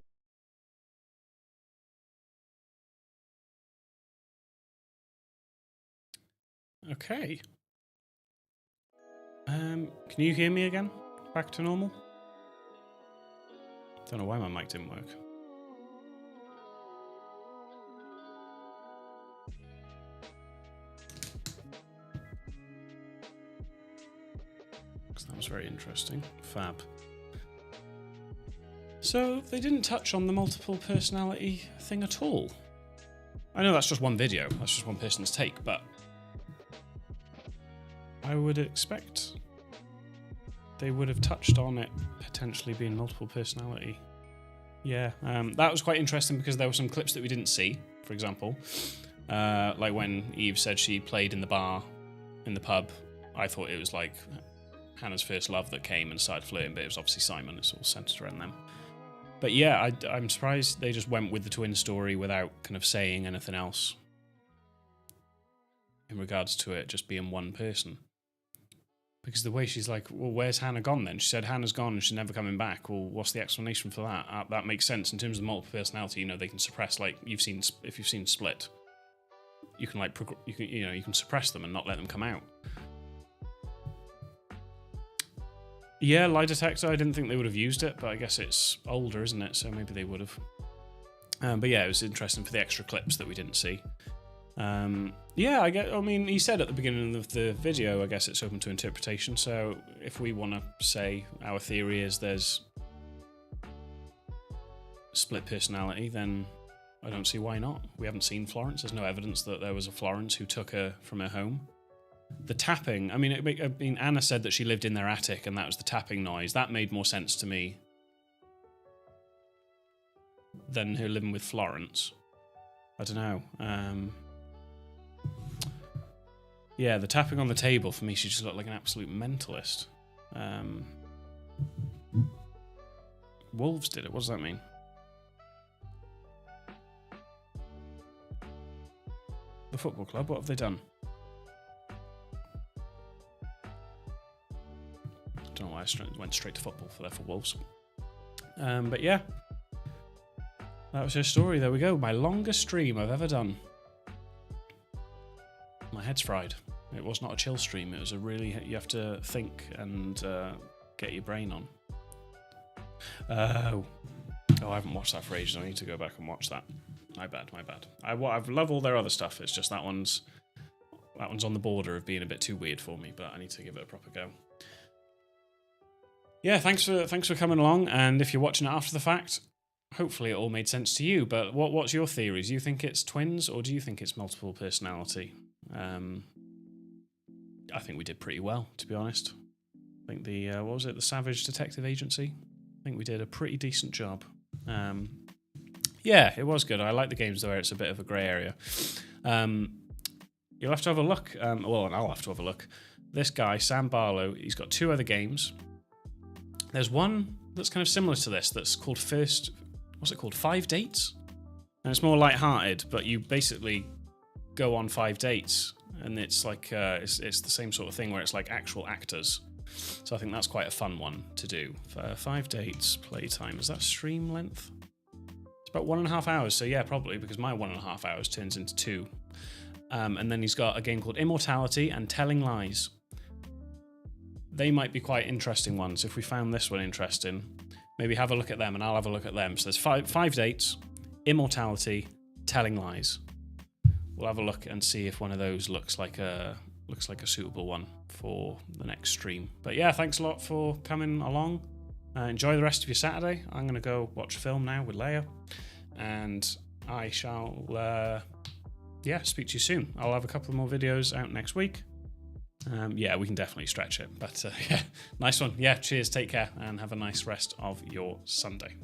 [SPEAKER 1] Okay. Can you hear me again? Back to normal? Don't know why my mic didn't work. That was very interesting. Fab. So, they didn't touch on the multiple personality thing at all. I know that's just one video, that's just one person's take, but I would expect they would have touched on it potentially being multiple personality. Yeah, that was quite interesting because there were some clips that we didn't see, for example. Like when Eve said she played in the bar, in the pub, I thought it was like Hannah's first love that came and started flirting, but it was obviously Simon. It's all centered around them. But yeah, I'm surprised they just went with the twin story without kind of saying anything else in regards to it just being one person. Because the way she's like, well, where's Hannah gone then? She said Hannah's gone and she's never coming back. Well, what's the explanation for that? That makes sense in terms of multiple personality. You know, they can suppress, like if you've seen Split, you can like you can suppress them and not let them come out. Yeah, lie detector. I didn't think they would have used it, but I guess it's older, isn't it? So maybe they would have. But yeah, it was interesting for the extra clips that we didn't see. Yeah, I mean, he said at the beginning of the video, I guess it's open to interpretation. So if we want to say our theory is there's split personality, then I don't see why not. We haven't seen Florence. There's no evidence that there was a Florence who took her from her home. The tapping, I mean, Anna said that she lived in their attic and that was the tapping noise. That made more sense to me than her living with Florence. I don't know. Yeah, the tapping on the table, for me, she just looked like an absolute mentalist. Wolves did it. What does that mean? The football club, what have they done? I don't know why I went straight to football for Wolves. But yeah, that was her story. There we go. My longest stream I've ever done. My head's fried. It was not a chill stream. It was a really, you have to think and get your brain on. Oh, I haven't watched that for ages. I need to go back and watch that. My bad. I love all their other stuff. It's just that one's on the border of being a bit too weird for me, but I need to give it a proper go. Yeah, thanks for coming along. And if you're watching it after the fact, hopefully it all made sense to you. But what's your theories? Do you think it's twins or do you think it's multiple personality? I think we did pretty well, to be honest. I think the what was it? The Savage Detective Agency. I think we did a pretty decent job. Yeah, it was good. I like the games where it's a bit of a grey area. You'll have to have a look. Well, I'll have to have a look. This guy, Sam Barlow, he's got 2 other games. There's one that's kind of similar to this that's called what's it called? 5 Dates? And it's more light-hearted, but you basically go on 5 dates, and it's like it's the same sort of thing where it's like actual actors. So I think that's quite a fun one to do. 5 dates, playtime. Is that stream length? It's about 1.5 hours, so yeah, probably, because my 1.5 hours turns into 2. And then he's got a game called Immortality and Telling Lies. They might be quite interesting ones. If we found this one interesting, maybe have a look at them and I'll have a look at them. So there's 5 dates, Immortality, Telling Lies. We'll have a look and see if one of those looks like a suitable one for the next stream. But yeah, thanks a lot for coming along. Enjoy the rest of your Saturday. I'm going to go watch a film now with Leia. And I shall, speak to you soon. I'll have a couple more videos out next week. Yeah, we can definitely stretch it. But yeah, nice one. Yeah, cheers, take care, and have a nice rest of your Sunday.